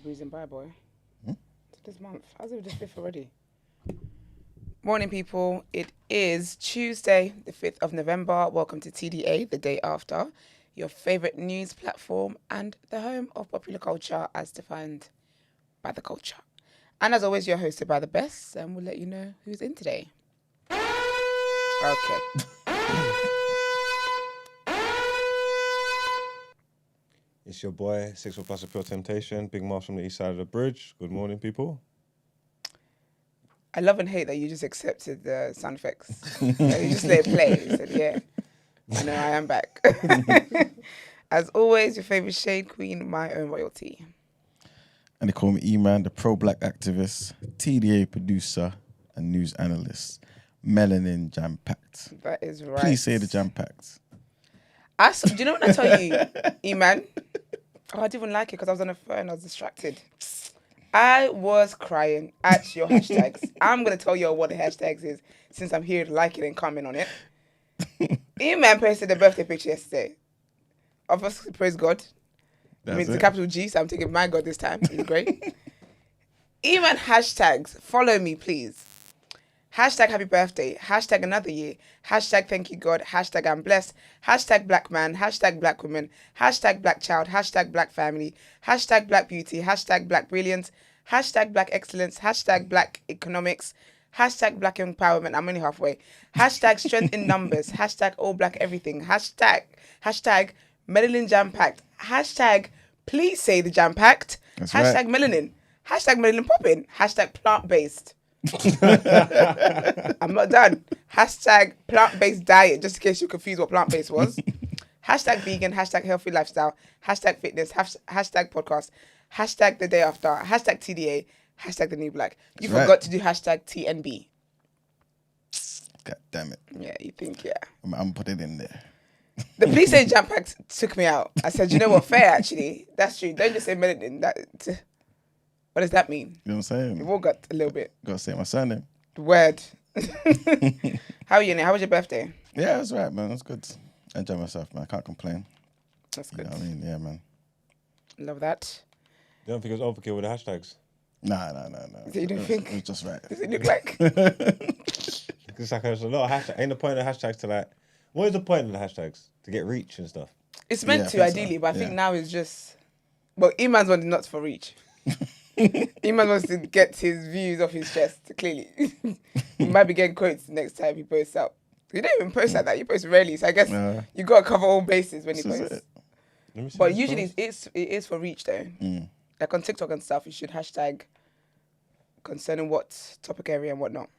breezing by, boy. It's this month. How's it the 5th already? Morning, people. It is Tuesday, the 5th of November. Welcome to TDA, the day after. Your favourite news platform and the home of popular culture as defined by the culture. And as always, you're hosted by the best, and we'll let you know who's in today. Okay. It's your boy, 6 foot plus of pure temptation, Big Moss from the east side of the bridge. Good morning, people. I love and hate that you just accepted the sound effects. You just let it play. You said, yeah, I know I am back. As always, your favourite shade queen, my own royalty. And they call me E-Man, the pro-black activist, TDA producer, and news analyst. Melanin jam-packed. That is right. Please say the jam-packed. Do you know what I tell you, E-Man? Oh, I didn't even like it because I was on the phone. I was distracted. I was crying at your hashtags. I'm going to tell you what the hashtags is since I'm here to like it and comment on it. E-Man posted a birthday picture yesterday. Obviously, praise God. I mean, it's a capital G, so I'm taking my God this time. It's great. E-Man hashtags. Follow me, please. Hashtag happy birthday. Hashtag another year. Hashtag thank you God. Hashtag I'm blessed. Hashtag black man. Hashtag black woman. Hashtag black child. Hashtag black family. Hashtag black beauty. Hashtag black brilliance. Hashtag black excellence. Hashtag black economics. Hashtag black empowerment. I'm only halfway. Hashtag strength in numbers. Hashtag all black everything. Hashtag melanin jam packed. Hashtag please say the jam packed. Hashtag right. Melanin. Hashtag melanin popping. Hashtag plant based. I'm not done. Hashtag plant-based diet, just in case you're confused what plant-based was. Hashtag vegan, hashtag healthy lifestyle, hashtag fitness, hashtag podcast, hashtag the day after, hashtag TDA, hashtag the new black. You forgot to do hashtag TNB. God damn it. Yeah, you think, yeah. I'm putting it in there. The police say jam pack took me out. I said, you know what, fair actually. That's true. Don't just say melanin. What does that mean? You know what I'm saying? We've all got a little bit. Got to say my surname. Word. How are you, Nick? How was your birthday? Yeah, it was right, man. It was good. I enjoyed myself, man. I can't complain. That's good. You know what I mean? Yeah, man. Love that. You don't think it was overkill with the hashtags? So Nah. you don't think? It was just right. Does it look like? It's like there's a lot of hashtags. Ain't the point of the hashtags to like... What is the point of the hashtags? To get reach and stuff? It's meant to, ideally, but I think now it's just... Well, E-Man's wanting not for reach. E-Man wants to get his views off his chest, clearly. He might be getting quotes next time he posts out. You don't even post like that. You post rarely, so I guess you got to cover all bases when you post. But usually it is for reach, though. Like on TikTok and stuff, you should hashtag concerning what topic area and whatnot.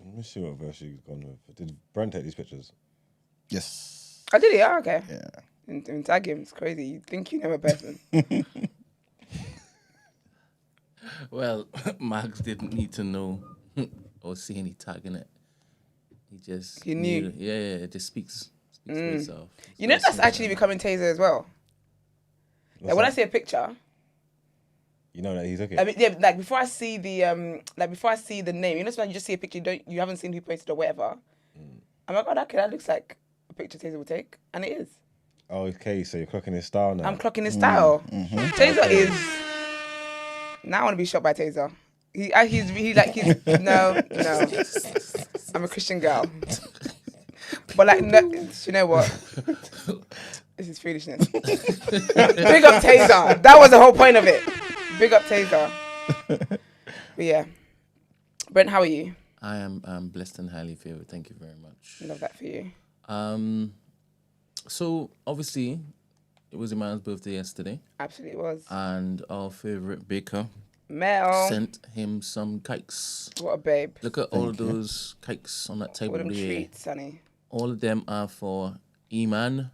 Let me see what verse you've gone with. Did Brent take these pictures? Yes. Oh, did he? Oh, okay. Yeah. And tag him. It's crazy. You think you know a person. Well, Max didn't need to know or see any tag in it. He knew. Yeah, it just speaks for itself. You know that's actually becoming Taser as well. Like when I see a picture, you know that he's okay. I mean, yeah, like before I see the name, you know, sometimes you just see a picture, you haven't seen who posted or whatever. I'm like, oh, okay, that looks like a picture Taser would take, and it is. Oh, okay, so you're clocking his style now. I'm clocking his style. Taser is. Now I want to be shot by Taser. No. I'm a Christian girl. But like, no, you know what? This is foolishness. Big up Taser. That was the whole point of it. Big up Taser. But yeah. Brent, how are you? I am blessed and highly favored. Thank you very much. Love that for you. So obviously, it was Iman's birthday yesterday. Absolutely was. And our favourite baker, Mel, sent him some cakes. What a babe. Look at all those cakes on that table What them there. treats, honey. All of them are for Iman.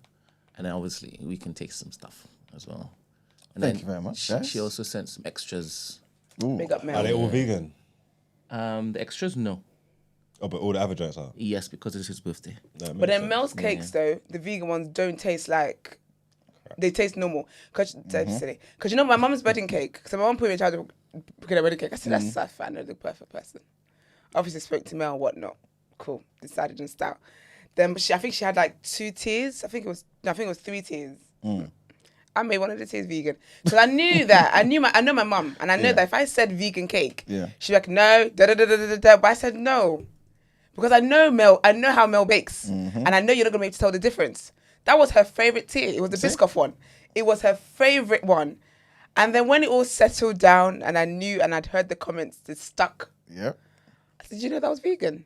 And then obviously, we can take some stuff as well. And Thank you very much. She also sent some extras. Ooh. Big up Mel. Are they all vegan? The extras, no. Oh, but all the other drinks are? Yes, because it's his birthday. No, But then Mel's cakes, though, the vegan ones don't taste like... They taste normal. Because you know my mum's wedding cake, so my mum put me in charge of cooking a wedding cake. I said, that's fine, I'm the perfect person. Obviously spoke to Mel and whatnot. Cool. Decided and style. Then I think she had like 2 tiers. I think it was 3 tiers. I made one of the days vegan because I knew that I know my mum, and I know that if I said vegan cake, she'd be like, no, But I said no because I know how Mel bakes, and I know you're not gonna be able to tell the difference. That was her favorite tea. It was the Biscoff one. It was her favorite one. And then when it all settled down, and I knew, and I'd heard the comments that stuck. Yep. I said, "You know that was vegan."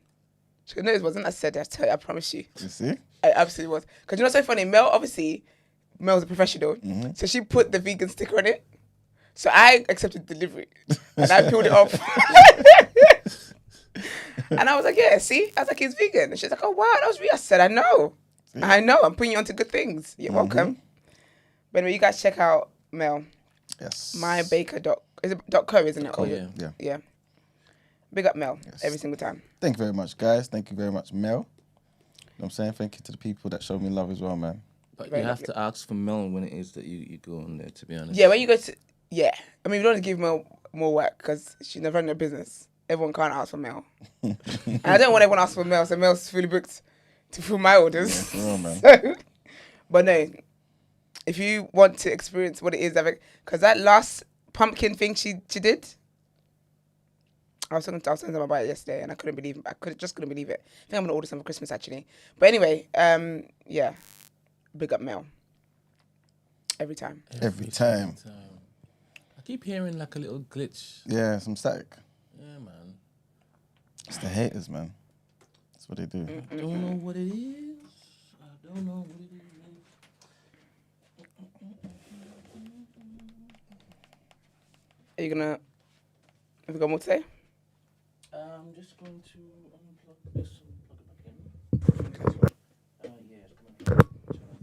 She goes, "No, it wasn't." I said, I promise you. You see? It absolutely was. Because you know what's so funny? Mel's a professional. So she put the vegan sticker on it. So I accepted delivery. And I peeled it off. And I was like, yeah, see? I was like, it's vegan. And she's like, oh, wow, that was real. I said, I know. See? I know. I'm putting you onto good things. You're welcome. But anyway, you guys check out Mel. Yes. Is it .co, isn't it? Oh, yeah. Yeah. Big up Mel every single time. Thank you very much, guys. Thank you very much, Mel. You know what I'm saying? Thank you to the people that showed me love as well, man. But you have to ask for Mel when it is that you go on there, to be honest. Yeah, when you go to... Yeah. I mean, we don't want to give Mel more work because she's never running a business. Everyone can't ask for Mel. And I don't want everyone to ask for Mel, so Mel's fully booked to fill my orders. Yeah, for real, man. But no, if you want to experience what it is, because that last pumpkin thing she did, I was talking to them about it yesterday, and I couldn't believe it. Just couldn't believe it. I think I'm gonna order some for Christmas actually. But anyway, yeah, big up Mel. Every time. Every time. I keep hearing like a little glitch. Yeah, some static. Yeah, man. It's the haters, man. That's what they do. I don't know what it is. I don't know what it is. Are you gonna? Have you got more to say? I'm just going to unplug this and plug it back in. Yeah, it's coming. Channel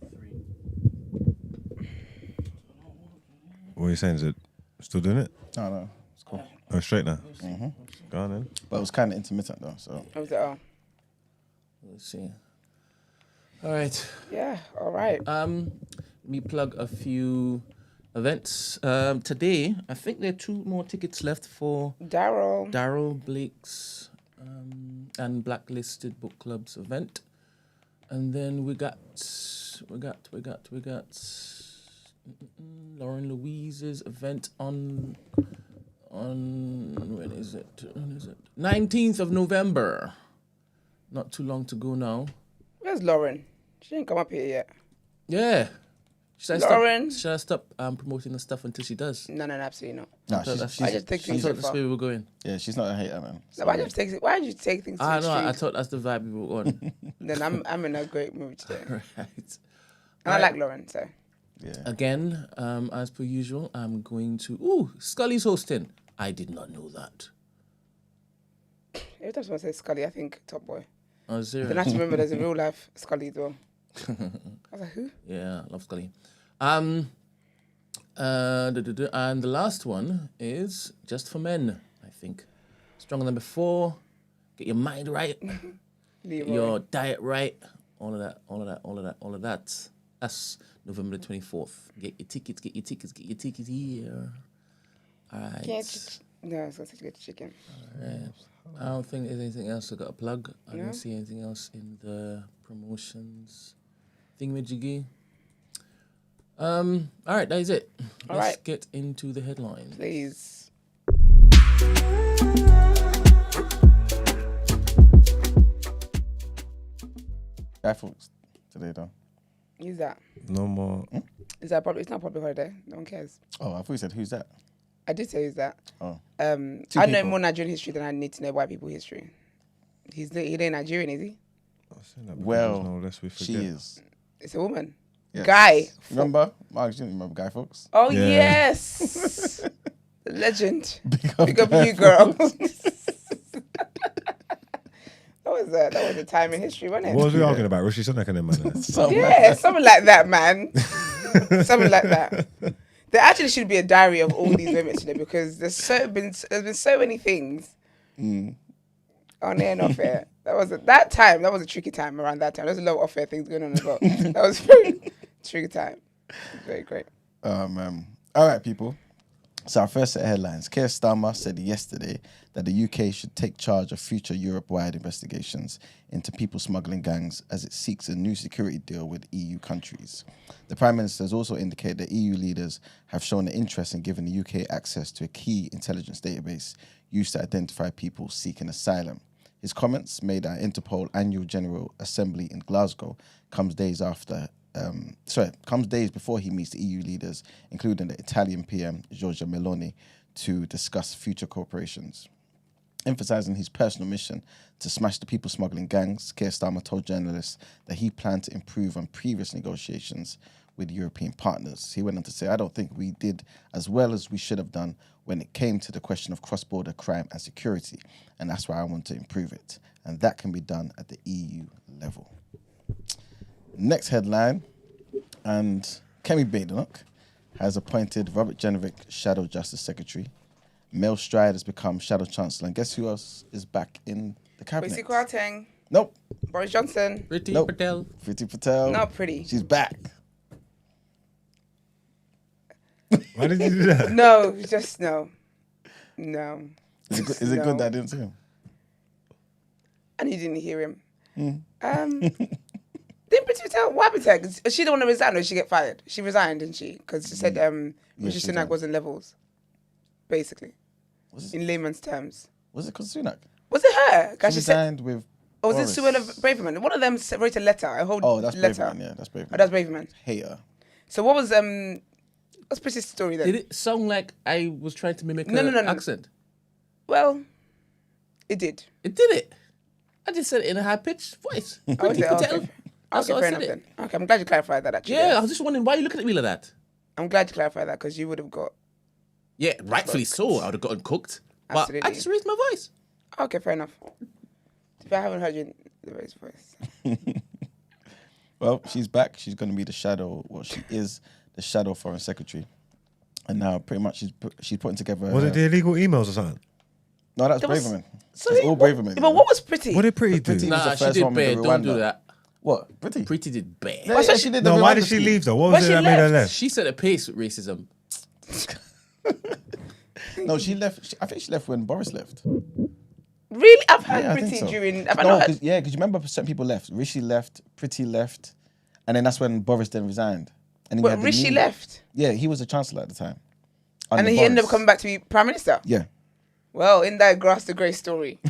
3. What are you saying? Is it still doing it? No, it's cool. Oh, straight now. Go on then. But it was kind of intermittent though, so. Oh. Let's see. All right. Yeah. All right. Let me plug a few events. Today, I think there are 2 more tickets left for Daryl Blake's and Blacklisted Book Club's event, and then we got Lauren Louise's event on when is it? 19th of November. Not too long to go now. Where's Lauren? She didn't come up here yet. Yeah. Should I stop promoting the stuff until she does? No, absolutely not. No, I just take things too that's far. where we were going. Yeah, she's not a hater, man. No, why did you take things too I extreme? thought that's the vibe we were on. Then I'm in a great mood today. Right. And I like Lauren, so. Yeah. Again, as per usual, I'm going to... Ooh, Scully's hosting. I did not know that. Every time someone says Scully, I think Top Boy. Oh, serious? Then I have to remember there's a real life Scully as well. I was like, who? Yeah, I love Scully. And the last one is Just for Men, I think. Stronger than before. Get your mind right. Get your diet right. All of that. That's November the 24th. Get your tickets here. All right. No, it's going to get the chicken. All right. I don't think there's anything else I got to plug. I don't see anything else in the promotions thingamajiggy. All right, that is it. Let's get into the headlines. Please. Guy Fawkes today, though. Who's that? No more. Is that it's not a public holiday. No one cares. Oh, I thought you said, who's that? I did say who's that. Oh. I know more Nigerian history than I need to know white people history. He ain't Nigerian, is he? Well, she is. It's a woman. Yes. Guy. Remember? Mark, you didn't remember Guy Fawkes? Oh, Yeah. yes. The legend. Big up Guy you, girl. Fawkes. That was a time in history, wasn't it? What was we arguing about? Rishi Sunak and them, man. Yeah, something like that, man. Something like that. There actually should be a diary of all these women today because there's been so many things on air and off air. That was a tricky time around that time. There's a lot of off air things going on as well. That was a very tricky time. Very great. All right, people. So our first set of headlines. Keir Starmer said yesterday that the UK should take charge of future Europe-wide investigations into people smuggling gangs as it seeks a new security deal with EU countries. The Prime Minister has also indicated that EU leaders have shown an interest in giving the UK access to a key intelligence database used to identify people seeking asylum. His comments, made at Interpol Annual General Assembly in Glasgow, comes days before he meets the EU leaders, including the Italian PM Giorgia Meloni, to discuss future cooperations. Emphasising his personal mission to smash the people smuggling gangs, Keir Starmer told journalists that he planned to improve on previous negotiations with European partners. He went on to say, "I don't think we did as well as we should have done when it came to the question of cross-border crime and security, and that's why I want to improve it. And that can be done at the EU level." Next headline, and Kemi Badenoch has appointed Robert Jenrick Shadow Justice Secretary. Mel Stride has become Shadow Chancellor, and guess who else is back in the cabinet? Priti Kwarteng. Nope. Boris Johnson. Priti Nope. Patel. Priti Patel. Not pretty. She's back. Why did you do that? No, just no. No. Is it good that I didn't see him? And you didn't hear him. Didn't Priti Patel, what happened to her? Is she the one that resigned or did she get fired? She resigned, didn't she? Because she said Rishi she Sunak resigned. wasn't levels, basically, Was in layman's terms. it because Sunak? Was it her? She She said, resigned with or was Boris. it Suella Braverman? One of them wrote a letter, a whole Oh, that's letter. Braverman, yeah, that's Braverman. Oh, that's Braverman. Hater. So what was what's Priti's story then? Did it sound like I was trying to mimic No, her no, no. accent? Well, it did. It did it. I just said it in a high-pitched voice. Oh, Priti is it? Patel. Okay. That's Okay, how I fair said enough it. then. Okay, I'm glad you clarified that actually. Yeah, I was just wondering why are you looking at me like that? I'm glad you clarified that because you would have got. Yeah, rightfully so. I would have gotten cooked. But I Absolutely. just raised my voice. Okay, fair enough. If I haven't heard you in the raised voice. Well, she's back. She's going to be the shadow. Well, she is the shadow foreign secretary, and now pretty much she's putting together. Was it the illegal emails or something? No, that's There was- Braverman. So It's all Braverman. But what was Priti? What did Priti Priti do? was Nah, the she first did one with bad. the Don't do Rwanda. that. What? Pretty? Priti did bad. Yeah, she did the No, why Rwanda did she scheme. leave though? What But was it she that made her left. left? She set a pace with racism. No, she left. I think she left when Boris left. Really? I've heard Yeah, I think Priti so. during. Have I No, not heard? because you remember certain people left. Rishi left, Priti left, and then that's when Boris then resigned. And then you But had the Rishi new- left. Yeah, he was the chancellor at the time. And Under then he ended up Boris. coming back to be Prime Minister. Yeah. Well, in that grass the grey story.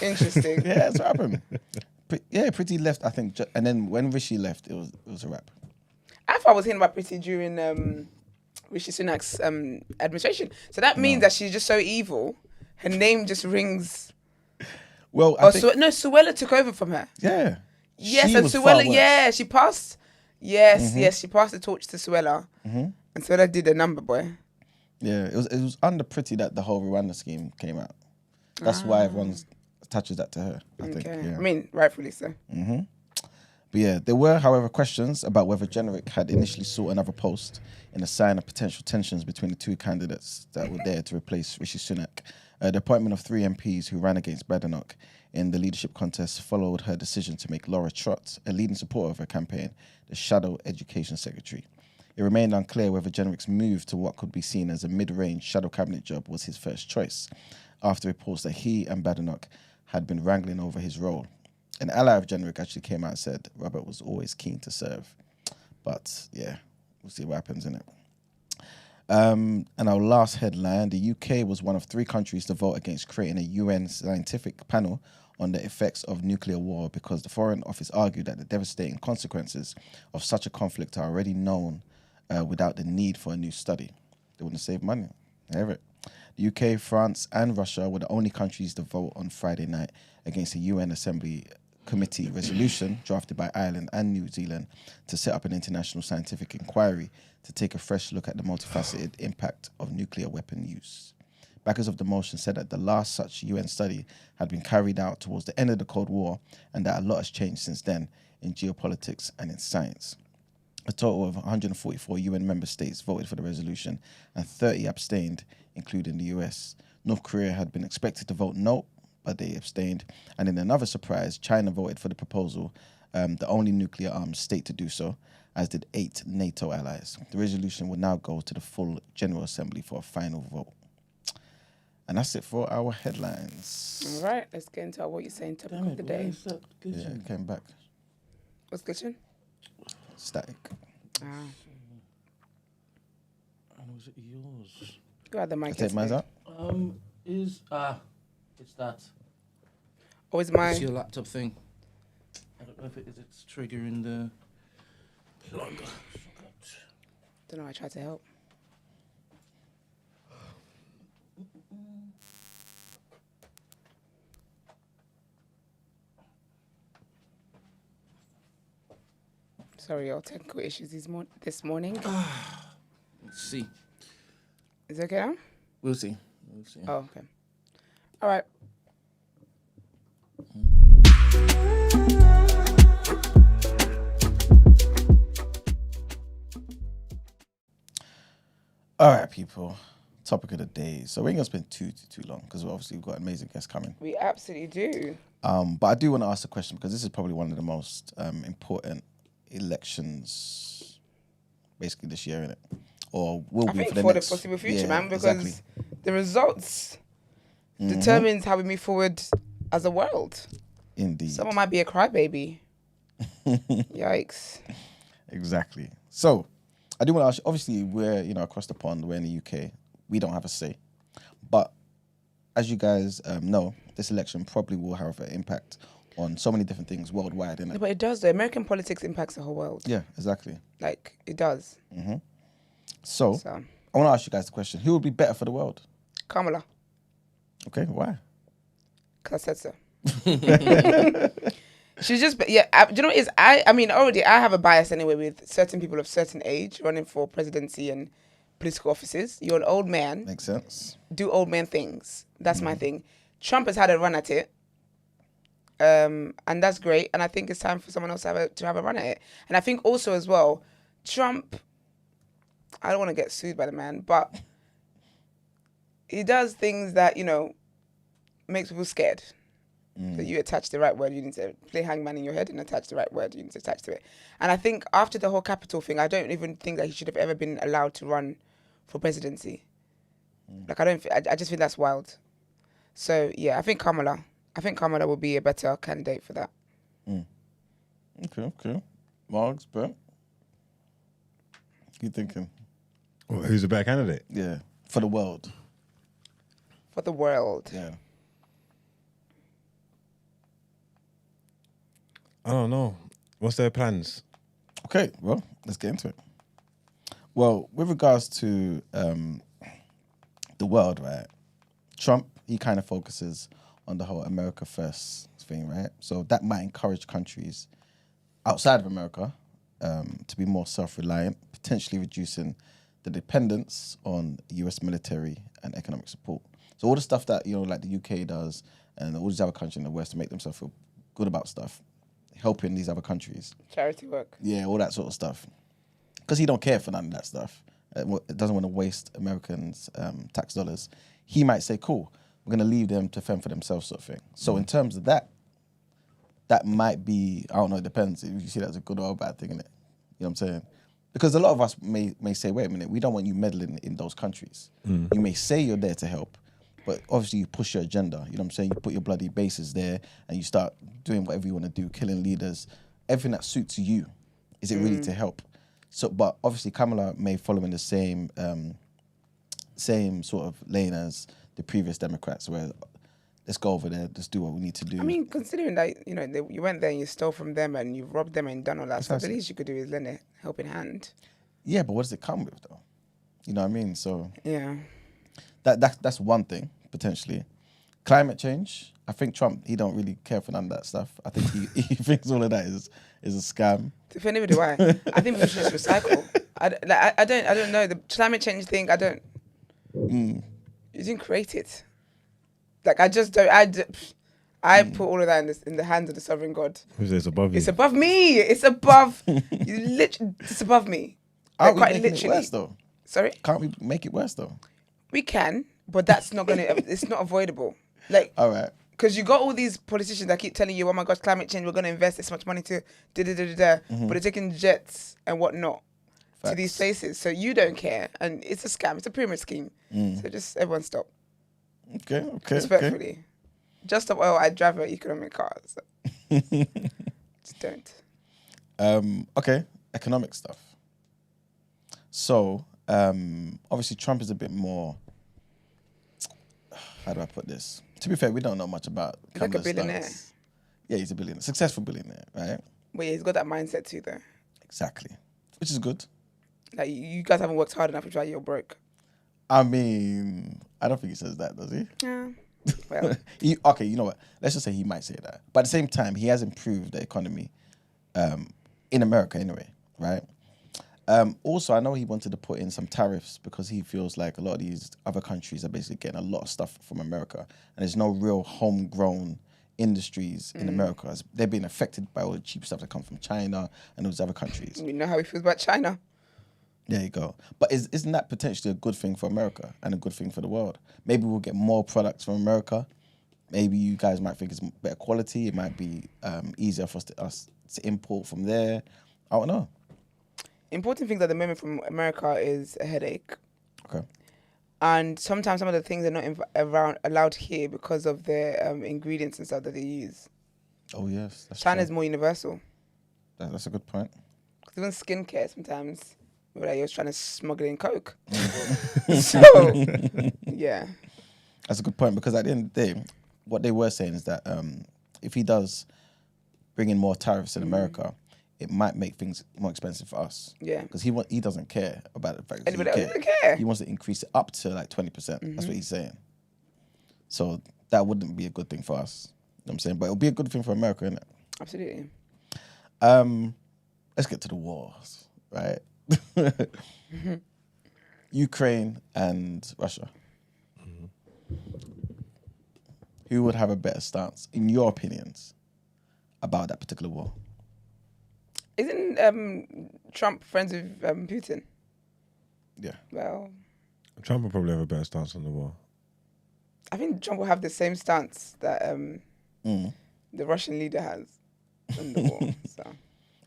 Interesting. Yeah, that's what happened. Priti left, I think, and then when Rishi left, it was a wrap. I thought I was hearing about Priti during Rishi Sunak's administration. So that means that she's just so evil. Her name just rings. Well, Oh, I think, Suella took over from her. yeah. Yes, She and was far Suella, worse. yeah, she passed. Yes, she passed the torch to Suella. And Suella did a number, boy. Yeah, it was under Priti that the whole Rwanda scheme came out. That's why everyone attaches that to her, I think. Okay. Yeah. I mean, rightfully so. But yeah, there were, however, questions about whether Jenrick had initially sought another post in a sign of potential tensions between the two candidates that were there to replace Rishi Sunak. The appointment of 3 MPs who ran against Badenoch in the leadership contest followed her decision to make Laura Trott, a leading supporter of her campaign, the shadow education secretary. It remained unclear whether Jenrick's move to what could be seen as a mid-range shadow cabinet job was his first choice, after reports that he and Badenoch had been wrangling over his role. An ally of Jenrick actually came out and said Robert was always keen to serve. But yeah, we'll see what happens in it. And our last headline, the UK was one of 3 countries to vote against creating a UN scientific panel on the effects of nuclear war because the Foreign Office argued that the devastating consequences of such a conflict are already known without the need for a new study. They want to save money. I hear it. The UK, France, and Russia were the only countries to vote on Friday night against a UN Assembly Committee resolution drafted by Ireland and New Zealand to set up an international scientific inquiry to take a fresh look at the multifaceted impact of nuclear weapon use. Backers of the motion said that the last such UN study had been carried out towards the end of the Cold War and that a lot has changed since then in geopolitics and in science. A total of 144 UN member states voted for the resolution and 30 abstained, including the US. North Korea had been expected to vote no, but they abstained. And in another surprise, China voted for the proposal, the only nuclear-armed state to do so. as did 8 NATO allies. The resolution will now go to the full General Assembly for a final vote. And that's it for our headlines. All right, let's get into what you're saying. Topic of the day. Yeah, it came back. What's glitching? Static. Ah. And was it yours? Go ahead, the mic. I take mine out? It's that. Oh, it's mine. It's your laptop thing. I don't know if it's triggering the plug. Don't know. I tried to help. Sorry, y'all. Technical issues this morning. Let's see. Is it okay now? We'll see. Oh, okay. All right. All right, people. Topic of the day. So we ain't gonna spend too long because we've got amazing guests coming. We absolutely do. But I do want to ask a question because this is probably one of the most important elections, basically this year, innit? Or will I be think for the for next the foreseeable future, yeah, man, because exactly. the results determines how we move forward as a world. Indeed. Someone might be a crybaby. Yikes. Exactly. So I do want to ask you, obviously we're, across the pond, we're in the UK. We don't have a say. But as you guys know, this election probably will have an impact on so many different things worldwide, innit? No, but it does, though. American politics impacts the whole world. Yeah, exactly. Like, it does. So I want to ask you guys the question. Who would be better for the world? Kamala. Okay, why? Because I said so. She's just, do you know what it is? I mean, already I have a bias anyway with certain people of certain age running for presidency and political offices. You're an old man. Makes sense. Do old man things. That's my thing. Trump has had a run at it. And that's great. And I think it's time for someone else to have a run at it. And I think also as well, Trump, I don't want to get sued by the man, but he does things that, makes people scared. That you attach the right word, you need to play hangman in your head and attach the right word you need to attach to it. And I think after the whole Capitol thing, I don't even think that he should have ever been allowed to run for presidency. Like, I just think that's wild. So, yeah, I think Kamala will be a better candidate for that. Okay. Margs, Brent? You thinking? Well, who's a better candidate? Yeah, for the world. For the world. Yeah. I don't know. What's their plans? Okay, well, let's get into it. Well, with regards to the world, right? Trump, he kind of focuses on the whole America first thing, right? So that might encourage countries outside of America to be more self-reliant, potentially reducing the dependence on US military and economic support. So all the stuff that, like the UK does and all these other countries in the West to make themselves feel good about stuff, helping these other countries. Charity work. Yeah, all that sort of stuff. Because he don't care for none of that stuff. It doesn't want to waste Americans' tax dollars. He might say, cool, we're going to leave them to fend for themselves sort of thing. So in terms of that might be, I don't know, it depends if you see that as a good or a bad thing, innit? You know what I'm saying? Because a lot of us may say, wait a minute, we don't want you meddling in those countries. You may say you're there to help, but obviously you push your agenda. You know what I'm saying? You put your bloody bases there and you start doing whatever you want to do, killing leaders, everything that suits you. Is it really to help? So, but obviously Kamala may follow in the same sort of lane as the previous Democrats, where let's go over there, let's do what we need to do. I mean, considering that, you went there and you stole from them and you robbed them and done all that stuff, the least you could do is lend a helping hand. Yeah, but what does it come with, though? You know what I mean? So yeah, that's one thing, potentially. Climate change, I think Trump, he don't really care for none of that stuff. I think he thinks all of that is a scam. For anybody, why? I think we should just recycle. I don't know. The climate change thing, I don't... You didn't create it. Like, I just don't... I put all of that in the hands of the sovereign God. Who's this above you? It's above me. It's above... it's above me. Aren't we quite making literally. it worse, though? Sorry? Can't we make it worse, though? We can, but that's not going to... It's not avoidable. Like... All right. Because you got all these politicians that keep telling you, oh my gosh, climate change, we're going to invest this much money to da-da-da-da-da. But they're taking jets and whatnot to these places. So you don't care. And it's a scam. It's a pyramid scheme. So just everyone stop. Okay. Respectfully. Just stop, I drive an economic car. So. Just don't. Okay, economic stuff. So, obviously Trump is a bit more, how do I put this? To be fair, we don't know much about He's like a billionaire. Stance. Yeah, he's a billionaire. Successful billionaire, right? But yeah, he's got that mindset too, though. Exactly. Which is good. Like, you guys haven't worked hard enough, which is why you're broke. I mean, I don't think he says that, does he? Yeah. Well. Okay, you know what? Let's just say he might say that. But at the same time, he has improved the economy in America anyway, right? Also, I know he wanted to put in some tariffs because he feels like a lot of these other countries are basically getting a lot of stuff from America, and there's no real homegrown industries in America. They're being affected by all the cheap stuff that comes from China and those other countries. You know how he feels about China. There you go. But isn't that potentially a good thing for America and a good thing for the world? Maybe we'll get more products from America. Maybe you guys might think it's better quality. It might be easier for us to import from there. I don't know. Important things at the moment from America is a headache. Okay. And sometimes some of the things are not allowed here because of the ingredients and stuff that they use. Oh, yes. That's China's true. more universal. That's a good point. Because even skincare sometimes, like you're trying to smuggle in Coke. Mm. So, yeah. That's a good point because at the end of the day, what they were saying is that if he does bring in more tariffs in America, it might make things more expensive for us. Yeah. Because he doesn't care about the fact that Anybody else doesn't care. He wants to increase it up to like 20%. That's what he's saying. So that wouldn't be a good thing for us. You know what I'm saying? But it'll be a good thing for America, innit? Absolutely. Let's get to the wars, right? Ukraine and Russia. Who would have a better stance, in your opinions, about that particular war? Isn't Trump friends with Putin? Yeah. Well, Trump will probably have a better stance on the war. I think Trump will have the same stance that the Russian leader has on the war. So.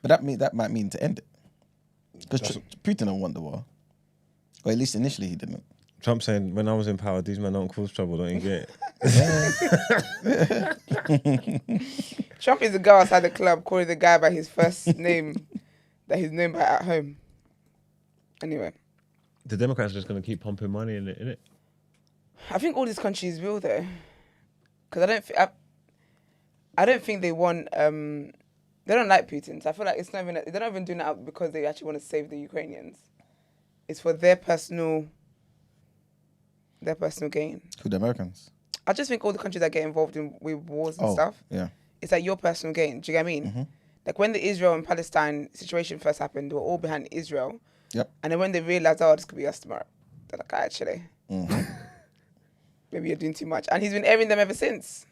But that might mean to end it. Because Putin don't want the war. Or at least initially he didn't. Trump saying, when I was in power, these men don't cause trouble, don't you get it? Trump is the guy outside the club calling the guy by his first name that he's known by at home. Anyway. The Democrats are just going to keep pumping money in it, innit? I think all these countries will, though. Because I don't think they want... they don't like Putin. So I feel like it's not even... They're not even doing it because they actually want to save the Ukrainians. It's for their personal gain. Who, the Americans? I just think all the countries that get involved with wars and stuff, yeah. it's like your personal gain. Do you get what I mean? Mm-hmm. Like when the Israel and Palestine situation first happened, they were all behind Israel. Yep. And then when they realized, this could be us tomorrow, they're like, actually, maybe you're doing too much. And he's been airing them ever since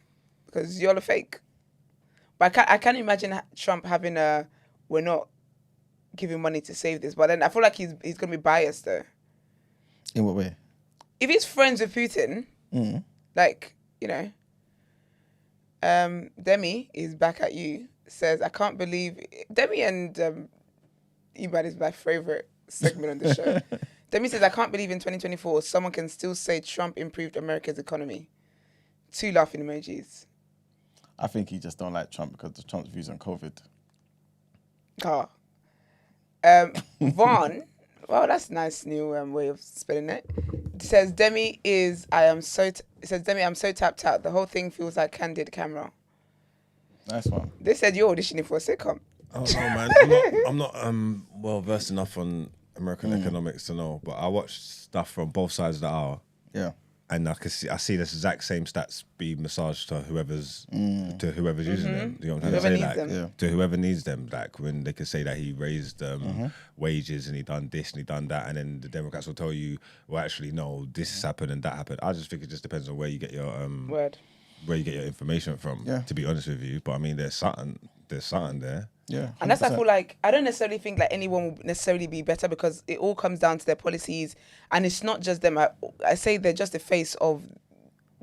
because you're all a fake. But I can't imagine Trump having we're not giving money to save this. But then I feel like he's going to be biased though. In what way? If he's friends with Putin, like, you know, Demi is back at you, says, I can't believe... Demi and Iman is my favourite segment on the show. Demi says, I can't believe in 2024 someone can still say Trump improved America's economy. 2 laughing emojis. I think he just don't like Trump because of Trump's views on COVID. Vaughn, well, that's a nice new way of spelling it. It says, Demi, I'm so tapped out. The whole thing feels like candid camera. Nice one. They said you're auditioning for a sitcom. Oh, no, man. I'm not well versed enough on American economics to know, but I watch stuff from both sides of the aisle. Yeah. And I see this exact same stats be massaged to whoever's using them. You know what I'm Whoever trying to needs say? them. Yeah. To whoever needs them, like when they could say that he raised wages and he done this and he done that, and then the Democrats will tell you, well, actually, no, this happened and that happened. I just think it just depends on where you get your where you get your information from. Yeah. To be honest with you, but I mean, there's something there. Yeah. And that's, I 100%. feel like, I don't necessarily think like anyone will necessarily be better because it all comes down to their policies. And it's not just them. I say they're just the face of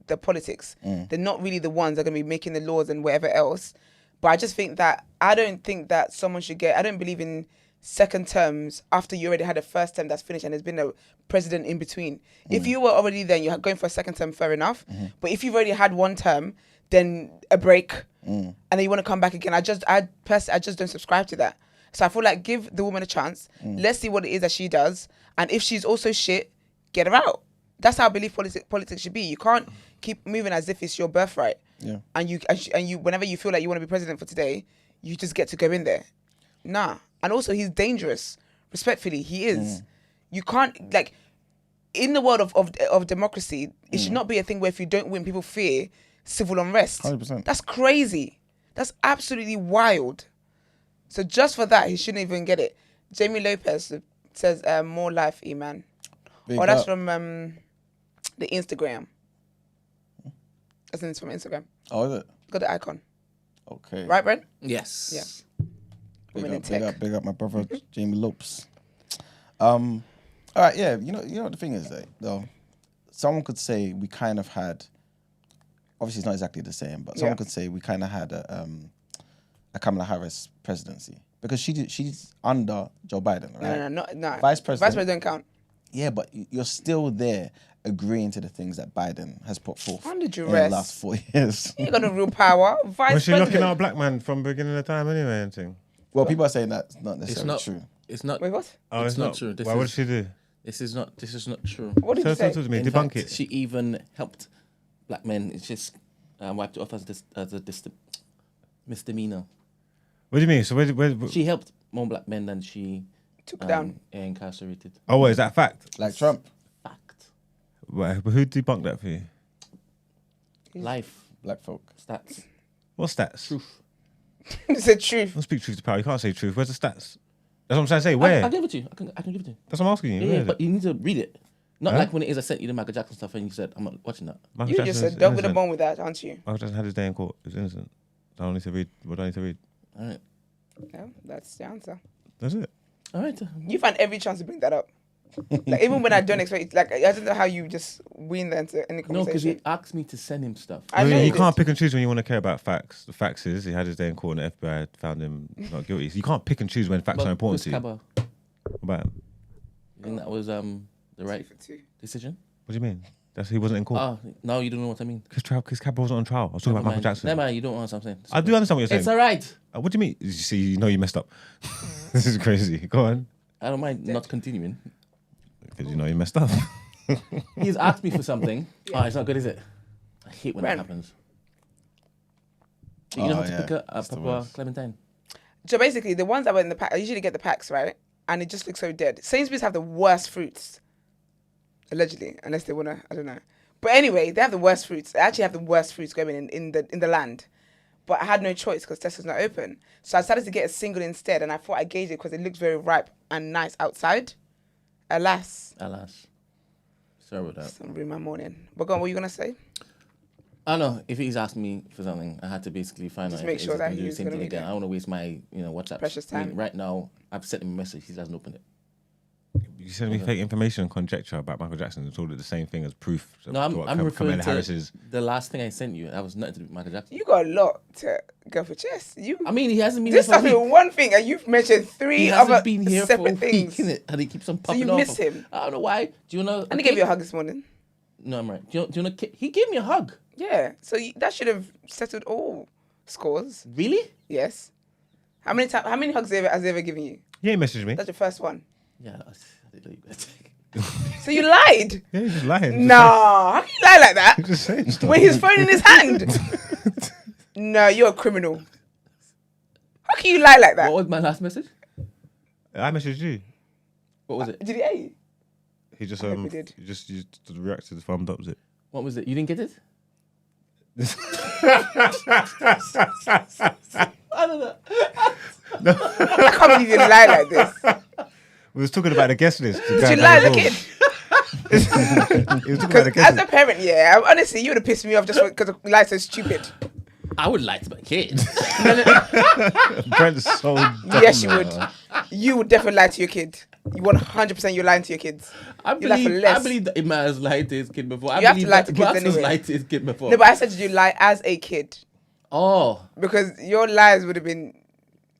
the politics. They're not really the ones that are going to be making the laws and whatever else. But I just think that I don't think that someone should get. I don't believe in second terms after you already had a first term that's finished and there's been a president in between. If you were already there and you're going for a second term, fair enough. But if you've already had one term, then a break, and then you want to come back again. I just don't subscribe to that. So I feel like give the woman a chance. Let's see what it is that she does, and if she's also shit, get her out. That's how I believe politics should be. You can't keep moving as if it's your birthright. Yeah. And you whenever you feel like you want to be president for today, you just get to go in there. Nah. And also he's dangerous. Respectfully, he is. You can't, like, in the world of democracy, it should not be a thing where if you don't win, people fear civil unrest. 100%. That's crazy. That's absolutely wild. So just for that, he shouldn't even get it. Jamie Lopez says, more life, E-man. That's from the Instagram. I think it's from Instagram. Oh, is it? Got the icon. Okay. Right, Brent? Yes. Yeah. Big up my brother Jamie Lopes. All right, yeah. You know what the thing is, though. Someone could say we kind of had. Obviously, it's not exactly the same, but someone could say we kind of had a Kamala Harris presidency because she's under Joe Biden, right? No. Vice president. Vice president count. Yeah, but you're still there agreeing to the things that Biden has put forth Under in duress. the last 4 years. You ain't got no real power. Vice Was she president. looking out a black man from beginning of time anyway and thing? Well, people are saying that's not It's necessarily not true. It's not. Wait, what? Oh, It's not true. Why would she do? This is not true. What did you say? Tell to me, In debunk fact, it. She even helped black men. It's just wiped it off as a misdemeanor. What do you mean? So where She helped more black men than she Took down. incarcerated. oh, what, is that fact? Like Trump. Fact. But who debunked that for you? Life. Black folk. Stats. What stats? Truth. It's the truth. Don't speak truth to power. You can't say truth. Where's the stats? That's what I'm trying to say. Where? I'll give it to you. I can give it to you. That's what I'm asking you. Yeah, Where is but it? you need to read it. Not Huh? like when it is I sent you the Michael Jackson stuff and you said, I'm not watching that. Michael You Jackson just is said, don't with the innocent. bone with that, aren't you? Michael Jackson had his day in court. He was innocent. I don't need to read. What do I need to read? All right. Yeah, that's the answer. That's it. All right. You find every chance to bring that up. Like, even when I don't expect it, like, I don't know how you just win that into any No, because conversation. he asked me to send him stuff. I know you you can't did. pick and choose when you want to care about facts. The facts is he had his day in court and the FBI found him not guilty. So you can't pick and choose when facts are important Chris to you. Kaba, What about him? you think that was the right For two. decision? What do you mean? He wasn't in court. Oh, no, you don't know what I mean. Chris Kaba wasn't on trial. I was talking about Michael Jackson. Never mind, you don't understand what I'm saying. I do understand what you're saying. It's all right. What do you mean? You see, you know you messed up. This is crazy. Go on. I don't mind not continuing. Because you know you messed up. He's asked me for something. Oh, it's not good, is it? I hate when Brent. that happens. You know how to yeah. pick a That's the proper worst. clementine? So basically, the ones that were in the pack, I usually get the packs, right? And it just looks so dead. Sainsbury's have the worst fruits. Allegedly, unless they want to, I don't know. But anyway, they have the worst fruits. They actually have the worst fruits going in the land. But I had no choice because Tesco's not open. So I decided to get a single instead. And I thought I gauged it because it looks very ripe and nice outside. Alas. Sorry about that. It's gonna ruin my morning. But go on, what were you going to say? I don't know. If he's asked me for something, I had to basically find Just out. make if sure he's that gonna do the he's same gonna thing read again. it. I don't want to waste my WhatsApp. Precious I mean, time. right now, I've sent him a message. He hasn't opened it. You sent me fake information and conjecture about Michael Jackson and told it the same thing as proof. No, I'm referring Kamala to Harris's. the last thing I sent you. That was nothing to do with Michael Jackson. You got a lot to go for chest. I mean, he hasn't been This here for a started week. with one thing and you've mentioned He three hasn't other been here for a separate week, things. innit? And he keeps on popping you off. miss him? I don't know why. Do you know? And he gave you a hug this morning. No, I'm right. Do you know? He gave me a hug. Yeah. So that should have settled all scores. Really? Yes. How many hugs has he ever given you? He ain't messaged me. That's your first one. Yeah, I didn't know you were gonna take it. So you lied? Yeah, he's just lying. No. How can you lie like that? He's just saying stuff. With his phone in his hand? No, you're a criminal. How can you lie like that? What was my last message? I messaged you. What was it? Did he hate you? He just hope he did. you just reacted, thumbed up it. What was it? You didn't get it? I don't know. I can't believe you lie like this. We was talking about the guest list. Did you lie as a kid? He was talking about the Because guest as a parent, yeah, honestly, you would have pissed me off just because lies so stupid. I would lie to my kid. list. Brent's so dumb. Yes, you now. would. You would definitely lie to your kid. You 100% you're lying to your kids. I believe that Imam has lied to his kid before. You have to lie to kids Max has anyway. lied to his kid before. No, but I said, did you lie as a kid? Oh. Because your lies would have been...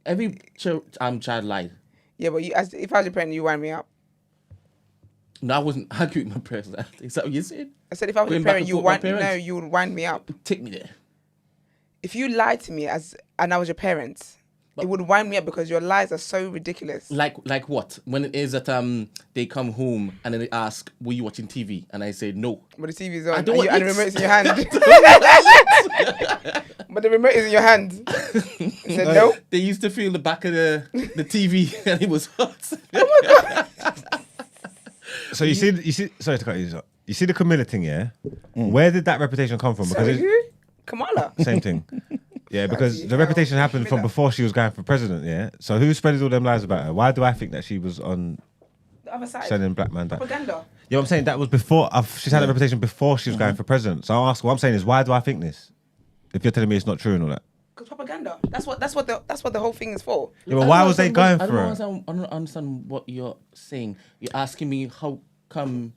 Every child lied. Yeah, but if I was your parent, you wind me up. No, I wasn't arguing with my parents. Is that what you said? I said, if I was your parent, you would wind me up. Take me there. If you lied to me and I was your parent, it would wind me up because your lies are so ridiculous. Like what? When it is that they come home and then they ask, were you watching TV? And I say no. But the TV's on and the remote's in your hand. But the remote is in your hand. I said no. They used to feel the back of the TV and it was hot. Oh my God. So you see, sorry to cut you. You see the Camilla thing, yeah? Where did that reputation come from? Sorry, who? Kamala. Same thing. Yeah, because the reputation happened from before she was going for president, yeah? So who spreaded all them lies about her? Why do I think that she was on the other side? Sending black man down? Propaganda. Yeah, I'm saying that was before. She's had a reputation before she was going for president. So I ask, what I'm saying is, why do I think this? If you're telling me it's not true and all that. Because propaganda. That's what the whole thing is for. Yeah, but why was they going for it? I don't understand what you're saying. You're asking me how come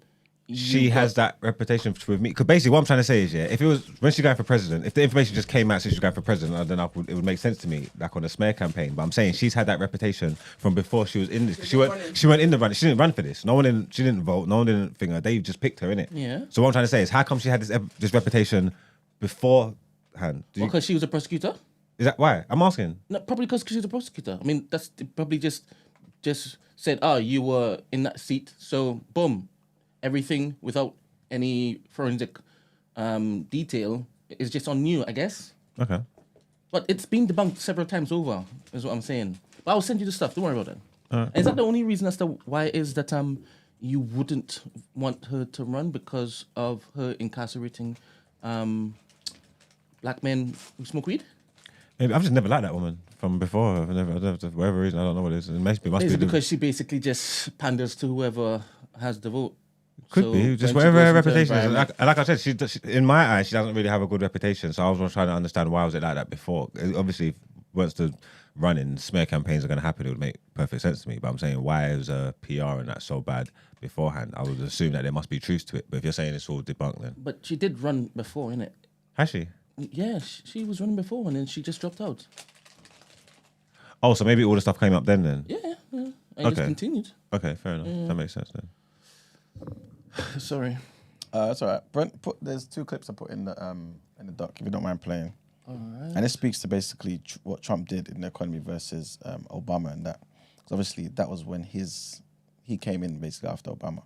she has that reputation with me. Because basically what I'm trying to say is, yeah, if it was when she's going for president, if the information just came out since she's going for president, then it would make sense to me, like on a smear campaign. But I'm saying she's had that reputation from before she was in this. She went in the run. She didn't run for this. She didn't vote. No one didn't think her. They just picked her, innit? Yeah. So what I'm trying to say is, how come she had this reputation beforehand? Because she was a prosecutor? Is that why? I'm asking. No, probably because she was a prosecutor. I mean, that's probably just said, oh, you were in that seat, so boom. Everything without any forensic detail is just on you, I guess. Okay. But it's been debunked several times over, is what I'm saying. But I'll send you the stuff. Don't worry about that. And is that the only reason as to why it is that you wouldn't want her to run because of her incarcerating black men who smoke weed? Maybe I've just never liked that woman from before. I've never, for whatever reason, I don't know what it is. It must be because she basically just panders to whoever has the vote. Could be just whatever her reputation is. Like I said, she in my eyes, she doesn't really have a good reputation. So I was trying to understand why was it like that before. Obviously, once the running smear campaigns are going to happen, it would make perfect sense to me. But I'm saying, why is PR and that so bad beforehand? I would assume that there must be truth to it. But if you're saying it's all debunked, then but she did run before, innit? Has she? Yeah, she was running before, and then she just dropped out. Oh, so maybe all the stuff came up then. Yeah. And it just continued. Okay, fair enough. That makes sense then. Sorry. That's all right. Brent, there's 2 clips I put in the doc, if you don't mind playing. All right. And it speaks to basically what Trump did in the economy versus Obama and that. Because obviously that was when he came in basically after Obama.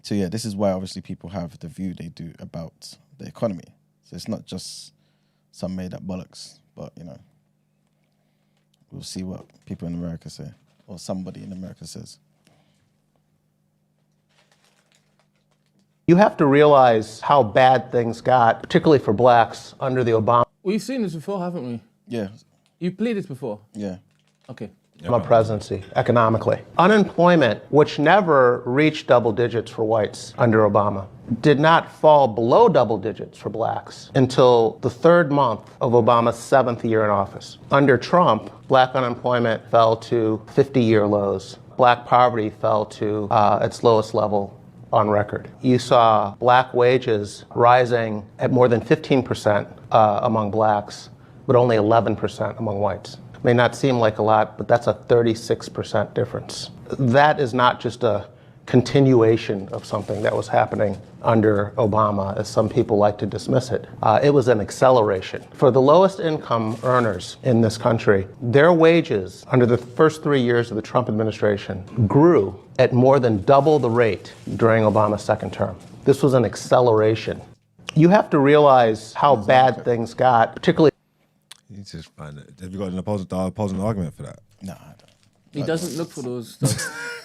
So yeah, this is why obviously people have the view they do about the economy. So it's not just some made up bollocks, but we'll see what people in America say, or somebody in America says. You have to realize how bad things got, particularly for blacks, under the Obama We've seen this before, haven't we? Yeah. You played this before? Yeah. Okay. presidency economically. Unemployment, which never reached double digits for whites under Obama, did not fall below double digits for blacks until the 3rd month of Obama's 7th year in office. Under Trump, black unemployment fell to 50-year lows. Black poverty fell to its lowest level on record. You saw black wages rising at more than 15% among blacks, but only 11% among whites. May not seem like a lot, but that's a 36% difference. That is not just a continuation of something that was happening under Obama, as some people like to dismiss it. It was an acceleration. For the lowest income earners in this country, their wages under the first 3 years of the Trump administration grew at more than double the rate during Obama's 2nd term. This was an acceleration. You have to realize how bad things got, particularly. You just find it. Have you got an opposing argument for that? No, I don't. He doesn't look for those stuff.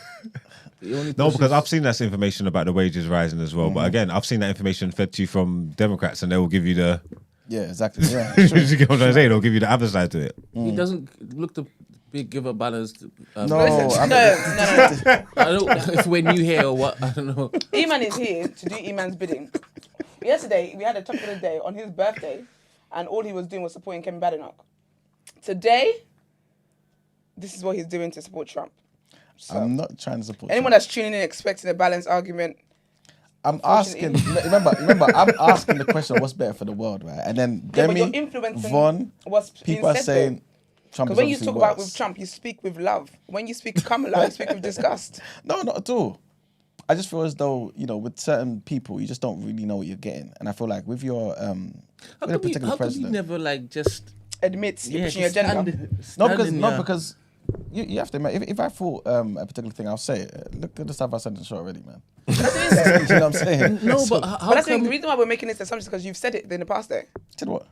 No, because I've seen that information about the wages rising as well. But again, I've seen that information fed to you from Democrats, and they will give you the. Yeah, exactly. Yeah, you get what I'm trying to say? They'll give you the other side to it. He doesn't look to give a balance. No, No. I don't know if we're new here or what. I don't know. Eman is here to do Eman's bidding. Yesterday, we had a topic of the day on his birthday, and all he was doing was supporting Kemi Badenoch. Today, this is what he's doing to support Trump. So, I'm not trying to support anyone Trump. that's tuning in expecting a balanced argument. I'm asking. Remember, I'm asking the question: what's better for the world, right? And then Yeah, but Demi, you're influencing Vaughn, what's being people are said, saying Trump because is when you obviously talk about worse. with Trump, you speak with love. When you speak Kamala, you speak with disgust. No, not at all. I just feel as though, with certain people, you just don't really know what you're getting. And I feel like with your with a particular How come you president, never like just Admit you're pushing your just agenda. because you have to admit, if I thought a particular thing, I'll say it. Look at the stuff I said in the show already, man. You know what I'm saying? No, So- but how But that's come? the reason why we're making this assumption is because you've said it in the past. There, Said what?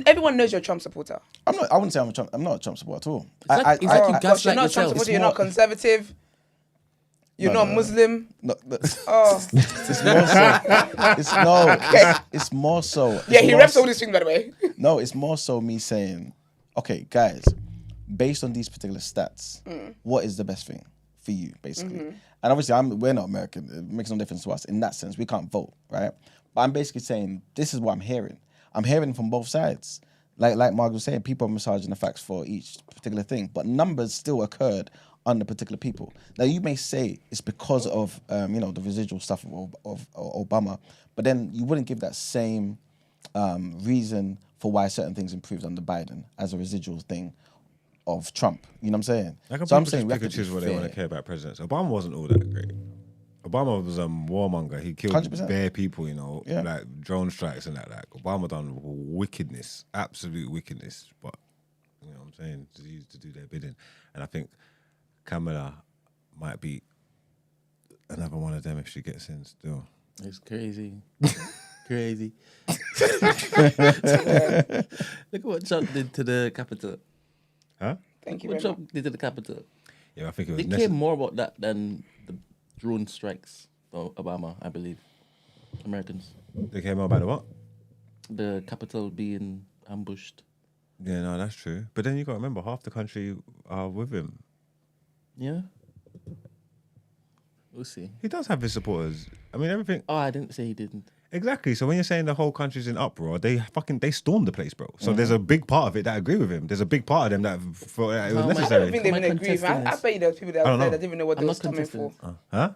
everyone knows you're a Trump supporter. I'm not. I wouldn't say I'm not a Trump supporter at all. like- it's like you Gosh, you're gaslight not a Trump yourself. supporter. You're not conservative. You're No, not no. Muslim. No, Oh, it's more so. It's more so. yeah, it's he more reps so- all these things, by the way. No, it's more so me saying, okay, guys, based on these particular stats, what is the best thing for you, basically? And obviously, we're not American. It makes no difference to us in that sense. We can't vote, right? But I'm basically saying this is what I'm hearing. I'm hearing from both sides. Like Margot was saying, people are massaging the facts for each particular thing, but numbers still occurred on the particular people. Now, you may say it's because of the residual stuff of Obama, but then you wouldn't give that same reason for why certain things improved under Biden as a residual thing of Trump. You know what I'm saying? So I'm I'm saying we pick have and to be choose what they want to fair. care about presidents. Obama wasn't all that great. Obama was a warmonger. He killed 100%. bare people, Yeah. like drone strikes and that. Like Obama done wickedness, absolute wickedness. But you know what I'm saying, to do their bidding. And I think Kamala might be another one of them if she gets in still. It's crazy. Crazy. Look at what Trump did to the Capitol. Huh? Thank you What very much. Trump did to the Capitol. Yeah, I think it was They care necessary. more about that than the drone strikes for Obama, I believe. Americans. They came out about the what? The Capitol being ambushed. Yeah, no, that's true. But then you got to remember, half the country are with him. Yeah. We'll see. He does have his supporters. I mean, everything. Oh, I didn't say he didn't. Exactly. So when you're saying the whole country's in uproar, they stormed the place, bro. So there's a big part of it that agree with him. There's a big part of them that thought that it was How am I- I necessary. don't think they My even agree with me. I contestants. bet you there were people that I were don't there know. that didn't even know what they I'm was not coming for. contestant. Huh?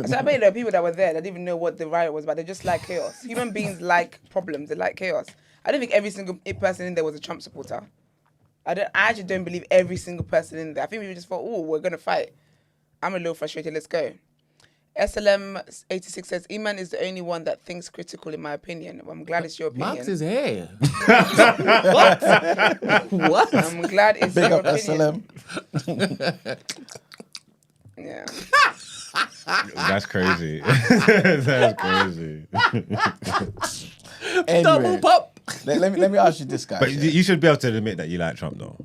So I bet you there were people that were there that didn't even know what the riot was about. They just like chaos. Human beings like problems. They like chaos. I don't think every single person in there was a Trump supporter. I actually don't believe every single person in there. I think people just thought, oh, we're going to fight. I'm a little frustrated. Let's go. SLM86 says, Iman is the only one that thinks critical, in my opinion. Well, I'm glad it's your opinion. Marx is here. What? I'm glad it's Big your up opinion. SLM. Yeah. That's crazy. That's crazy. Double Anyway, pop. let me ask you this, guys. But you should be able to admit that you like Trump, though.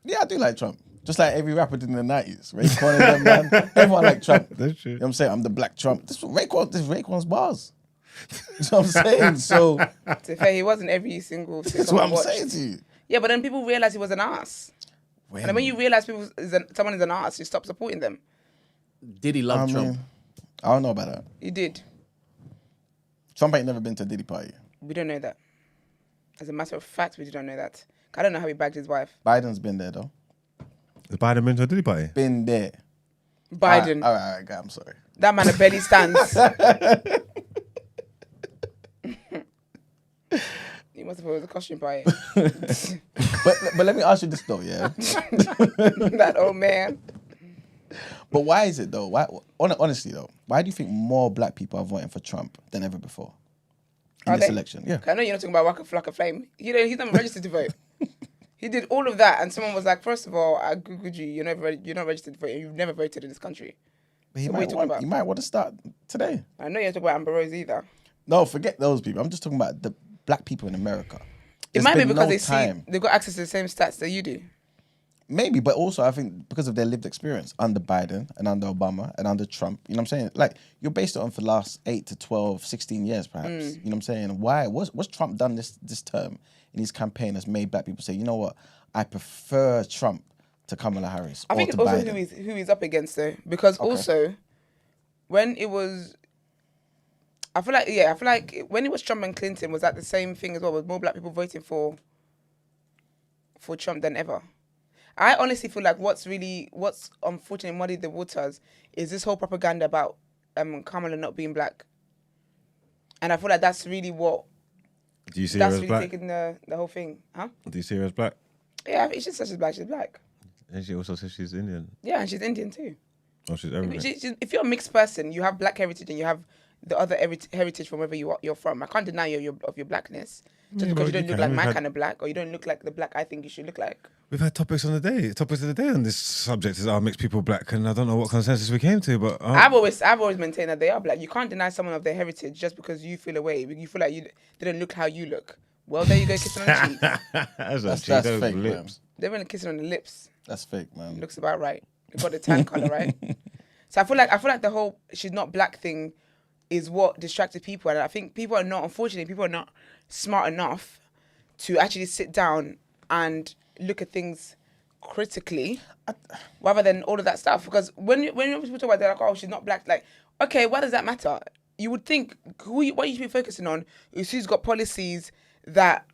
Yeah, I do like Trump. Just like every rapper did in the 90s. Raekwon and them, man. Everyone liked Trump. That's true. You know what I'm saying? I'm the black Trump. This is Raekwon's bars. You know what I'm saying? So To be fair, he wasn't every single that's sitcom what I I'm watched. saying to you. Yeah, but then people realize he was an ass. And then when you realize someone is an ass, you stop supporting them. Diddy I loved Trump. mean, I don't know about that. You did. Trump ain't never been to a Diddy party. We don't know that. As a matter of fact, we don't know that. I don't know how he bagged his wife. Biden's been there though. Is Biden been to a Diddy party? Been there. Biden. All right, guy, I'm sorry. That man a belly stands. He must have thought it was a costume party. But let me ask you this though, yeah. That old man. But why is it though? Why honestly though? Why do you think more black people are voting for Trump than ever before in Are this they? election? Yeah. I know you're not talking about Waka Flocka Flame. He's not registered to vote. He did all of that, and someone was like, first of all, I googled you. You're not registered to vote. You've never voted in this country. But he So what are you might talking want. about? He might want to start today. I know you're talking about Amber Rose either. No, forget those people. I'm just talking about the black people in America. It There's might be been because no they time. see they've got access to the same stats that you do. Maybe, but also I think because of their lived experience under Biden and under Obama and under Trump, you know what I'm saying? Like, you're based it on for the last 8 to 12, 16 years perhaps. You know what I'm saying? Why? What's Trump done this term in his campaign has made black people say, you know what? I prefer Trump to Kamala Harris I or think to it's also Biden. who he's up against though, because also when it was, I feel like when it was Trump and Clinton, was that the same thing as well? Was more black people voting for Trump than ever? I honestly feel like what's unfortunately muddied the waters is this whole propaganda about Kamala not being black. And I feel like that's really what... Do you see her as really black? taking the whole thing. Huh? Do you see her as black? Yeah, she says she's black. She's black. And she also says she's Indian. Yeah, and she's Indian too. Oh, she's everything. If you're a mixed person, you have black heritage and you have the other heritage from wherever you're from. I can't deny you of your blackness. Just because you don't look like my kind of black, or you don't look like the black I think you should look like. We've had topics of the day on this subject is our mixed people black, and I don't know what consensus we came to, but I've always maintained that they are black. You can't deny someone of their heritage just because you feel away. You feel like they don't look how you look. Well, there you go, kissing on the cheek. That's fake, man. They're really kissing on the lips. That's fake, man. Looks about right. They've got the tan color, right? So I feel like the whole she's not black thing is what distracted people, and I think unfortunately, people are not smart enough to actually sit down and look at things critically rather than all of that stuff. Because when people talk about, they're like, oh, she's not black. Like, okay, why does that matter? You would think what you should be focusing on is who's got policies that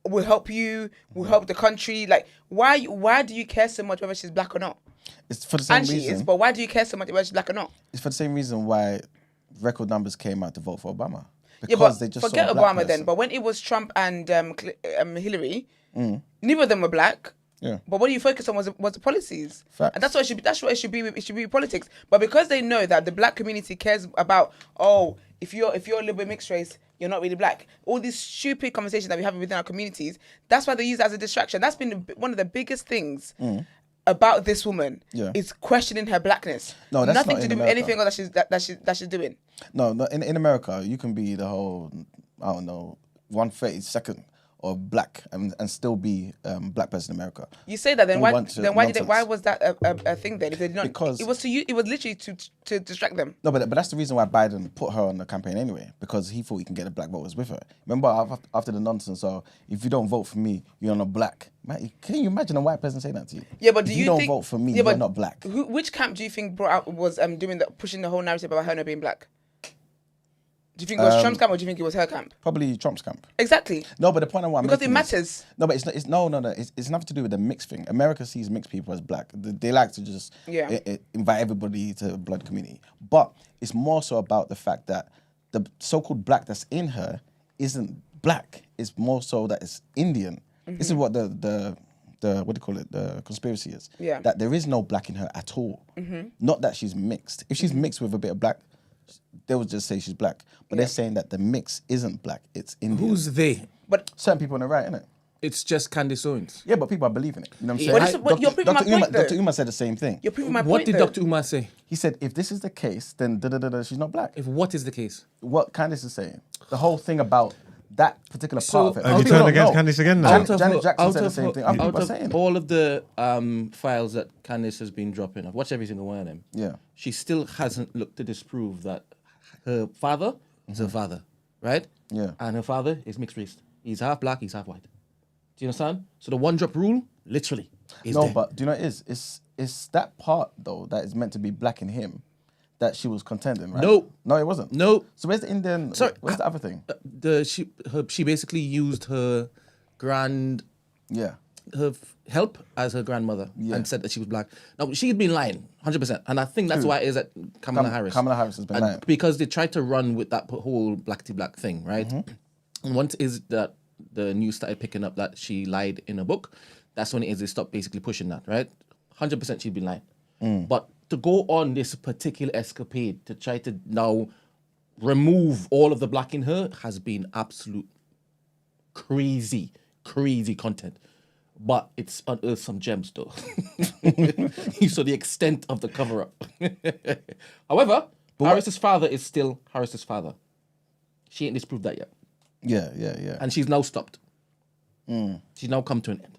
will help you, will help the country. Like, why do you care so much whether she's black or not? It's for the same reason. And she is, but why do you care so much whether she's black or not? It's for the same reason why record numbers came out to vote for Obama. Because they just forget Obama then. But when it was Trump and Hillary, neither of them were black. Yeah. But what you focus on was the policies. Facts. And that's what it should be. That's what it should be. It should be politics. But because they know that the black community cares about, if you're a little bit mixed race, you're not really black. All these stupid conversations that we have within our communities. That's why they use it as a distraction. That's been one of the biggest things about this woman. Yeah. Is questioning her blackness. No, that's nothing not to do in with America. anything that she's doing. No, in America, you can be the whole, I don't know, 1/32nd or black and still be black person in America. You say that, then why nonsense. why was that a thing then? If they did not, Because it was literally to distract them. No, but that's the reason why Biden put her on the campaign anyway, because he thought he can get the black voters with her. Remember after the nonsense, if you don't vote for me, you're not black. Man, can you imagine a white person saying that to you? Yeah, but if you don't vote for me, you're not black. Which camp do you think brought out was pushing the whole narrative about her not being black? Do you think it was Trump's camp or do you think it was her camp? Probably Trump's camp. Exactly. No, but the point I want because it matters. No, but it's nothing to do with the mixed thing. America sees mixed people as black. They like to just invite everybody to the blood community. But it's more so about the fact that the so-called black that's in her isn't black. It's more so that it's Indian. Mm-hmm. This is what the what do you call it? The conspiracy is. Yeah. That there is no black in her at all. Mm-hmm. Not that she's mixed. If she's mixed with a bit of black, they would just say she's black. But they're saying that the mix isn't black, it's Indian. Who's they? But certain people on the right, innit? It's just Candace Owens. Yeah, but people are believing it. You know what I'm saying? You're proving my point, though. Dr. Umar said the same thing. You're proving my point, What did Dr. Umar say? He said, if this is the case, then she's not black. If what is the case? What Candace is saying. The whole thing about that particular part of it. Have you turned against Candace again now? Janet Jackson said the same thing. Out of all of the files that Candace has been dropping, I've watched every single one of them. Yeah. She still hasn't looked to disprove that her father is her father, right? Yeah. And her father is mixed race. He's half black, he's half white. Do you understand? So the one drop rule, literally, is No, there. but do you know what it is? It's that part, though, that is meant to be black in him that she was contending, right? No, it wasn't. No. So where's the Indian? Sorry, where's the other thing? She basically used her help as her grandmother and said that she was black. Now, she'd been lying, 100%. And I think that's why it is that Kamala Harris. Kamala Harris has been lying. Because they tried to run with that whole black thing, right? Mm-hmm. And once is that the news started picking up that she lied in a book, that's when it is they stopped basically pushing that, right? 100% she'd been lying. But to go on this particular escapade, to try to now remove all of the black in her has been absolute crazy content. But it's unearthed some gems, though. You saw the extent of the cover-up. However, Harris's father is still Harris's father. She ain't disproved that yet. Yeah. And she's now stopped. She's now come to an end.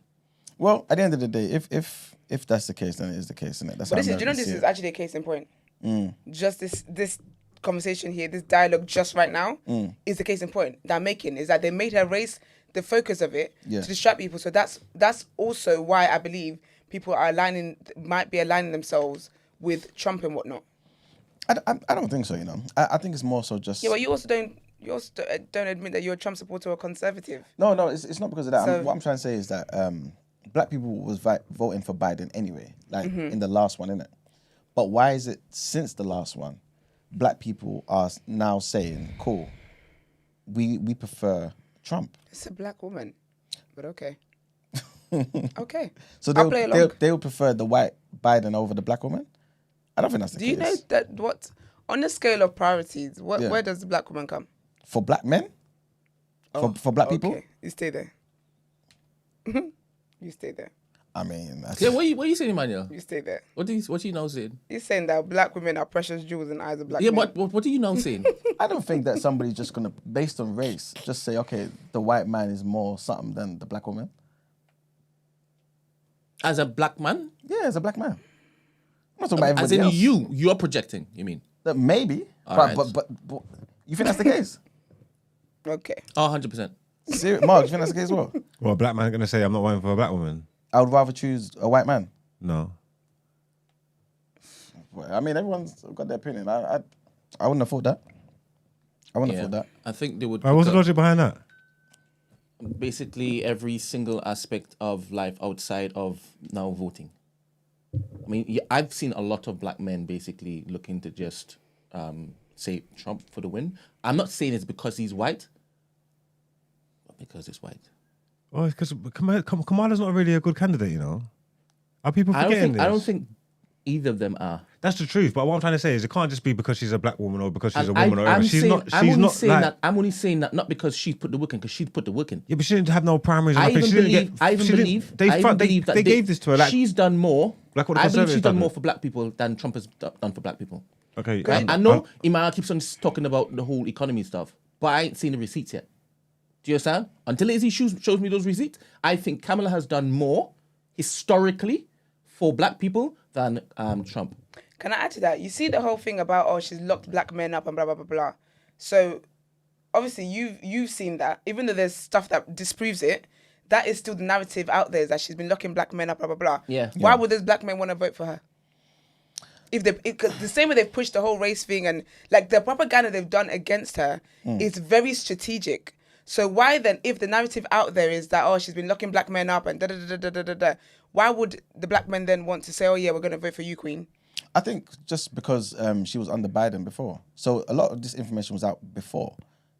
Well, at the end of the day, if that's the case, then it is the case, isn't it? That's but do you know this is actually a case in point? Just this conversation here, this dialogue just right now, is the case in point that I'm making, is that they made her race the focus of it to distract people. So that's also why I believe people are might be aligning themselves with Trump and whatnot. I don't think so, you know. I think it's more so just... Yeah, but you also don't admit that you're a Trump supporter or conservative. No, it's not because of that. So, what I'm trying to say is that black people was voting for Biden anyway, like in the last one, innit? But why is it since the last one, black people are now saying, cool, we prefer Trump? It's a black woman, but okay. Okay. So I'll play along. they would prefer the white Biden over the black woman? I don't think that's the Do case. you know that on the scale of priorities, where does the black woman come? For black men? For black people? Okay, you stay there. You stay there. I mean, that's... Yeah, what are you saying, Emmanuel? You stay there. What do you now saying? He's saying that black women are precious jewels in the eyes of black Yeah, men. what are you now saying? I don't think that somebody's just going to, based on race, just say, okay, the white man is more something than the black woman. As a black man? Yeah, as a black man. I'm not talking about As everybody in else. you're projecting, you mean? Maybe. Alright. But you think that's the case? Okay. Oh, 100%. Mark, you think that's the case as well? Well, a black man going to say, I'm not voting for a black woman. I would rather choose a white man. No. Well, I mean, everyone's got their opinion. I wouldn't afford that. I wouldn't afford that. I think they would. What's the logic behind that? Basically, every single aspect of life outside of now voting. I mean, I've seen a lot of black men basically looking to just say Trump for the win. I'm not saying it's because he's white, but because it's white. Oh, it's because Kamala's not really a good candidate, you know. Are people forgetting this? I don't think either of them are. That's the truth. But what I'm trying to say is, it can't just be because she's a black woman or because she's a And woman or whatever. I'm only saying that not because she put the work in, because she put the work in. Yeah, but she didn't have no primaries. I even believe that they gave this to her. Like, she's done more. Like what the I believe Conservatives she's done done. more for black people than Trump has done for black people. Okay, I know Imara keeps on talking about the whole economy stuff, but I ain't seen the receipts yet. Do you understand? Until he shows me those receipts, I think Kamala has done more historically for black people than Trump. Can I add to that? You see the whole thing about, she's locked black men up and blah, blah, blah, blah. So, obviously, you've seen that. Even though there's stuff that disproves it, that is still the narrative out there, is that she's been locking black men up, blah, blah, blah. Yeah. Why would those black men want to vote for her? Cause the same way they've pushed the whole race thing and, like, the propaganda they've done against her is very strategic. So why then, if the narrative out there is that, she's been locking black men up and da-da-da-da-da-da-da, why would the black men then want to say, oh, yeah, we're going to vote for you, Queen? I think just because she was under Biden before. So a lot of this information was out before.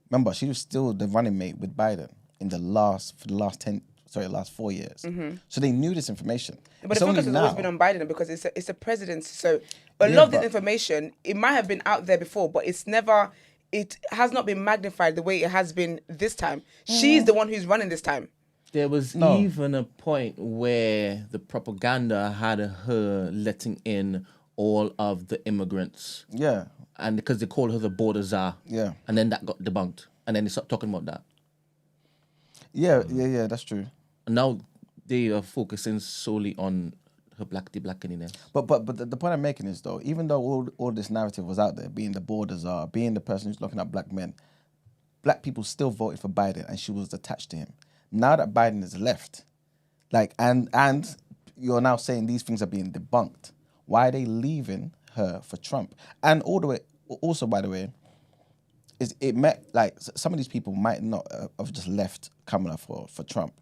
Remember, she was still the running mate with Biden for the last 4 years. So they knew this information. But the focus has always been on Biden because it's a presidency. So a lot of this information, it might have been out there before, but it has not been magnified the way it has been this time. She's the one who's running this time. There was even a point where the propaganda had her letting in all of the immigrants. Yeah. And because they called her the border czar. Yeah. And then that got debunked. And then they stopped talking about that. Yeah, that's true. And now they are focusing solely on her blackeniness. But the point I'm making is, though, even though all this narrative was out there, being the border czar, being the person who's looking at black men, black people still voted for Biden and she was attached to him. Now that Biden is left, like, and you're now saying these things are being debunked, why are they leaving her for Trump? And also, by the way, some of these people might not have just left Kamala for Trump.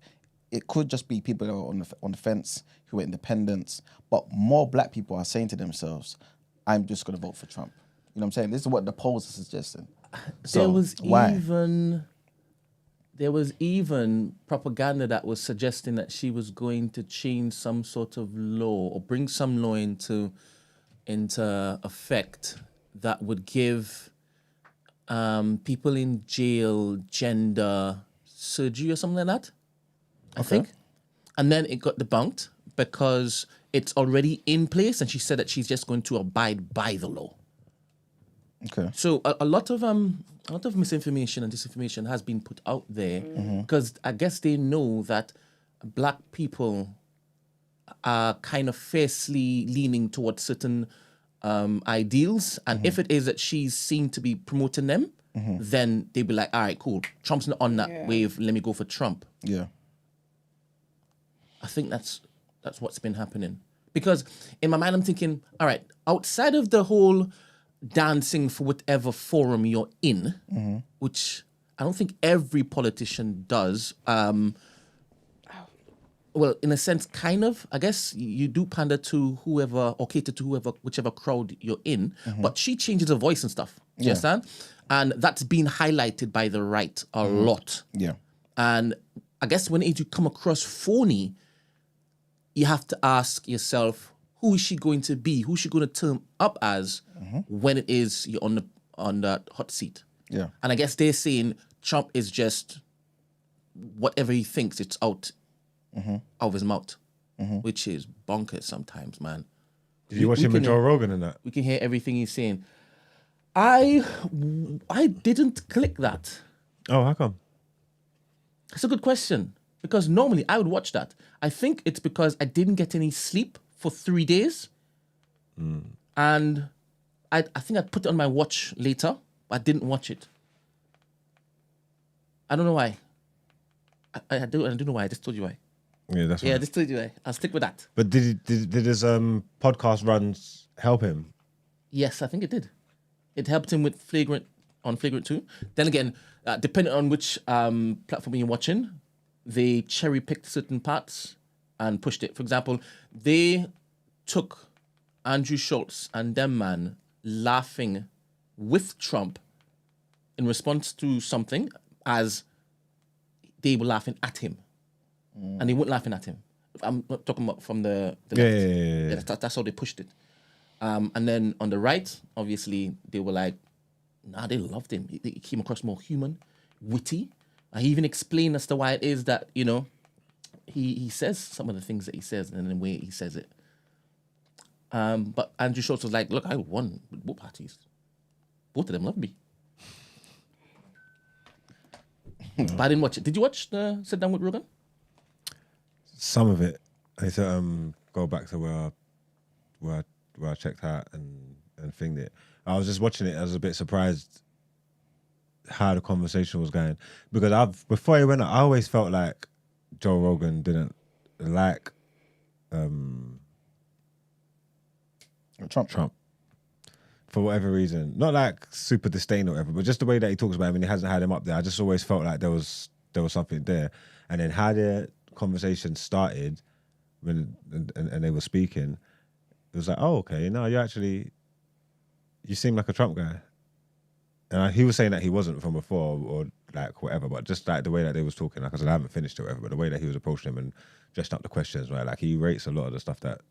It could just be people that are on the fence, who are independents, but more black people are saying to themselves, I'm just going to vote for Trump. You know what I'm saying? This is what the polls are suggesting. So, There was even propaganda that was suggesting that she was going to change some sort of law or bring some law into effect that would give people in jail gender surgery or something like that, I think. And then it got debunked because it's already in place and she said that she's just going to abide by the law. Okay. So a lot of misinformation and disinformation has been put out there because I guess they know that black people are kind of fiercely leaning towards certain ideals, and if it is that she's seen to be promoting them, then they'd be like, all right, cool, Trump's not on that wave, let me go for Trump. Yeah. I think that's what's been happening. Because in my mind, I'm thinking, all right, outside of the whole dancing for whatever forum you're in, which I don't think every politician does, well, in a sense, kind of. I guess you do pander to whoever or cater to whichever crowd you're in. But she changes her voice and stuff. Do you understand? And that's been highlighted by the right a lot. Yeah. And I guess when you come across phony, you have to ask yourself, who is she going to be? Who's she going to turn up as when it is you're on that hot seat? Yeah. And I guess they're saying Trump is just whatever he thinks, it's out of his mouth, which is bonkers sometimes, man. Did you watch him with Joe Rogan and that? We can hear everything he's saying. I didn't click that. Oh, how come? That's a good question. Because normally I would watch that. I think it's because I didn't get any sleep for 3 days. And I think I'd put it on my watch later, but I didn't watch it. I don't know why. I don't know why. I just told you why. Yeah, that's Yeah, I right. just told you why. I'll stick with that. But did his podcast runs help him? Yes, I think it did. It helped him with Flagrant 2. Then again, depending on which platform you're watching, they cherry-picked certain parts and pushed it. For example, they took Andrew Schultz and them man laughing with Trump in response to something as they were laughing at him. And they weren't laughing at him. I'm not talking about from the left. Yeah, that's how they pushed it. And then on the right, obviously, they were like, nah, they loved him. He came across more human, witty. He even explained as to why it is that, he says some of the things that he says and the way he says it. But Andrew Schultz was like, look, I won with both parties. Both of them loved me. But I didn't watch it. Did you watch the Sit Down with Rogan? Some of it. I need to go back to where I checked out and thinged it. I was just watching it. I was a bit surprised how the conversation was going, because before he went out, I always felt like Joe Rogan didn't like Trump for whatever reason. Not like super disdain or whatever, but just the way that he talks about him and he hasn't had him up there. I just always felt like there was something there. And then how the conversation started when and they were speaking, it was like, oh, okay, no, you seem like a Trump guy. And he was saying that he wasn't from before or like whatever, but just like the way that they was talking, like I said, I haven't finished it or whatever, but the way that he was approaching him and dressed up the questions, right? Like he rates a lot of the stuff that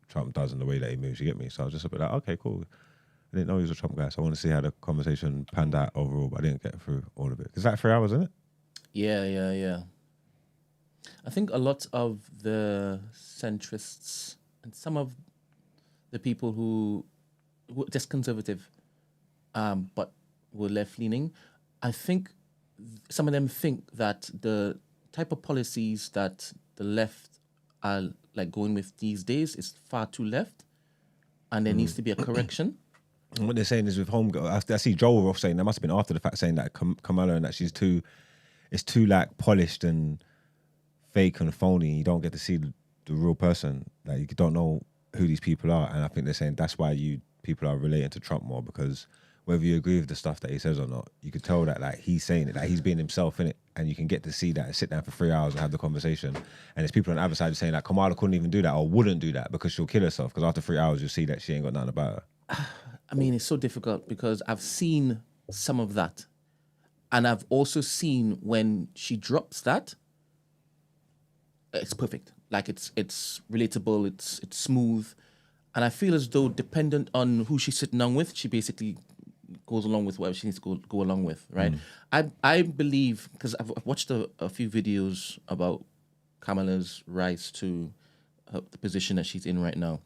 Trump does and the way that he moves, you get me? So I was just a bit like, okay, cool. I didn't know he was a Trump guy, so I want to see how the conversation panned out overall, but I didn't get through all of it. It's like 3 hours, isn't it? Yeah. I think a lot of the centrists and some of the people who were just conservative, but were left-leaning, I think some of them think that the type of policies that the left are like going with these days is far too left, and there needs to be a correction. And what they're saying is with Homegirl, I see Joel Roth saying, that must have been after the fact, saying that Kamala and that it's too like polished and fake and phony. You don't get to see the real person. Like you don't know who these people are. And I think they're saying that's why people are relating to Trump more, because whether you agree with the stuff that he says or not, you could tell that like he's saying it, like he's being himself in it, and you can get to see that and sit down for 3 hours and have the conversation. And there's people on the other side saying like Kamala couldn't even do that or wouldn't do that because she'll kill herself, because after 3 hours you'll see that she ain't got nothing about her. I mean, it's so difficult because I've seen some of that. And I've also seen when she drops that, it's perfect. Like it's relatable, it's smooth. And I feel as though dependent on who she's sitting down with, she basically goes along with whatever she needs to go along with, right? I believe, because I've watched a few videos about Kamala's rise to the position that she's in right now.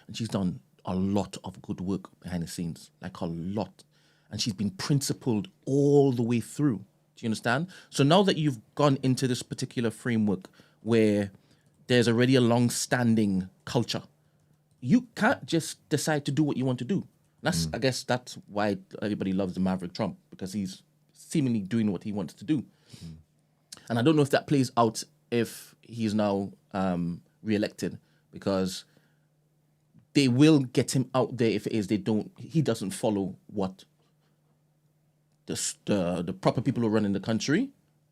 And she's done a lot of good work behind the scenes, like a lot. And she's been principled all the way through. Do you understand? So now that you've gone into this particular framework where there's already a long-standing culture, you can't just decide to do what you want to do. That's I guess that's why everybody loves the Maverick Trump, because he's seemingly doing what he wants to do. And I don't know if that plays out if he's now re-elected, because they will get him out there if it is he doesn't follow what the proper people who are running the country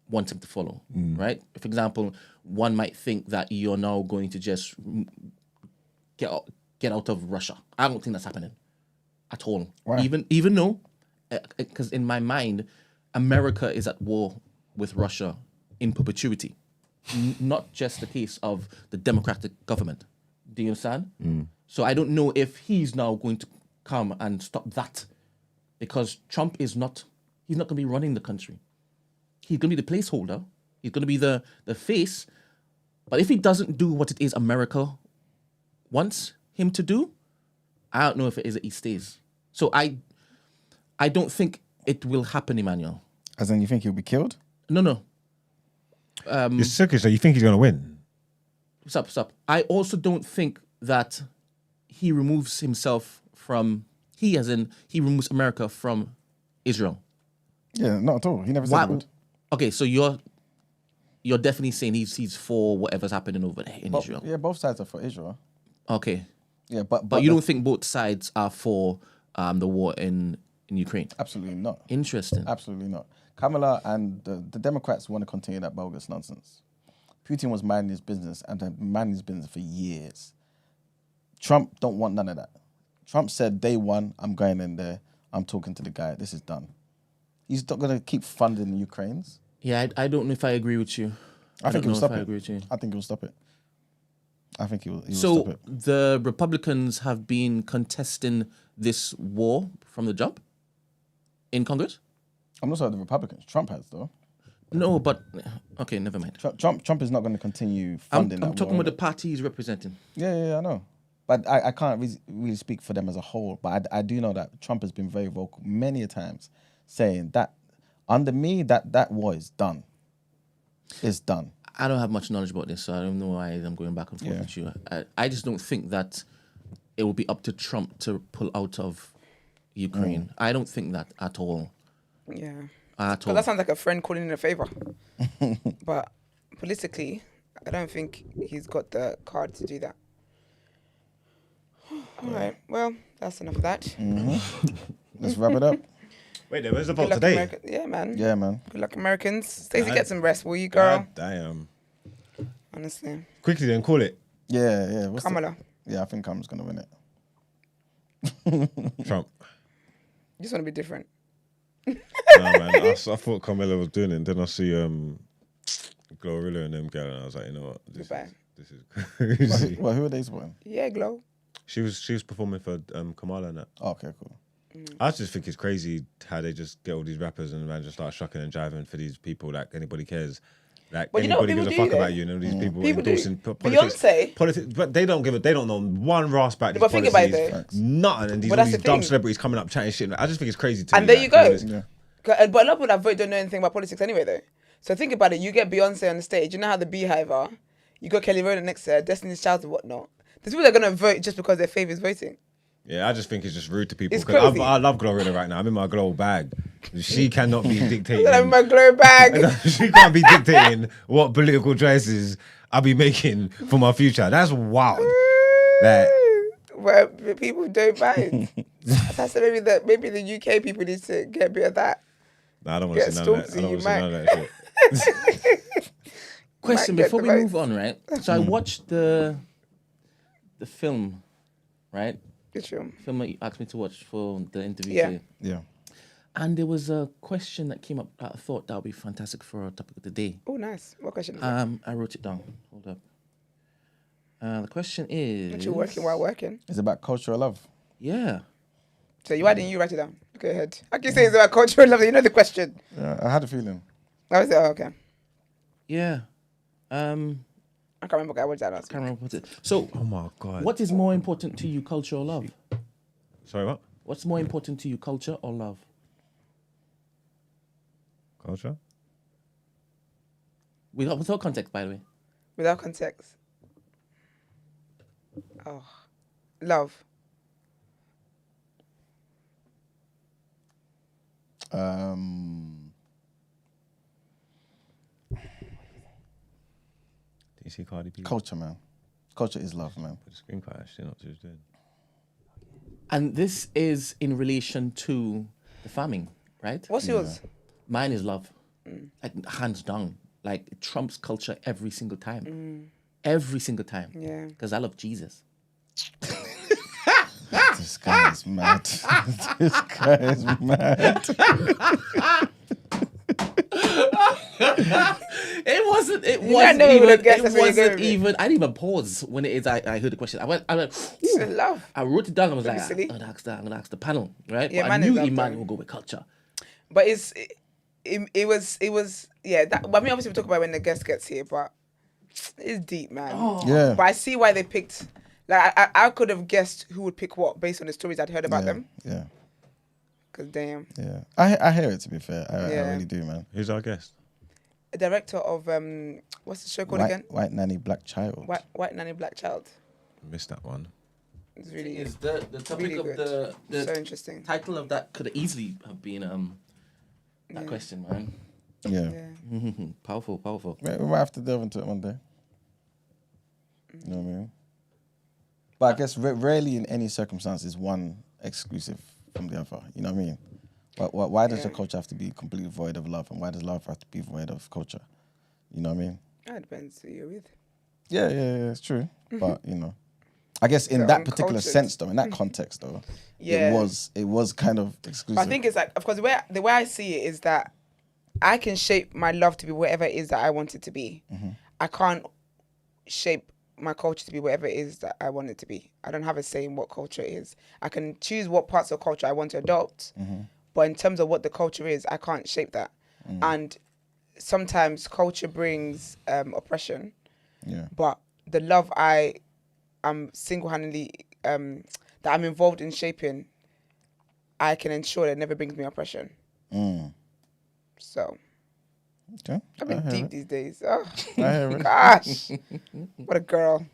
want him to follow, right? For example, one might think that you're now going to just get out of Russia. I don't think that's happening at all. Why? Even though, because in my mind, America is at war with Russia in perpetuity, not just the case of the democratic government. Do you understand? So I don't know if he's now going to come and stop that, because Trump is not. He's not going to be running the country. He's going to be the placeholder. He's going to be the face. But if he doesn't do what it is America wants him to do, I don't know if it is that he stays. So I don't think it will happen, Emmanuel. As in, you think he'll be killed? No. You're serious? So you think he's going to win? Stop. I also don't think that he removes himself from, he removes America from Israel. Yeah, not at all. He never said he would. Okay, so you're definitely saying he's for whatever's happening over there in Israel. Yeah, both sides are for Israel. Okay. Yeah, but you don't think both sides are for the war in Ukraine? Absolutely not. Interesting. Absolutely not. Kamala and the Democrats want to continue that bogus nonsense. Putin was minding his business and had been minding his business for years. Trump don't want none of that. Trump said, day one, I'm going in there. I'm talking to the guy. This is done. He's not going to keep funding the Ukrainians. Yeah, I don't know if I agree with you. I think he'll stop it. I agree with you. I think he'll stop it. I think he will So stop it. the Republicans have been contesting this war from the jump in Congress? I'm not saying the Republicans. Trump has, though. No, but okay, never mind. Trump is not going to continue I'm funding that talking war. about the party he's representing. Yeah, I know. But I can't really speak for them as a whole. But I do know that Trump has been very vocal many a times, saying that under me, that war is done. It's done. I don't have much knowledge about this, so I don't know why I'm going back and forth with you. I just don't think that it will be up to Trump to pull out of Ukraine. I don't think that at all. Yeah. At all. That sounds like a friend calling in a favor. But politically, I don't think he's got the card to do that. All right. Well, that's enough of that. Let's wrap it up. Wait, there was a Good vote luck, today. America. Yeah, man. Yeah, man. Good luck, Americans. Stacey, get some rest, will you, girl? God damn. Honestly. Quickly then, call it. Yeah. Kamala. Yeah, I think Kamala's going to win it. Trump. You just want to be different. Nah, man. I thought Kamala was doing it, and then I see Glorilla and them girl, and I was like, you know what? This is crazy. Well, who are they supporting? Yeah, Glow. She was performing for Kamala and that. Oh, okay, cool. I just think it's crazy how they just get all these rappers and man just start shucking and jiving for these people like anybody cares. Like But you know what anybody gives a people fuck do, about though? you, and all these people People do. endorsing politics. Beyonce. But they don't know one rasp about these But think policies. about it, though. Nothing. And But all that's these the dumb thing. celebrities coming up chatting shit. I just think it's crazy to And me. there you go. Yeah. But a lot of people that vote don't know anything about politics anyway, though. So think about it. You get Beyonce on the stage. You know how the Beehive are. You got Kelly Rowland next to her, Destiny's Child and whatnot. There's people that are going to vote just because their favourite's voting. Yeah, I just think it's just rude to people. It's 'Cause crazy. I love Glorilla right now. I'm in my glow bag. She cannot be dictating. I'm in my glow bag. She can't be dictating what political choices I'll be making for my future. That's wild. Like, Where people don't mind. That's maybe the UK people need to get a bit of that. nah, I don't want to Get see none of that. Stormzy, I don't you want to see none of that shit. Question Might get before the we votes. move on, right? So I watched the film, right? Good film. Film that you asked me to watch for the interview Yeah. today. Yeah. And there was a question that came up that I thought that would be fantastic for our topic of the day. Oh, nice. What question is that? I wrote it down. Hold up. The question is... Aren't you working while working? It's about cultural love. Yeah. So why didn't you write it down? Go ahead. I can say it's about cultural love. You know the question. Yeah, I had a feeling. I was like, oh, okay. Yeah. I can't remember what I was that last. Can't remember what it. So, Oh my God. what is more important to you, culture or love? Sorry, what? What's more important to you, culture or love? Culture? Without context, by the way. Without context. Oh, love. Did you see Cardi B? Culture, man. Culture is love, man. Put the screen crash. She not what she was doing. And this is in relation to the farming, right? What's yours? Mine is love. like hands down. Like it trumps culture every single time. Every single time. Yeah. Because I love Jesus. This guy is mad. This guy is mad. It wasn't even. I didn't even pause when it is. I heard the question. I went. It's love. I wrote it down. I was like, silly. I'm gonna ask the panel, right? Yeah, but I man is knew love Iman time. would go with culture. But it was yeah. That, I mean, obviously we talk about when the guest gets here, but it's deep, man. Yeah. But I see why they picked. Like I could have guessed who would pick what based on the stories I'd heard about them. Yeah. Cause damn. Yeah. I hear it, to be fair. I Yeah. really do, man. Who's our guest? A director of what's the show called again? White Nanny Black Child. White Nanny Black Child. Missed that one. It's really Is the topic really of good. the So interesting. title of that could easily have been that question, man. Yeah. Yeah. Powerful. We might have to delve into it one day. You know what I mean? But I guess rarely in any circumstance is one exclusive from the other. You know what I mean? Why does the culture have to be completely void of love, and why does love have to be void of culture? You know what I mean? That depends who you're with. Yeah, it's true. But you know, I guess in They're that particular uncultured. sense, though, in that context, though, Yeah. it was kind of exclusive. But I think it's like, of course, the way I see it is that I can shape my love to be whatever it is that I want it to be. I can't shape my culture to be whatever it is that I want it to be. I don't have a say in what culture is. I can choose what parts of culture I want to adopt, but in terms of what the culture is, I can't shape that. And sometimes culture brings oppression, but the love I am single-handedly, that I'm involved in shaping, I can ensure that it never brings me oppression. So, Okay. I've been I hear deep it. these days. Oh, I hear it. gosh. What a girl.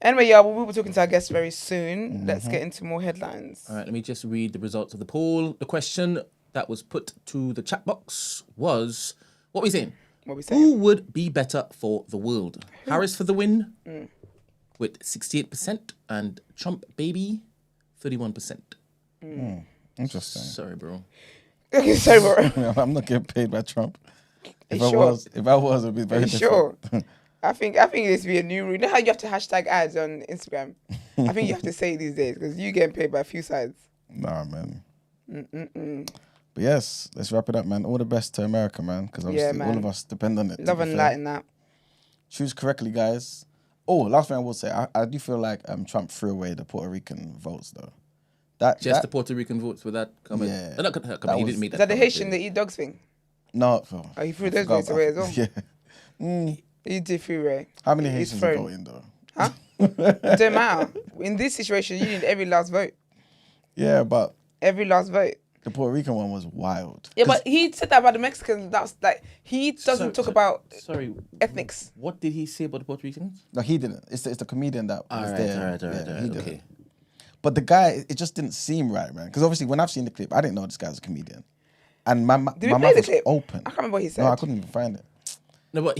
Anyway, y'all, we'll be talking to our guests very soon. Let's get into more headlines. All right, let me just read the results of the poll. The question that was put to the chat box was, what are we saying? What we saying? Who would be better for the world? Harris for the win with 68% and Trump baby 31%. Interesting. Sorry, bro. Okay, sorry, bro. I'm not getting paid by Trump. If You I sure? was, it'd be very You different. sure? I think this be a new rule. You know how you have to hashtag ads on Instagram? I think you have to say it these days because you getting paid by a few sides. Nah, man. But yes, let's wrap it up, man. All the best to America, man, because obviously all man. of us depend on it. to Love be and fair. light in that. Choose correctly, guys. Oh, last thing I will say, I do feel like Trump threw away the Puerto Rican votes, though. Just the Puerto Rican votes with that comment. Yeah. Not comment, That he was- didn't make Is that that the comment, Haitian did that he? eat dogs thing? No. Oh, he threw those forgot votes away as about- well. Yeah. He did through Ray. How many He's Haitians are thrown. voting, though? Huh? It don't matter. In this situation, you need every last vote. Yeah, but Every last vote. the Puerto Rican one was wild. Yeah, but he said that about the Mexicans. That's like, he doesn't talk about Sorry, ethnics. what did he say about the Puerto Ricans? No, he didn't. It's the comedian that was there. All right, Yeah, he did okay. it. But the guy, it just didn't seem right, man. Because obviously, when I've seen the clip, I didn't know this guy was a comedian. And my Did we mouth play the was clip? open. I can't remember what he said. No, I couldn't even find it. No, but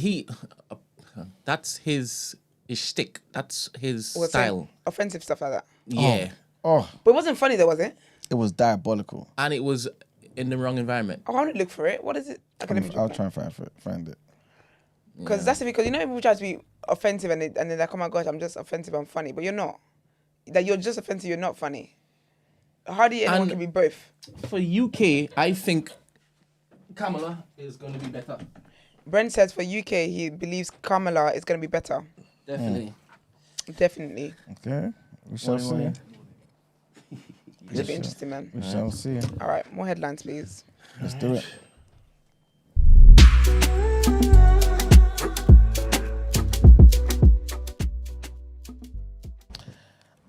that's his shtick. That's his Was style. saying offensive stuff like that. Yeah. Oh, But it wasn't funny though, was it? it was diabolical. And it was in the wrong environment. Oh, I want to look for it. What is it? Okay, let me I'll try and find it. Because that's the because you know people try to be offensive and they're like, oh my gosh, I'm just offensive, I'm funny, but you're not. That you're just offensive, you're not funny. Hardly anyone And- can be both. For UK, I think Kamala is going to be better. Brent says for UK, he believes Kamala is going to be better. Definitely. Definitely. Okay, we shall see. Why? It should be interesting, man. We shall see. All right, more headlines, please. Let's do it.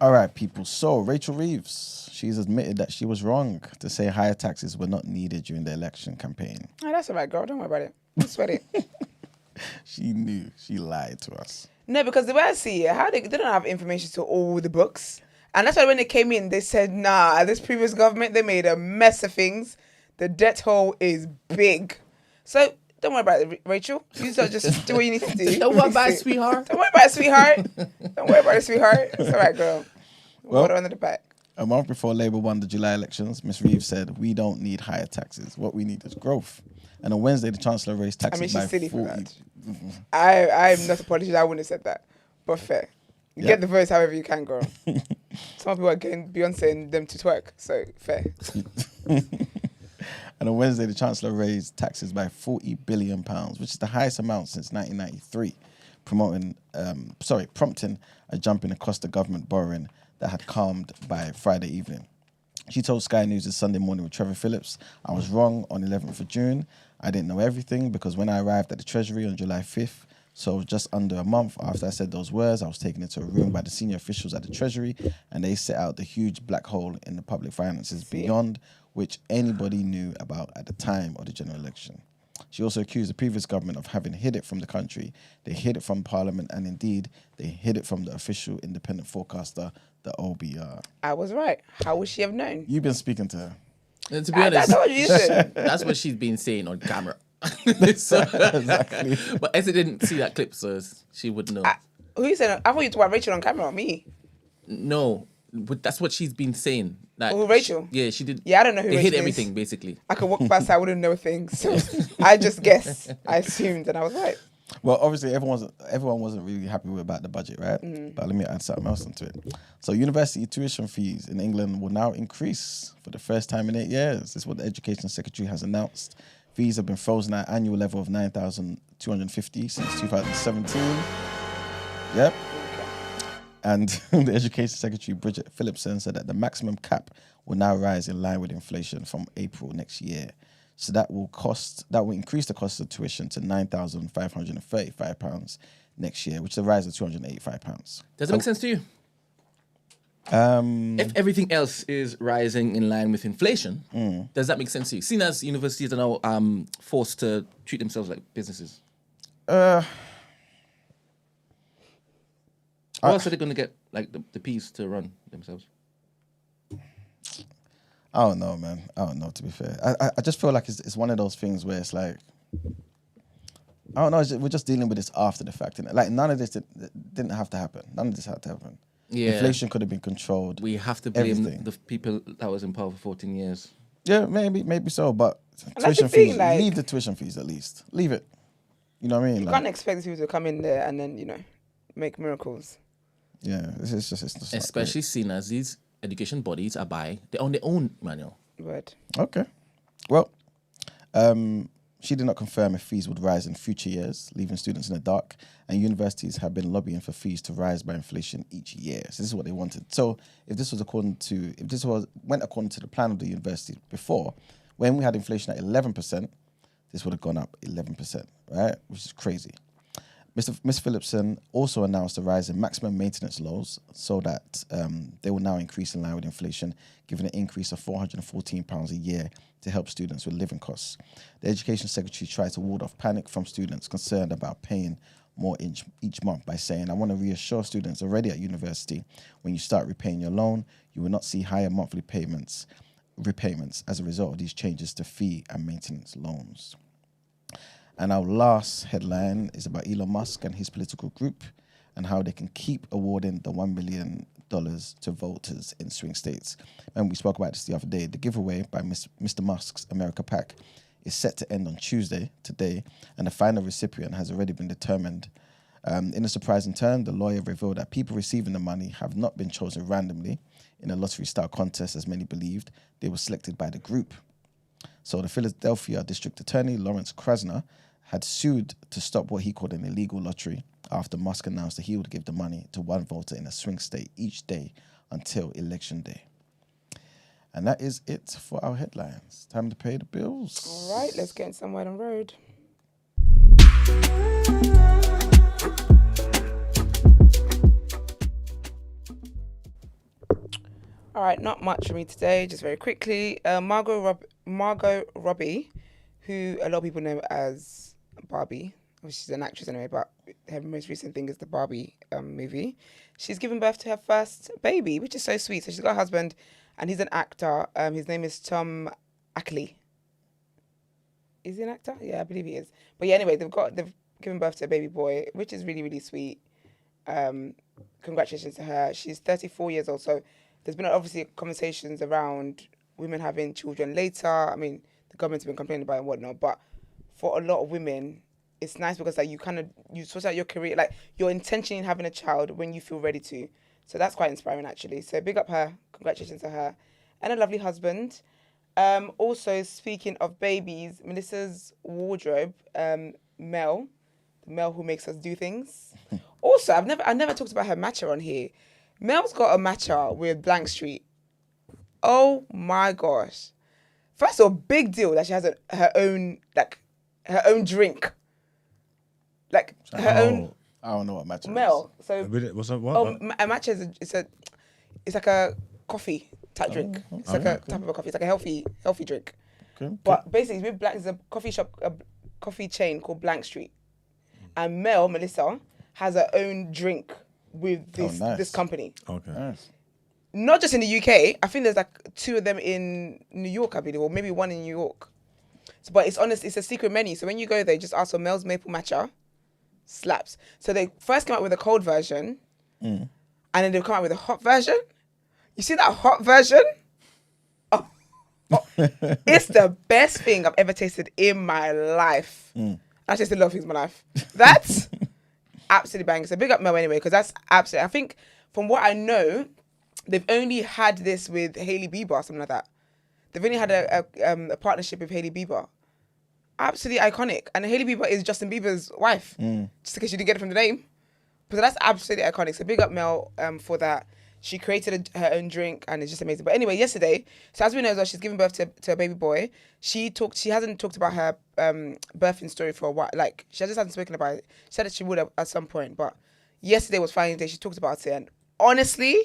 All right, people. So, Rachel Reeves, she's admitted that she was wrong to say higher taxes were not needed during the election campaign. Oh, that's all right, girl. Don't worry about it. Don't sweat it. She knew. She lied to us. No, because the way I see it, how they don't have information to all the books. And that's why when they came in, they said, nah, this previous government, they made a mess of things. The debt hole is big. So don't worry about it, Rachel. You just do what you need to do. Don't worry about it, sweetheart. Don't worry about it, sweetheart. Don't worry about it, sweetheart. It's all right, girl. Well- Water under the back. A month before Labour won the July elections, Ms Reeves said, "We don't need higher taxes. What we need is growth." And on Wednesday, the Chancellor raised taxes by she's silly 40. for that. I'm not a politician. I wouldn't have said that. But fair. You get the votes however you can, girl. Some people are getting Beyonce and them to twerk, so fair. And on Wednesday, the Chancellor raised taxes by £40 billion, which is the highest amount since 1993, prompting a jump in the cost of government borrowing that had calmed by Friday evening. She told Sky News this Sunday morning with Trevor Phillips, "I was wrong on 11th of June. I didn't know everything because when I arrived at the Treasury on July 5th, so just under a month after I said those words, I was taken into a room by the senior officials at the Treasury and they set out the huge black hole in the public finances beyond which anybody knew about at the time of the general election." She also accused the previous government of having hid it from the country. They hid it from Parliament and indeed they hid it from the official independent forecaster, the OBR. I was right. How would she have known? You've been speaking to her. And to be honest, That's what you said. that's what she's been saying on camera. Exactly. But Ezra didn't see that clip, so she would know. Who said? I thought you talked about Rachel on camera, not me. No, but that's what she's been saying. Like, Oh, Rachel? she did. Yeah, I don't know who They Rachel hid is. everything, basically. I could walk past, I wouldn't know things. So I just guessed. I assumed, and I was right. Well, obviously, everyone wasn't really happy about the budget, right? But let me add something else into it. So, university tuition fees in England will now increase for the first time in 8 years. This is what the Education Secretary has announced. Fees have been frozen at an annual level of $9,250 since 2017. Yep. And the Education Secretary, Bridget Phillipson, said that the maximum cap will now rise in line with inflation from April next year. So that will increase the cost of tuition to £9,535 next year, which is a rise of £285. Does it make sense to you? If everything else is rising in line with inflation, does that make sense to you? Seeing as universities are now forced to treat themselves like businesses. How else are they going to get like the P's to run themselves? I don't know, man. I don't know, to be fair. I just feel like it's one of those things where it's like, I don't know, we're just dealing with this after the fact. Innit? Like, none of this didn't have to happen. None of this had to happen. Yeah. Inflation could have been controlled. We have to blame everything. the people that was in power for 14 years. Yeah, maybe so, but tuition thing, fees, like- leave the tuition fees at least. Leave it. You know what I mean? You can't expect these people to come in there and then, make miracles. Yeah, it's just not Especially seeing as these education bodies are they're on their own manual. Word. Okay. Well, she did not confirm if fees would rise in future years, leaving students in the dark. And universities have been lobbying for fees to rise by inflation each year. So this is what they wanted. So if this went according to the plan of the university before, when we had inflation at 11%, this would have gone up 11%, right? Which is crazy. Ms. Phillipson also announced a rise in maximum maintenance laws so that they will now increase in line with inflation, giving an increase of £414 a year to help students with living costs. The Education Secretary tried to ward off panic from students concerned about paying more each month by saying, "I want to reassure students already at university, when you start repaying your loan, you will not see higher monthly repayments as a result of these changes to fee and maintenance loans." And our last headline is about Elon Musk and his political group and how they can keep awarding the $1 million to voters in swing states. And we spoke about this the other day. The giveaway by Mr. Musk's America PAC is set to end on Tuesday, today, and the final recipient has already been determined. In a surprising turn, the lawyer revealed that people receiving the money have not been chosen randomly in a lottery-style contest, as many believed. They were selected by the group. So the Philadelphia District Attorney, Lawrence Krasner, had sued to stop what he called an illegal lottery after Musk announced that he would give the money to one voter in a swing state each day until Election Day. And that is it for our headlines. Time to pay the bills. All right, let's get somewhere on the road. All right, not much for me today, just very quickly. Margot Robbie, who a lot of people know as Barbie. She's an actress anyway, but her most recent thing is the Barbie movie. She's given birth to her first baby, which is so sweet. So she's got a husband, and he's an actor. His name is Tom Ackley. Is he an actor? Yeah, I believe he is. But yeah, anyway, they've given birth to a baby boy, which is really, really sweet. Congratulations to her. She's 34 years old, so there's been obviously conversations around women having children later. I mean, the government's been complaining about it and whatnot, but for a lot of women, it's nice because like you sort out your career, like you're intentionally in having a child when you feel ready to. So that's quite inspiring actually. So big up her, congratulations to her, and a lovely husband. Also speaking of babies, Melissa's wardrobe, Mel, the Mel who makes us do things. Also, I never talked about her matcha on here. Mel's got a matcha with Blank Street. Oh my gosh! First of all, big deal that she has her own drink, like her own. I don't know what matcha Mel. is. So What's that? What? a matcha it's like a coffee type drink. It's like a type of a coffee. It's like a healthy drink. Okay. But basically, it's with there's a coffee shop, a coffee chain called Blank Street, and Melissa has her own drink with this company. Okay. Nice. Not just in the UK. I think there's like 2 of them in New York, I believe, or maybe 1 in New York. So, but it's a secret menu. So when you go there, just ask for Mel's Maple Matcha. Slaps. So they first came out with a cold version, and then they've come out with a hot version. You see that hot version? Oh. It's the best thing I've ever tasted in my lited I tasted a lot of things in my life. That's absolutely banging. So big up Mel anyway, because that's absolutely. I think from what I know, they've only had this with Hailey Bieber or something like that. They've only had a partnership with Hailey Bieber. Absolutely iconic. And Hailey Bieber is Justin Bieber's wife, just in case you didn't get it from the name. But that's absolutely iconic. So big up Mel for that. She created her own drink and it's just amazing. But anyway, yesterday, so as we know as well, she's giving birth to a baby boy. She hasn't talked about her birthing story for a while. Like, she just hasn't spoken about it. She said that she would have at some point. But yesterday was Friday day. She talked about it. And honestly,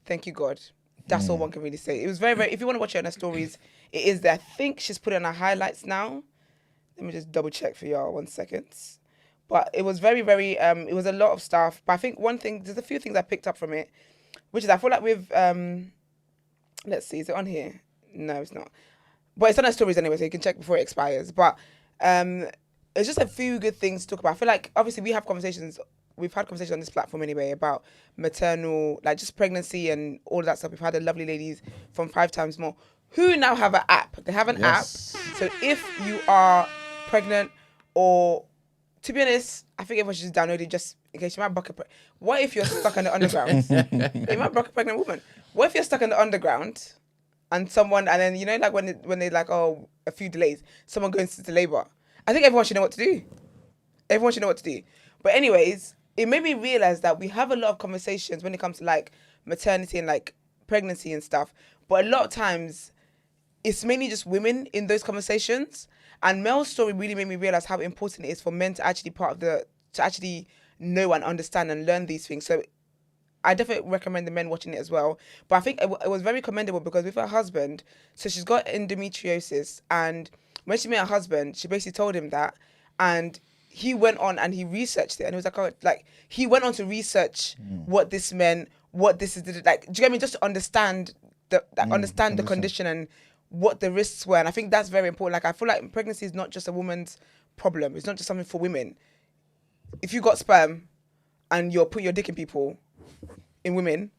thank you, God. That's all one can really say. It was very, very, if you want to watch it on her stories, it is there. I think she's put it on her highlights now. Let me just double check for y'all 1 second. But it was very, very, it was a lot of stuff. But I think there's a few things I picked up from it, which is I feel like with, let's see, is it on here? No, it's not. But it's on her stories anyway, so you can check before it expires. But it's just a few good things to talk about. I feel like, obviously, we've had conversations on this platform anyway about maternal, like just pregnancy and all of that stuff. We've had the lovely ladies from 5 Times More who now have an app. They have an app. So if you are pregnant or, to be honest, I think everyone should just download it just in case you might buck a What if you're stuck in the underground? You might buck a pregnant woman. What if you're stuck in the underground and then, you know, like when they like, oh, a few delays, someone goes into labour. I think everyone should know what to do. Everyone should know what to do. But anyways, it made me realise that we have a lot of conversations when it comes to like maternity and like pregnancy and stuff. But a lot of times it's mainly just women in those conversations. And Mel's story really made me realise how important it is for men to actually to actually know and understand and learn these things. So I definitely recommend the men watching it as well. But I think it was very commendable because with her husband, so she's got endometriosis, and when she met her husband, she basically told him that, and he went on and he researched it, and he was like, oh, like he went on to research what this meant, what this is, like, do you get me? Just to understand the condition and what the risks were. And I think that's very important. Like, I feel like pregnancy is not just a woman's problem. It's not just something for women. If you got sperm and you're putting your dick in women,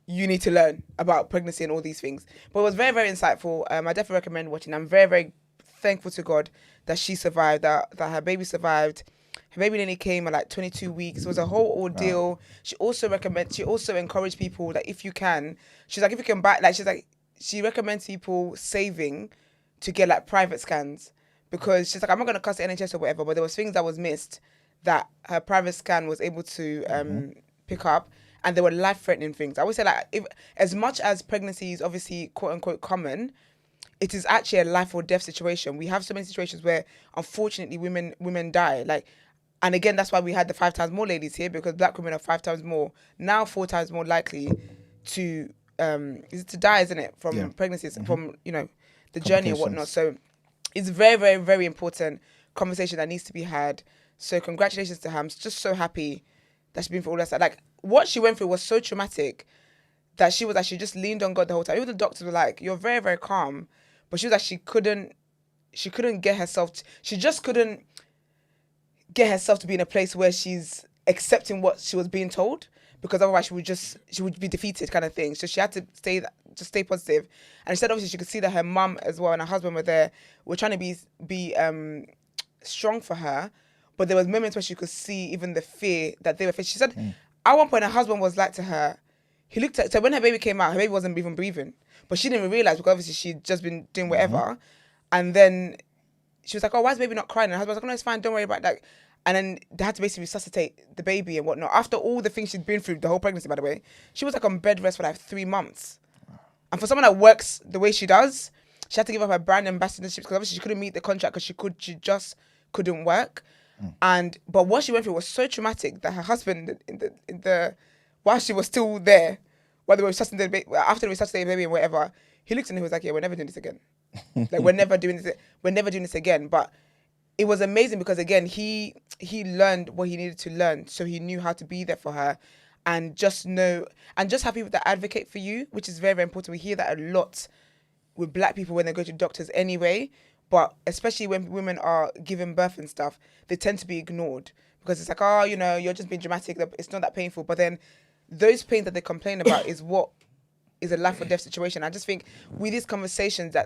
you need to learn about pregnancy and all these things. But it was very, very insightful. I definitely recommend watching. I'm very, very thankful to God that she survived, that her baby survived. Her baby nearly came at like 22 weeks. It was a whole ordeal. Wow. She also encouraged people that if you can, she's like, if you can buy, like, she's like, she recommends people saving to get like private scans, because she's like, I'm not going to cost the NHS or whatever, but there was things that was missed that her private scan was able to pick up, and there were life-threatening things. I would say, like, if as much as pregnancy is obviously quote-unquote common, it is actually a life or death situation. We have so many situations where, unfortunately, women die. Like, and again, that's why we had the 5 times more ladies here, because black women are 5 times more, now 4 times more likely to die, isn't it, from pregnancies, from, you know, the journey and whatnot. So it's very, very, very important conversation that needs to be had. So congratulations to her. I'm just so happy that she's been through all that. Like, what she went through was so traumatic that she was actually just leaned on God the whole time. Even the doctors were like, you're very, very calm. But she was like, she couldn't get herself, she just couldn't get herself to be in a place where she's accepting what she was being told. because otherwise she would be defeated, kind of thing. So she had to stay positive. And instead, obviously, she could see that her mum as well and her husband were there. Were trying to be strong for her, but there was moments where she could see even the fear that they were facing. She said, at one point, her husband was like to her. He looked at, so when her baby came out, her baby wasn't even breathing, but she didn't even realize because obviously she'd just been doing whatever, and then she was like, "Oh, why is the baby not crying?" And her husband was like, "No, it's fine, don't worry about that." And then they had to basically resuscitate the baby and whatnot. After all the things she'd been through, the whole pregnancy, by the way, she was like on bed rest for like 3 months. And for someone that works the way she does, she had to give up her brand ambassadorships because obviously she couldn't meet the contract because she just couldn't work. But what she went through was so traumatic that her husband, while she was still there, while they were resuscitating the baby, after they resuscitated the baby and whatever, he looked at her and he was like, "Yeah, we're never doing this again. Like we're never doing this again." But it was amazing because again, he learned what he needed to learn, so he knew how to be there for her, and just have people that advocate for you, which is very, very important. We hear that a lot with black people when they go to doctors anyway, but especially when women are giving birth and stuff, they tend to be ignored because it's like, oh, you're just being dramatic. It's not that painful. But then those pains that they complain about is what is a life or death situation. I just think with these conversations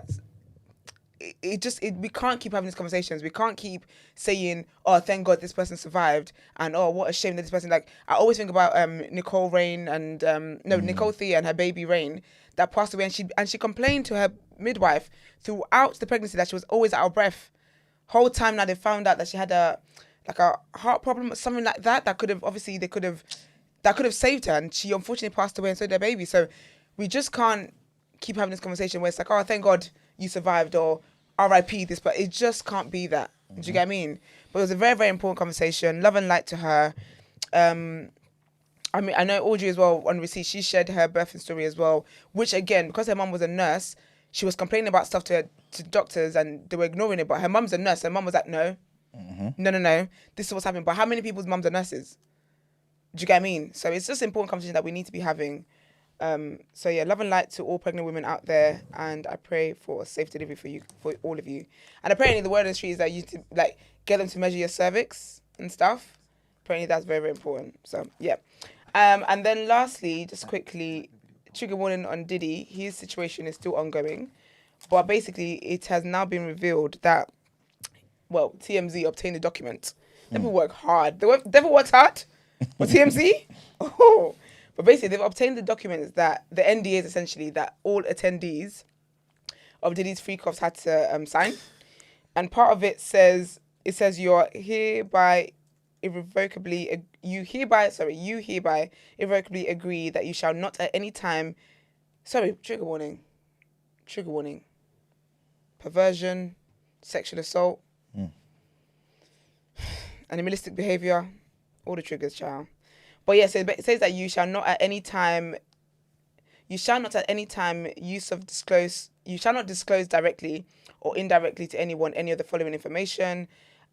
we can't keep having these conversations. We can't keep saying, "Oh, thank God this person survived," and "Oh, what a shame that this person." Like I always think about Nicole Rain and Nicole Thea and her baby Rain that passed away, and she complained to her midwife throughout the pregnancy that she was always out of breath. Whole time now they found out that she had a heart problem or something like that. That could have saved her, and she unfortunately passed away, and so did her baby. So we just can't keep having this conversation where it's like, "Oh, thank God you survived," or "R.I.P. this," but it just can't be that. Do you get what I mean? But it was a very, very important conversation. Love and light to her. I mean, I know Audrey as well on receipt. She shared her birthing story as well, which again, because her mum was a nurse, she was complaining about stuff to doctors and they were ignoring it. But her mum's a nurse. Her mum was like, no, this is what's happening. But how many people's mums are nurses? Do you get what I mean? So it's just an important conversation that we need to be having. So yeah, love and light to all pregnant women out there, and I pray for a safe delivery for all of you. And apparently the word on the street is that you to like get them to measure your cervix and stuff. Apparently that's very, very important. So yeah. And then lastly, just quickly, trigger warning on Diddy. His situation is still ongoing, but basically it has now been revealed that, well, TMZ obtained a document. Devil work hard. The devil works hard for TMZ. Oh. But basically, they've obtained the documents that the NDAs essentially that all attendees of Diddy's freak-offs had to sign, and part of it says you're hereby irrevocably irrevocably agree that you shall not at any time. Sorry, trigger warning, perversion, sexual assault, animalistic behavior, all the triggers, child. But yes, it says that you shall not at any time you shall not disclose directly or indirectly to anyone any of the following information.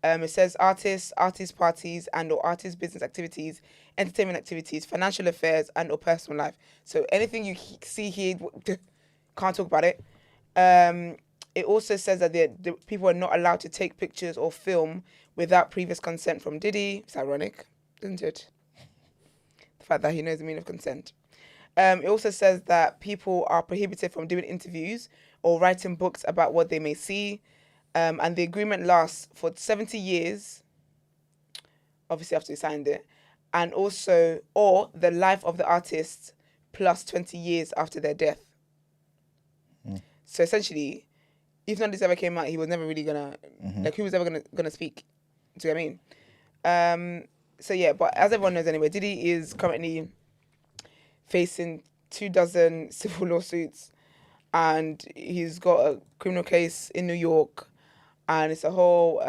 It says artists, artist parties and or artist business activities, entertainment activities, financial affairs and or personal life. So anything you see here, can't talk about it. It also says that the people are not allowed to take pictures or film without previous consent from Diddy. It's ironic, isn't it? The fact that he knows the meaning of consent. It also says that people are prohibited from doing interviews or writing books about what they may see. And the agreement lasts for 70 years, obviously after you signed it, and also, or the life of the artist plus 20 years after their death. So essentially, if none of this ever came out, he was never really gonna, like, who was ever gonna speak? Do you know what I mean? So yeah, but as everyone knows anyway, Diddy is currently facing 24 civil lawsuits, and he's got a criminal case in New York, and it's a whole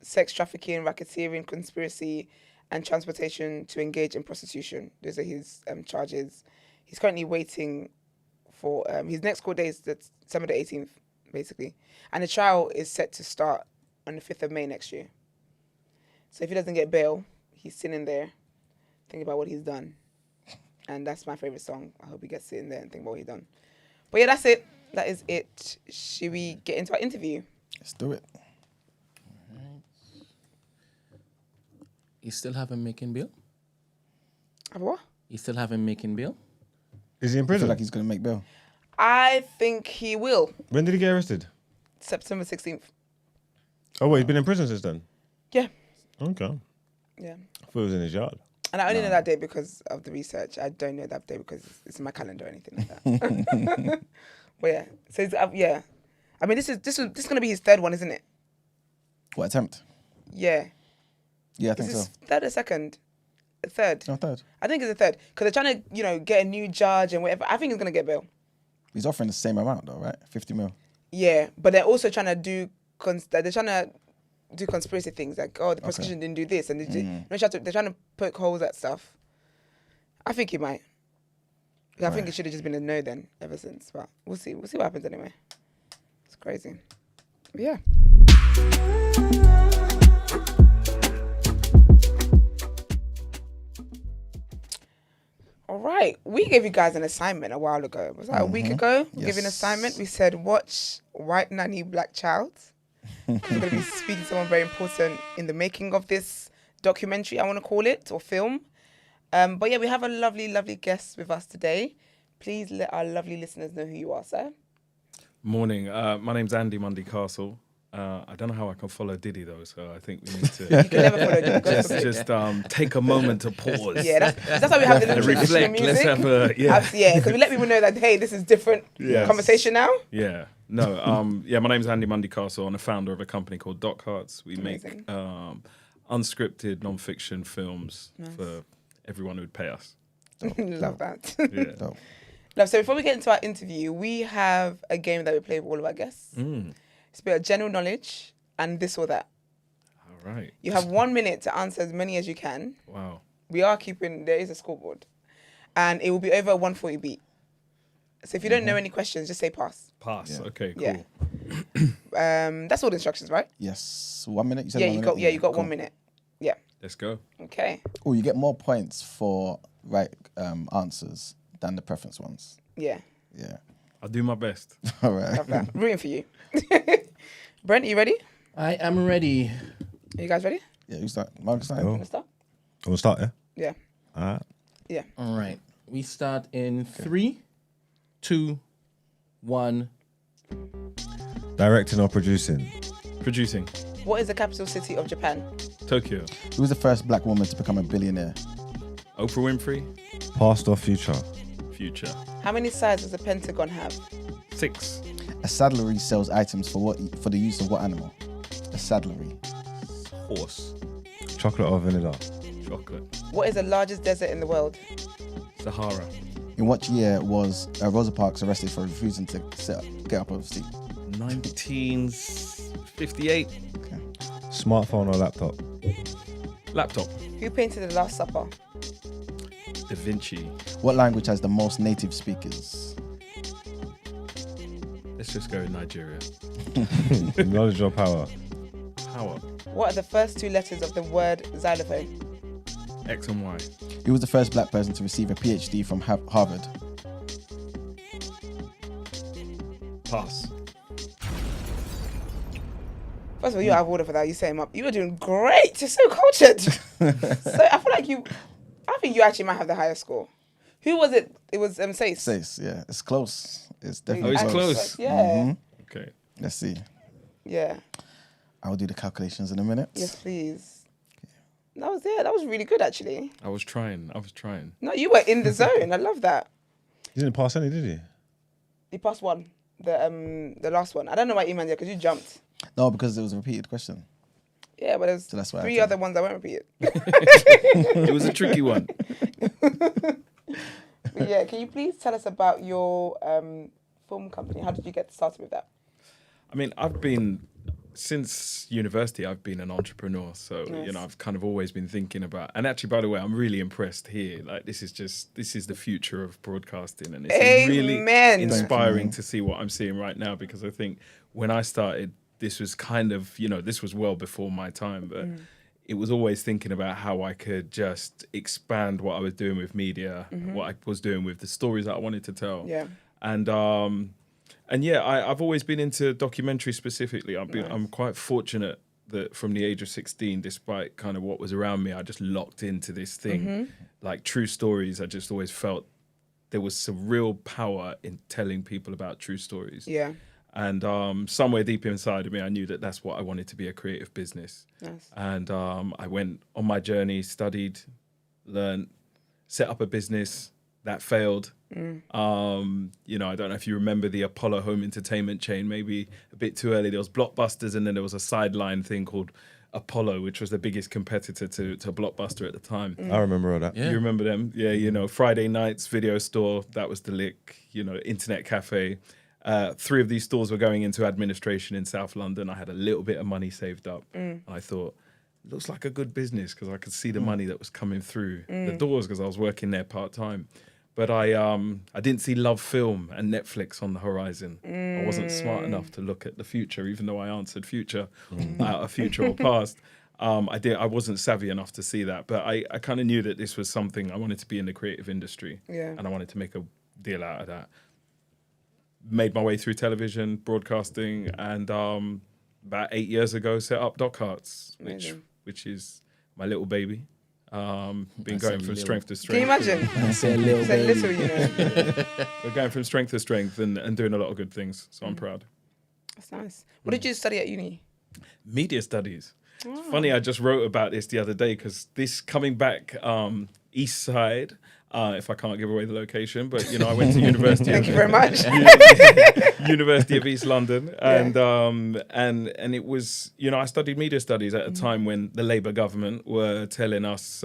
sex trafficking, racketeering, conspiracy, and transportation to engage in prostitution. Those are his charges. He's currently waiting for his next court date is December the 18th, basically, and the trial is set to start on the 5th of May next year. So if he doesn't get bail, he's sitting there thinking about what he's done. And that's my favourite song. I hope he gets sitting there and think about what he's done. But yeah, that's it. That is it. Should we get into our interview? Let's do it. You still haven't making bill? Have what? You still have him making bail? Is he in I feel prison? like he's going to make bail. I think he will. When did he get arrested? September 16th. Oh, wait, he's been in prison since then? Yeah. Okay. Yeah. I thought he was in his yard. And I only know that day because of the research. I don't know that day because it's in my calendar or anything like that. But yeah. So it's, yeah. I mean, this is going to be his third one, isn't it? What attempt? Yeah. Yeah, I Is think so. this third or second? A third. No, third. I think it's a third because they're trying to, get a new judge and whatever. I think he's going to get bail. He's offering the same amount though, right? 50 mil. Yeah, but they're also trying to do conspiracy things like, the prosecution didn't do this, and they're trying to poke holes at stuff. I think he might. I think it should have just been a no then ever since, but we'll see. We'll see what happens anyway. It's crazy. But yeah. All right, we gave you guys an assignment a while ago. Was that a week ago? We gave you an assignment. We said, watch White Nanny Black Child. We're going to be speaking to someone very important in the making of this documentary, I want to call it, or film. But yeah, we have a lovely, lovely guest with us today. Please let our lovely listeners know who you are, sir. Morning. My name's Andy Mundy-Castle. I don't know how I can follow Diddy though, so I think we need to You can never follow Diddy. just take a moment to pause. Yeah, that's why we have the and traditional reflect. music. Let's have a Because we let people know that, hey, this is different Yes. conversation now. Yeah. No. My name's Andy Mundy-Castle. I'm the founder of a company called Doc Hearts. We Amazing. make unscripted non-fiction films for everyone who'd pay us. Love that. Yeah. Dope. Love. So before we get into our interview, we have a game that we play with all of our guests. It's a bit of general knowledge and this or that. All right. You have 1 minute to answer as many as you can. Wow. There is a scoreboard. And it will be over a 140 beat. So if you don't know any questions, just say pass. Pass. Yeah. Okay. Cool. Yeah. That's all the instructions, right? Yes. 1 minute? You said Yeah, 1 you minute? got you got Cool. 1 minute. Yeah. Let's go. Okay. Oh, you get more points for right answers than the preference ones. Yeah. Yeah. I'll do my best. All right. Love that. Rooting for you. Brent, are you ready? I am ready. Are you guys ready? Yeah, you start. Mark, start. Oh. Want to start? We'll start, yeah? Yeah. All right. Yeah. All right. We start in 3, 2, 1. Directing or producing? Producing. What is the capital city of Japan? Tokyo. Who was the first black woman to become a billionaire? Oprah Winfrey. Past or future? Future. How many sides does the Pentagon have? 6. A saddlery sells items for the use of what animal? A saddlery. Horse. Chocolate or vanilla? Chocolate. What is the largest desert in the world? Sahara. In what year was Rosa Parks arrested for refusing to get up off the seat? 1958. Smartphone or laptop? Laptop. Who painted The Last Supper? Da Vinci. What language has the most native speakers? Let's just go with Nigeria. Knowledge or power? Power. What are the first 2 letters of the word xylophone? X and Y. Who was the first black person to receive a PhD from Harvard? Pass. First of all, you're out of order for that. You set him up. You were doing great. You're so cultured. So I feel like I think you actually might have the higher score. Who was it? It was Sace. Says, yeah, it's close. It's Oh, definitely it's close. close. Yeah. Okay. Let's see. Yeah. I'll do the calculations in a minute. Yes, please. That was really good actually. I was trying. No, you were in the zone. I love that. He didn't pass any, did he? You passed one. The last one. I don't know why Iman because you jumped. No, because it was a repeated question. Yeah, but there's So that's why I 3 think- other ones that weren't repeated. It was a tricky one. But yeah, can you please tell us about your film company? How did you get started with that? I mean, since university, I've been an entrepreneur. So, Nice. I've kind of always been thinking about, and actually, by the way, I'm really impressed here. Like, this is the future of broadcasting. And it's really Amen. inspiring to see what I'm seeing right now, because I think when I started, this was kind of, this was well before my time, but it was always thinking about how I could just expand what I was doing with media, what I was doing with the stories that I wanted to tell. Yeah. And yeah, I've always been into documentary specifically. I'm quite fortunate that from the age of 16, despite kind of what was around me, I just locked into this thing. Like true stories, I just always felt there was some real power in telling people about true stories. Yeah. And somewhere deep inside of me, I knew that that's what I wanted to be, a creative business. Nice. And I went on my journey, studied, learned, set up a business that failed. You know, I don't know if you remember the Apollo home entertainment chain, maybe a bit too early. There was Blockbusters, and then there was a sideline thing called Apollo, which was the biggest competitor to Blockbuster at the time. I remember all that. Yeah. You remember them? Yeah, you know, Friday nights, video store, that was the lick, you know, internet cafe. 3 of these stores were going into administration in South London. I had a little bit of money saved up. I thought, looks like a good business, because I could see the money that was coming through the doors, because I was working there part-time. But I didn't see Love Film and Netflix on the horizon. I wasn't smart enough to look at the future, even though I answered future, out of future or past. I wasn't savvy enough to see that. But I kind of knew that this was something I wanted to be in the creative industry. Yeah. And I wanted to make a deal out of that. Made my way through television, broadcasting, and about 8 years ago set up Doc Hearts, which is my little baby. Been going from strength to Can strength. you imagine? I say a little It's a baby. little, you know. We're going from strength to strength and doing a lot of good things. So I'm proud. That's nice. What did you study at uni? Media studies. It's funny, I just wrote about this the other day, because this coming back east side, if I can't give away the location, but you know, I went to University. Thank you very much. University of East London, and it was, you know, I studied media studies at a time when the Labour government were telling us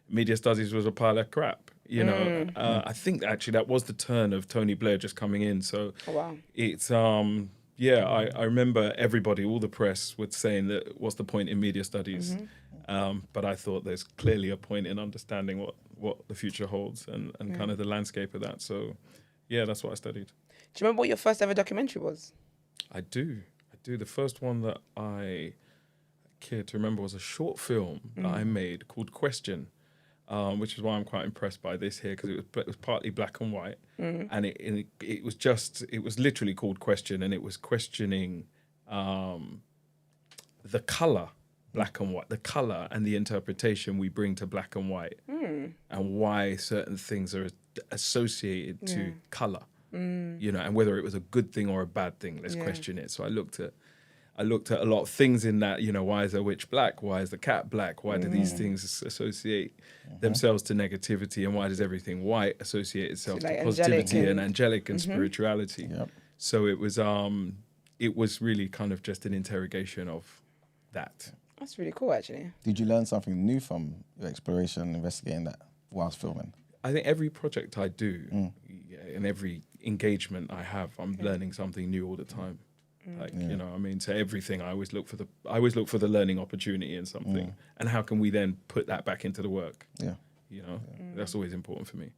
media studies was a pile of crap. You know, I think actually that was the turn of Tony Blair just coming in. So it's I remember everybody, all the press, was saying that what's the point in media studies? But I thought there's clearly a point in understanding what the future holds and kind of the landscape of that. So yeah, that's what I studied. Do you remember what your first ever documentary was? I do. The first one that I care to remember was a short film that I made called Question, which is why I'm quite impressed by this here, because it was partly black and white, and it was literally called Question, and it was questioning the colour, black and white, the colour and the interpretation we bring to black and white, and why certain things are associated to colour. You know, and whether it was a good thing or a bad thing, let's question it. So I looked at a lot of things in that, you know, why is a witch black? Why is the cat black? Why do these things associate themselves to negativity? And why does everything white associate itself to positivity and angelic and spirituality? So it was really kind of just an interrogation of that. That's really cool, actually. Did you learn something new from your exploration, investigating that whilst filming? I think every project I do and every engagement I have, I'm learning something new all the time. Like, you know, I mean, to everything, I always look for the learning opportunity in something, and how can we then put that back into the work? Yeah, you know, that's always important for me.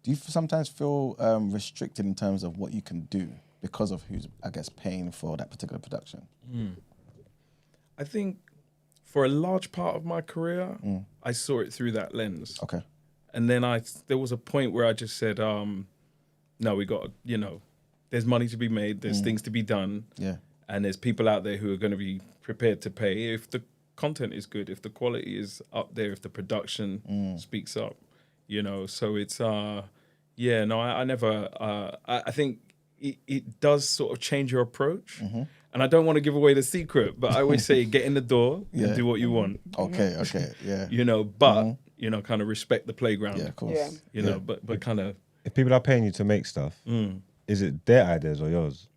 Do you sometimes feel restricted in terms of what you can do because of who's, I guess, paying for that particular production? I think for a large part of my career, I saw it through that lens. Okay. And then there was a point where I just said, no, we got, you know, there's money to be made, there's things to be done. Yeah. And there's people out there who are going to be prepared to pay if the content is good, if the quality is up there, if the production speaks up, you know. So it's, I never, I think it does sort of change your approach. And I don't want to give away the secret, but I always say, get in the door and do what you want. Okay, yeah. You know, but, you know, kind of respect the playground. Yeah, of course. Yeah. You know, but kind of... If people are paying you to make stuff, is it their ideas or yours?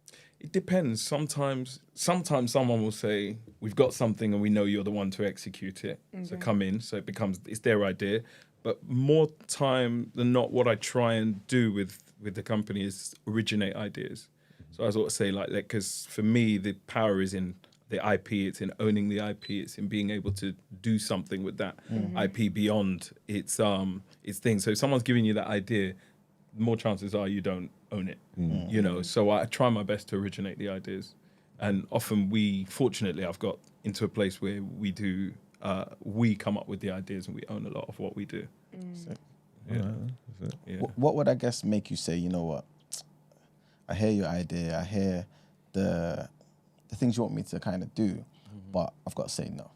It depends. Sometimes someone will say, we've got something and we know you're the one to execute it. So come in. So it's their idea. But more time than not, what I try and do with the company is originate ideas. So I sort of say like, because for me, the power is in the IP, it's in owning the IP, it's in being able to do something with that IP beyond its things. So if someone's giving you that idea, more chances are you don't own it, you know. So I try my best to originate the ideas. And often fortunately, I've got into a place where we do, we come up with the ideas and we own a lot of what we do. What would, I guess, make you say, you know what, I hear your idea, I hear the things you want me to kind of do, but I've got to say no.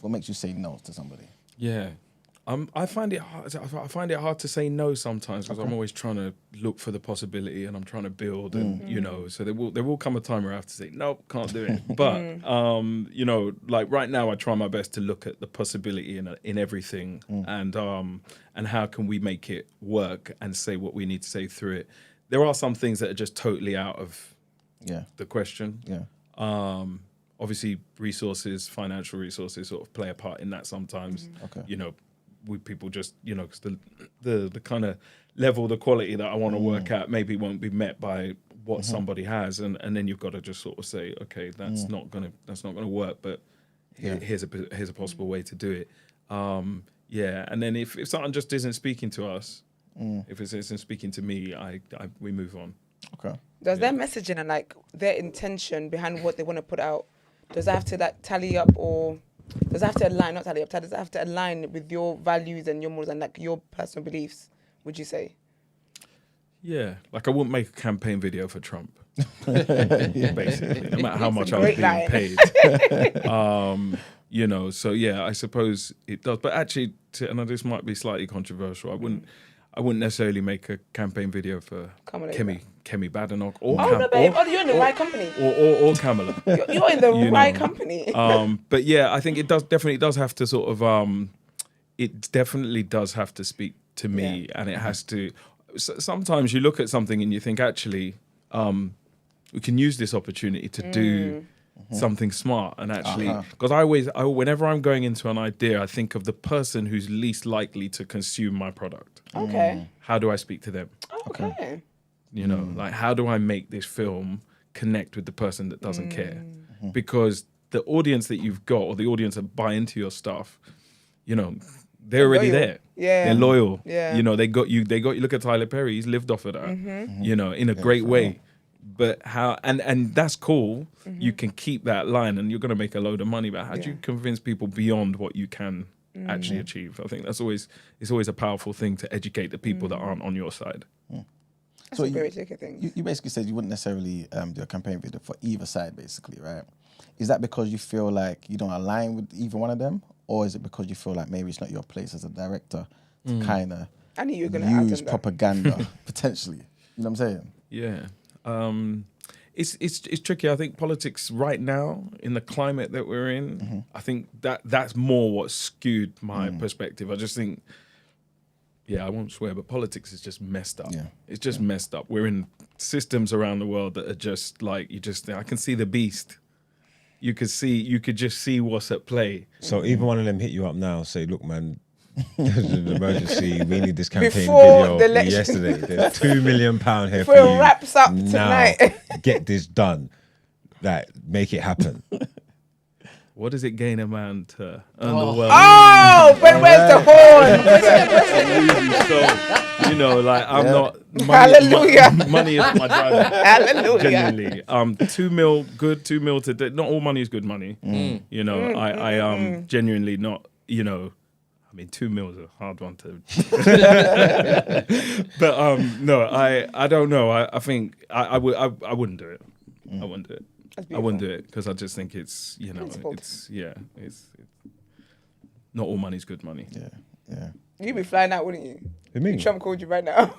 What makes you say no to somebody? Yeah. I find it hard. I find it hard to say no sometimes because I'm always trying to look for the possibility and I'm trying to build and you know. So there will come a time where I have to say nope, can't do it. But you know, like right now, I try my best to look at the possibility in everything and how can we make it work and say what we need to say through it. There are some things that are just totally out of the question. Yeah. Obviously, resources, financial resources, sort of play a part in that sometimes. Okay. You know. People just, you know, because the kind of level, the quality that I want to work at maybe won't be met by what somebody has, and then you've got to just sort of say, okay, that's not gonna work, but here's a possible way to do it. And then if something just isn't speaking to us, if it isn't speaking to me, we move on. Okay. Does their messaging and like their intention behind what they want to put out, does that have to like tally up or? Does it have to align, not tally up, does it have to align with your values and your morals and like your personal beliefs, would you say? Yeah, like I wouldn't make a campaign video for Trump, basically, no matter how much I was being paid. You know, so yeah, I suppose it does. But actually, and this might be slightly controversial, I wouldn't necessarily make a campaign video for Kemi Badenoch or you're in the right company. Or Kamala. You're in the right company. But yeah, I think it definitely does have to sort of it definitely does have to speak to me, and it has to. Sometimes you look at something and you think, actually, we can use this opportunity to do something smart, and actually, because whenever I'm going into an idea, I think of the person who's least likely to consume my product. Okay. How do I speak to them? Okay. You know, like how do I make this film connect with the person that doesn't care? Because the audience that you've got, or the audience that buy into your stuff, you know, they're already there. Yeah. They're loyal. Yeah. You know, they got you. Look at Tyler Perry. He's lived off of that. You know, in a great way. But how? And that's cool. You can keep that line, and you're going to make a load of money. But how do you convince people beyond what you can actually achieve? I think it's always a powerful thing to educate the people that aren't on your side. That's a very tricky thing. You basically said you wouldn't necessarily do a campaign video for either side, basically, right? Is that because you feel like you don't align with either one of them? Or is it because you feel like maybe it's not your place as a director to kind of use propaganda, potentially? You know what I'm saying? Yeah. It's tricky. I think politics right now, in the climate that we're in, I think that's more what skewed my perspective. I just think, I won't swear, but politics is just messed up. Yeah. It's just messed up. We're in systems around the world that are just like, I can see the beast. You could just see what's at play. So even one of them hit you up now, say, look, man, there's an emergency. We need this campaign Before video yesterday. There's £2 million here Before for you. it wraps up now, tonight. Get this done. Like, make it happen. What does it gain a man to earn the world? Oh, but where's the horn? So, you know, like I'm not. Hallelujah. Money is my driver. Hallelujah. Genuinely, $2 million, good. $2 million today. Not all money is good money. You know, I genuinely not. You know, I mean, $2 million is a hard one to. But no, I don't know. I think I wouldn't do it. I wouldn't do it. I wouldn't do it because I just think it's, you know, it's not all money's good money. Yeah. You'd be flying out, wouldn't you? You mean? Trump called you right now.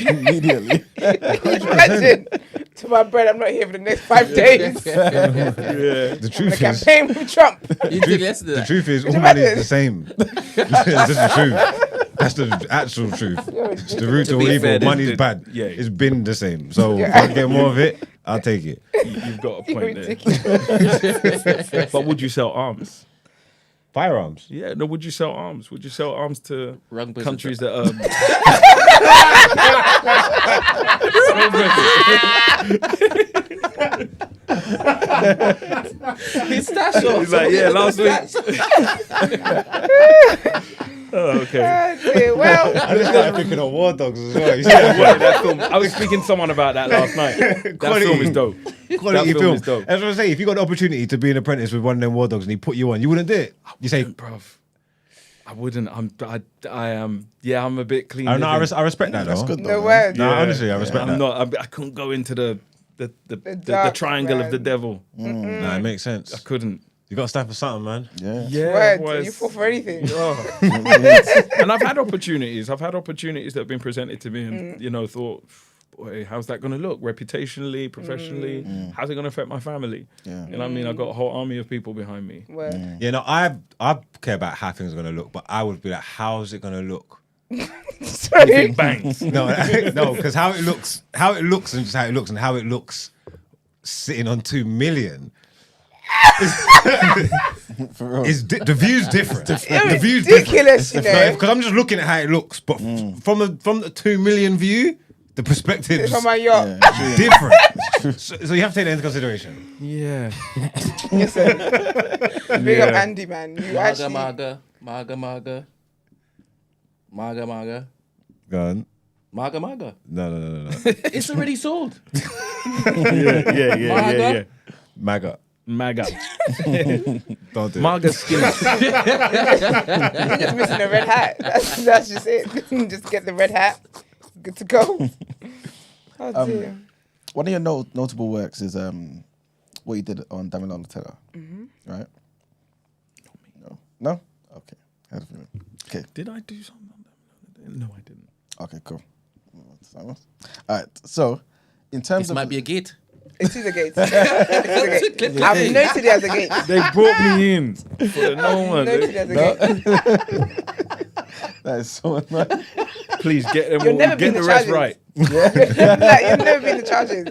Immediately. Imagine, to my bread, I'm not here for the next 5 days. The truth is, campaign with Trump. the truth is, all money is the same. This is the truth. That's the actual truth. It's the root of evil. Money's bad. Yeah. It's been the same. So if I get more of it, I'll take it. You've got a point there. But would you sell arms? Firearms. Yeah, no, would you sell arms? Would you sell arms to countries that are... Pistachio. He's like, yeah, last week. Oh, okay. Well, I just started thinking of War Dogs as well. You see That film, I was speaking to someone about that last night. That film is dope. Quality That film. is dope. That's what I say. If you got the opportunity to be an apprentice with one of them War Dogs and he put you on, you wouldn't do it. You say, bruv, I wouldn't. I am. Yeah, I'm a bit clean. I respect that. That's though. good, no though. word. No, honestly, I respect that. I'm not. I couldn't go into the the triangle of the devil. Nah, it makes sense. I couldn't. You got to stand for something, man. Yeah, Word, you fall for anything. And I've had opportunities. I've had opportunities that have been presented to me, and thought, boy, how's that going to look reputationally, professionally? How's it going to affect my family? You know what I mean? I've got a whole army of people behind me. Yeah, no, I care about how things are going to look, but I would be like, how's it going to look? Sorry. Bangs. No, because how it looks, and just how it looks, and how it looks sitting on 2 million. The view's different. The view's ridiculous, you know. Because I'm just looking at how it looks, but from the 2 million view, the perspective is From my yacht. different. So you have to take that into consideration. Yeah. Listen, big up Andy, man. You actually... Maga. Go on. Maga. No. It's already sold. Yeah. MAGA. Don't do Margot skin. You're just missing a red hat. That's just it. Just get the red hat. Good to go. Oh, dear. One of your notable works is what you did on Damien on Nutella, right? No? Okay. Okay. Did I do something on that? No, I didn't. Okay, cool. All right. So, in terms This of might be a gate. It is a gate. I've noted it as a gate. They brought me in for no one. Noted it as a gate. that is so annoying. Please get them You'll all. never Get be the in the rest charges. right. Like, you've never been in the charges.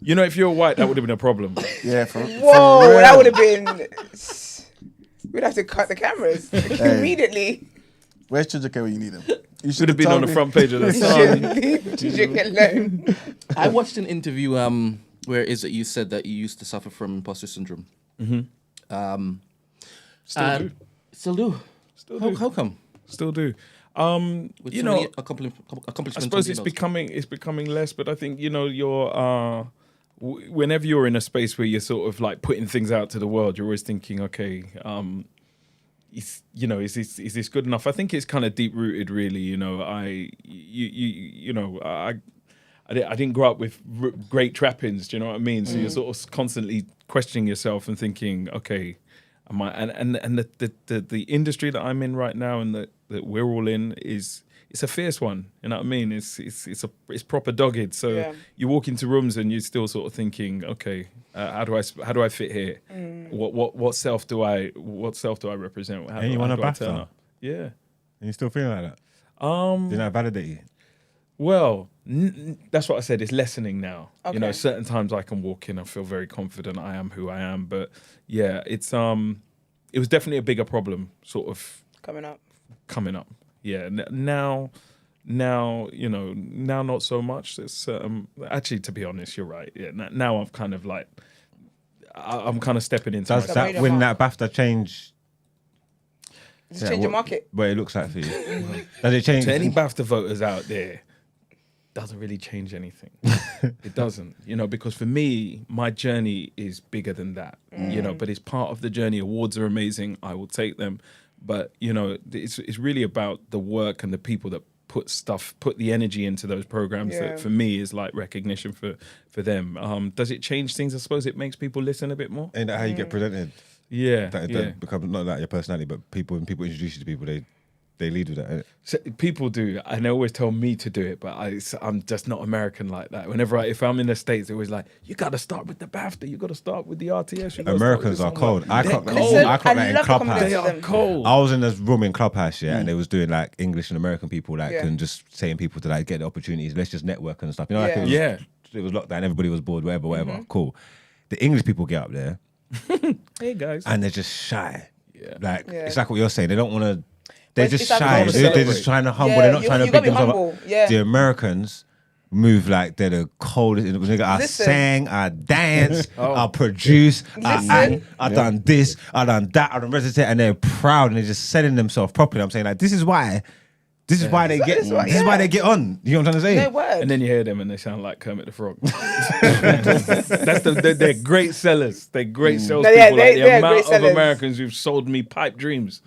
You know, if you're white, that would have been a problem. Yeah. Whoa, that would have been. We'd have to cut the cameras immediately. Where's Chijike when you need him? You Should have been on the front page of the You Sun. should leave Chijike alone. I watched an interview where is it you said that you used to suffer from imposter syndrome. Still do. Still do. How come? Still do. With You so know, many accomplishments. I suppose on it's emails. becoming less, but I think you're whenever you're in a space where you're sort of like putting things out to the world, you're always thinking, okay, is this good enough? I think it's kind of deep rooted, really. You know, I didn't grow up with great trappings. Do you know what I mean? So you're sort of constantly questioning yourself and thinking, okay, am I? And the industry that I'm in right now and that we're all in it's a fierce one. You know what I mean? It's proper dogged. So you walk into rooms and you're still sort of thinking, okay, how do I fit here? What self do I represent? And you want a BAFTA? Yeah. And you still feeling like that? Did that validate you? Well, that's what I said. It's lessening now. Okay. You know, certain times I can walk in and feel very confident. I am who I am. But yeah, it was definitely a bigger problem, sort of coming up. Yeah. Now, now not so much. It's actually, to be honest, you're right. Yeah. Now I'm kind of like, I'm kind of stepping into. Does myself. that when that BAFTA change? Does it change your market? What it looks like for you? Does it change? To any BAFTA voters out there, doesn't really change anything. It doesn't, because for me, my journey is bigger than that, but it's part of the journey. Awards are amazing. I will take them. But, it's really about the work and the people that put the energy into those programs that for me is like recognition for them. Does it change things? I suppose it makes people listen a bit more. Ain't that how you get presented? Yeah. That become not like your personality, but when people introduce you to people, they lead with that. Innit? So people do, and they always tell me to do it, but I'm just not American like that. If I'm in the States, they're always like, you got to start with the BAFTA, you got to start with the RTS. Americans are cold. I clocked that in Clubhouse. They are cold. I was in this room in Clubhouse, and they was doing like English and American people, and just saying people to like get the opportunities. Let's just network and stuff. It was lockdown, everybody was bored, whatever. Cool. The English people get up there. Hey guys. And they're just shy. Yeah. It's like what you're saying. They don't want to. They're just it's shy. They're just trying to humble. They're not trying to big themselves up. Yeah. The Americans move like they're the coldest. Nigga, I sang, I danced, I produced, I done this, I done that, I done recited, and they're proud and they're just selling themselves properly. I'm saying like this is why they get on. You know what I'm trying to say? No word. And then you hear them and they sound like Kermit the Frog. They're great sellers. They're great salespeople. The amount of Americans who've sold me pipe dreams.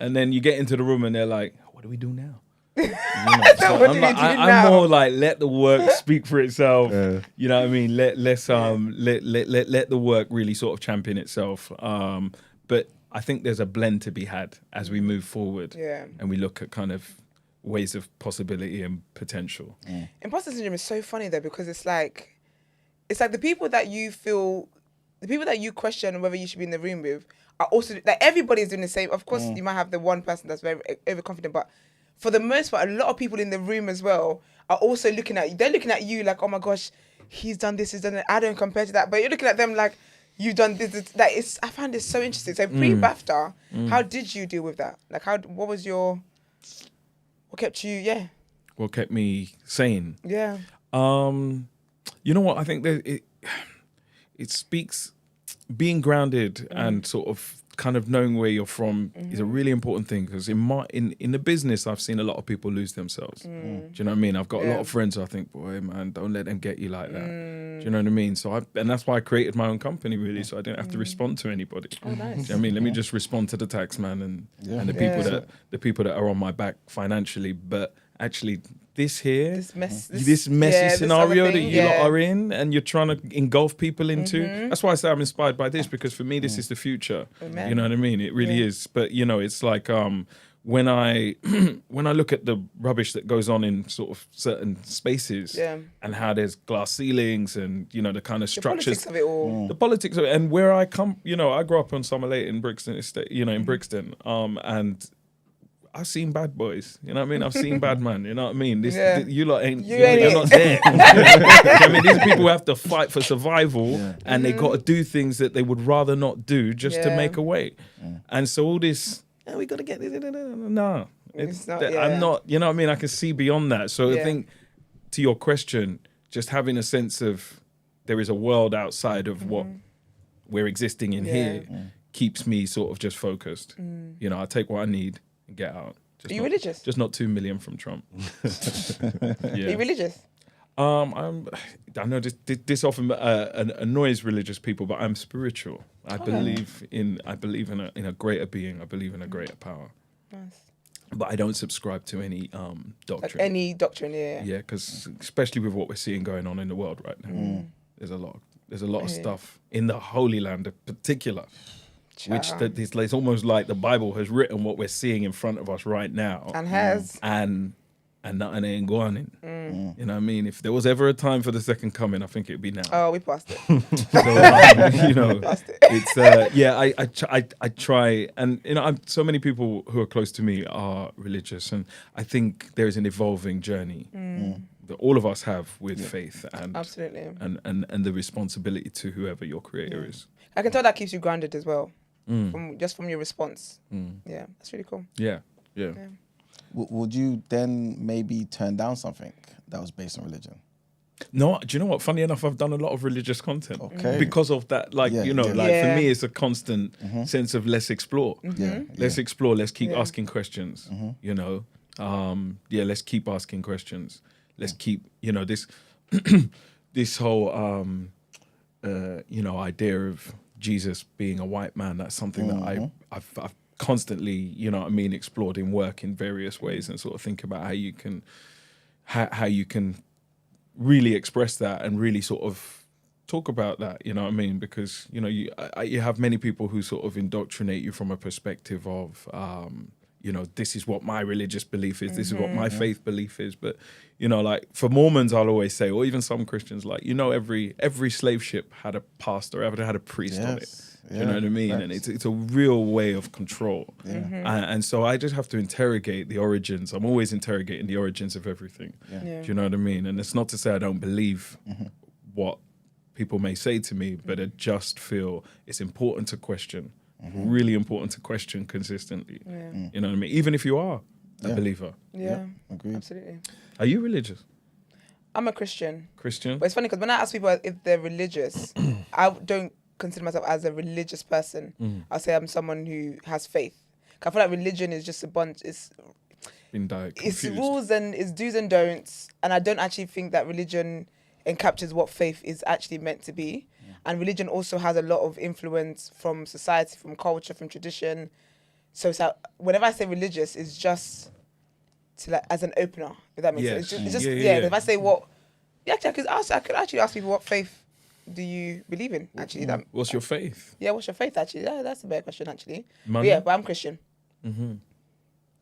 And then you get into the room and they're like, what do we do now? So what do we do I'm now? more like let the work speak for itself. You know what I mean? Let the work really sort of champion itself. But I think there's a blend to be had as we move forward. Yeah. And we look at kind of ways of possibility and potential. Imposter syndrome is so funny though, because it's like the people that you question whether you should be in the room with are also like everybody's doing the same. Of course, you might have the one person that's very overconfident, but for the most part, a lot of people in the room as well are also looking at you. They're looking at you like, oh my gosh, he's done this, he's done that. I don't compare to that, but you're looking at them like you've done this. Like I find this so interesting. So pre-BAFTA, how did you deal with that? Like what kept you? Yeah. What kept me sane? Yeah. You know what? I think that it speaks, being grounded and sort of kind of knowing where you're from is a really important thing, because in the business I've seen a lot of people lose themselves. Do you know what I mean? I've got a lot of friends who I think, boy, man, don't let them get you like that. Do you know what I mean? So and that's why I created my own company, really, so I didn't have to respond to anybody. Oh, nice. Do you know what I mean? Let me just respond to the tax man and the people that are on my back financially, but actually this messy scenario that you lot are in and you're trying to engulf people into. That's why I say I'm inspired by this, because for me this is the future. Amen. You know what I mean? It really is. But you know, it's like when I look at the rubbish that goes on in sort of certain spaces and how there's glass ceilings and you know the kind of structures, the politics of it, and where I come, you know, I grew up on Somerlate in Brixton Estate, you know, in Brixton, and I've seen bad boys, you know what I mean? I've seen bad man, you know what I mean? You lot ain't, you're not there. I mean, these people have to fight for survival and they got to do things that they would rather not do just to make a way. And so all this, we got to get this, no. I'm not, you know what I mean? I can see beyond that. So I think to your question, just having a sense of there is a world outside of what we're existing in here keeps me sort of just focused. You know, I take what I need and get out. Are you religious? Just not 2 million from Trump. Are you religious? I know this often annoys religious people, but I'm spiritual. I believe in a greater being. I believe in a greater power. Nice. But I don't subscribe to any doctrine. Like any doctrine, yeah. Yeah, because especially with what we're seeing going on in the world right now, there's a lot of stuff in the Holy Land in particular. Which it's almost like the Bible has written what we're seeing in front of us right now, and nothing ain't going in. You know what I mean? If there was ever a time for the second coming, I think it'd be now. Oh, we passed it. So, you know, it's I try, and you know, so many people who are close to me are religious, and I think there is an evolving journey that all of us have with faith and absolutely and the responsibility to whoever your creator is. I can tell that keeps you grounded as well. From your response. Yeah, that's really cool. Yeah. Would you then maybe turn down something that was based on religion? No, do you know what? Funny enough, I've done a lot of religious content because of that. Like, for me, it's a constant sense of let's explore. Let's explore. Let's keep asking questions. You know, let's keep asking questions. Let's keep, you know, this this whole idea of Jesus being a white man. That's something that I've constantly, you know what I mean, explored in work in various ways, and sort of think about how you can really express that and really sort of talk about that, you know what I mean? Because, you know, you have many people who sort of indoctrinate you from a perspective of, you know, this is what my religious belief is, this is what my faith belief is. But, you know, like for Mormons, I'll always say, or even some Christians, like, you know, every slave ship had a pastor, had a priest on it. You know what I mean? And it's a real way of control. And so I just have to interrogate the origins. I'm always interrogating the origins of everything. Do you know what I mean? And it's not to say I don't believe what people may say to me, but I just feel it's important to question. Really important to question consistently. You know what I mean? Even if you are a believer. Agreed. Absolutely. Are you religious? I'm a Christian. Christian? But it's funny because when I ask people if they're religious, I don't consider myself as a religious person. I'll say I'm someone who has faith. I feel like religion is just a bunch, it's rules and it's do's and don'ts. And I don't actually think that religion encaptures what faith is actually meant to be. And religion also has a lot of influence from society, from culture, from tradition. So whenever I say religious, it's just to like as an opener. If that makes Yes. sense. It's just Yeah. If I say what, I could actually ask people what faith do you believe in? Actually, What's your faith? Yeah, what's your faith? Actually, that's a better question. Actually, Money? but I'm Christian.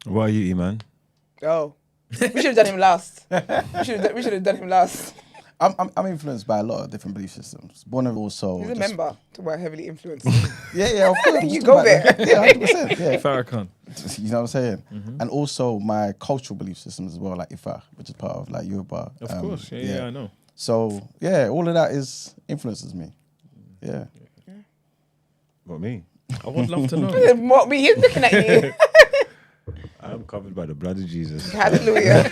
What are you, man? Oh, we should have done him last. We should have done him last. I'm influenced by a lot of different belief systems. One of also. He's a member. Talk about heavily influenced. Yeah, of course. You go there. Yeah, 100%. Yeah. Farrakhan. You know what I'm saying? And also my cultural belief systems as well, like Ifa, which is part of like Yoruba. Of course. Yeah, I know. So yeah, all of that influences me. Yeah. What, me? I would love to know. What me? He's looking at you. I'm covered by the blood of Jesus. Hallelujah.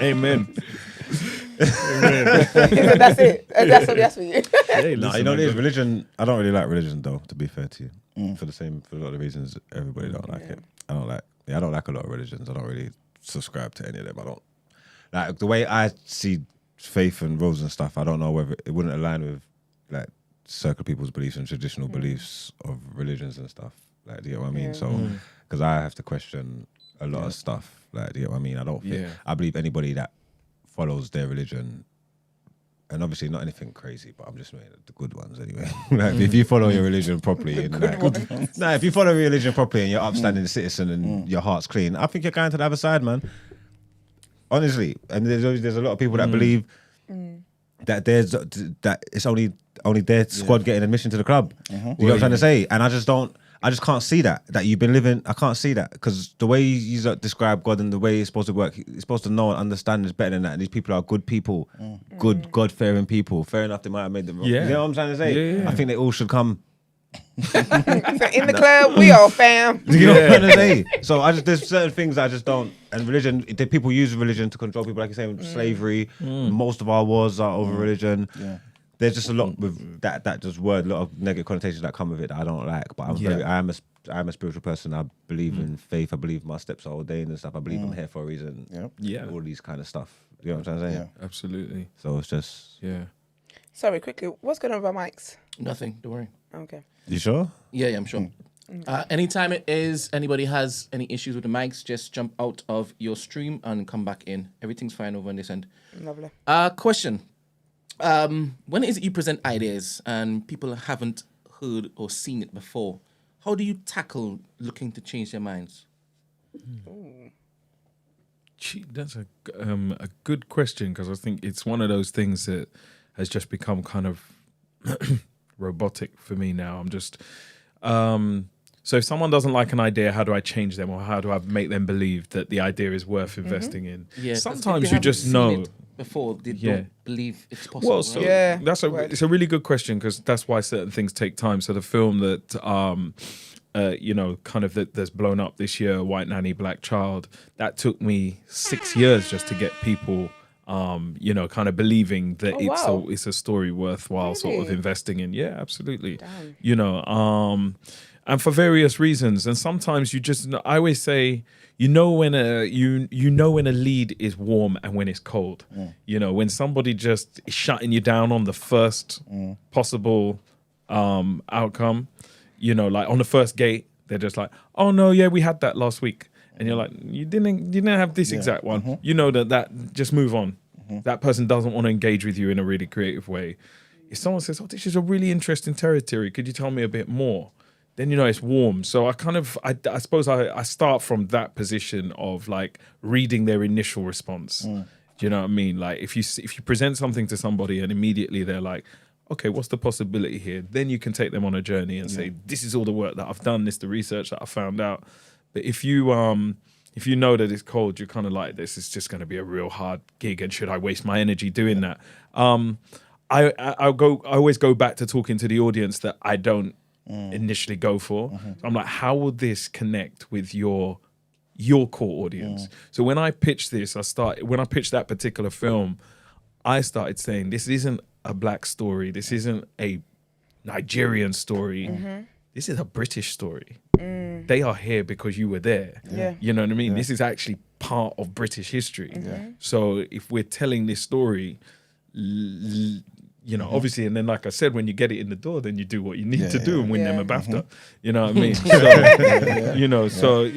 Amen. That's it. That's for you. Hey, No, listen, you know, I there's got- religion. I don't really like religion, though. To be fair to you, for a lot of reasons, everybody don't like it. I don't like a lot of religions. I don't really subscribe to any of them. I don't like the way I see faith and roles and stuff. I don't know whether it wouldn't align with like circle people's beliefs and traditional beliefs of religions and stuff. Like, do you know what I mean? Yeah. So, because I have to question a lot of stuff. Like, do you know what I mean? I don't think Yeah. I believe anybody that follows their religion. And obviously not anything crazy, but I'm just saying the good ones anyway. Like, if you follow your religion properly, and if you follow your religion properly and you're upstanding citizen and your heart's clean, I think you're going to the other side, man. Honestly, and there's a lot of people that believe that that it's only their squad getting admission to the club. You know what I'm trying to say? And I just can't see that you've been living. I can't see that because the way you describe God and the way it's supposed to work, it's supposed to know and understand is better than that. And these people are good people, good God-fearing people. Fair enough, they might have made them wrong. Yeah. You know what I'm trying to say? Yeah. I think they all should come. So in the club, we all fam. You know what I'm trying to say? So there's certain things I just don't. And religion, people use religion to control people, like you're saying, slavery. Most of our wars are over religion. Yeah. There's just a lot with that just word, a lot of negative connotations that come with it that I don't like. But I am a spiritual person. I believe in faith. I believe my steps are ordained and stuff. I believe I'm here for a reason. Yep. Yeah. All these kind of stuff. You know what I'm trying to say? Yeah. Absolutely. So it's just. Yeah. Sorry, quickly. What's going on with our mics? Nothing. Don't worry. Okay. You sure? Yeah, I'm sure. Anytime anybody has any issues with the mics, just jump out of your stream and come back in. Everything's fine over on this end. Lovely. Question. When is it you present ideas and people haven't heard or seen it before? How do you tackle looking to change their minds? Gee, that's a good question because I think it's one of those things that has just become kind of robotic for me now. I'm just so if someone doesn't like an idea, how do I change them or how do I make them believe that the idea is worth investing in? Yeah, 'cause if sometimes they you haven't just seen know. it before they Yeah. don't believe it's possible. Well, so right? Yeah. it's a really good question because that's why certain things take time. So the film that kind of that's blown up this year, White Nanny, Black Child, that took me 6 years just to get people, kind of believing that it's a story worthwhile sort of Really? investing in. Yeah, absolutely. Damn. And for various reasons. And sometimes I always say, when a lead is warm and when it's cold. When somebody just is shutting you down on the first possible outcome, like on the first gate, they're just like, oh no, yeah, we had that last week. And you're like, you didn't have this exact one. You know that just move on. That person doesn't want to engage with you in a really creative way. If someone says, oh, this is a really interesting territory, could you tell me a bit more? Then it's warm. So I suppose I start from that position of like reading their initial response. Do you know what I mean? Like if you present something to somebody and immediately they're like, okay, what's the possibility here? Then you can take them on a journey and say, this is all the work that I've done, this is the research that I found out. But if you know that it's cold, you're kind of like, this is just going to be a real hard gig, and should I waste my energy doing that? I always go back to talking to the audience that I don't initially go for. So I'm like, how will this connect with your core audience? So when I pitched that particular film, I started saying, this isn't a black story. This isn't a Nigerian story. This is a British story. They are here because you were there. Yeah. You know what I mean? This is actually part of British history. So if we're telling this story, you know, obviously, and then like I said, when you get it in the door, then you do what you need to do and win them a BAFTA. You know what I mean? So, you know,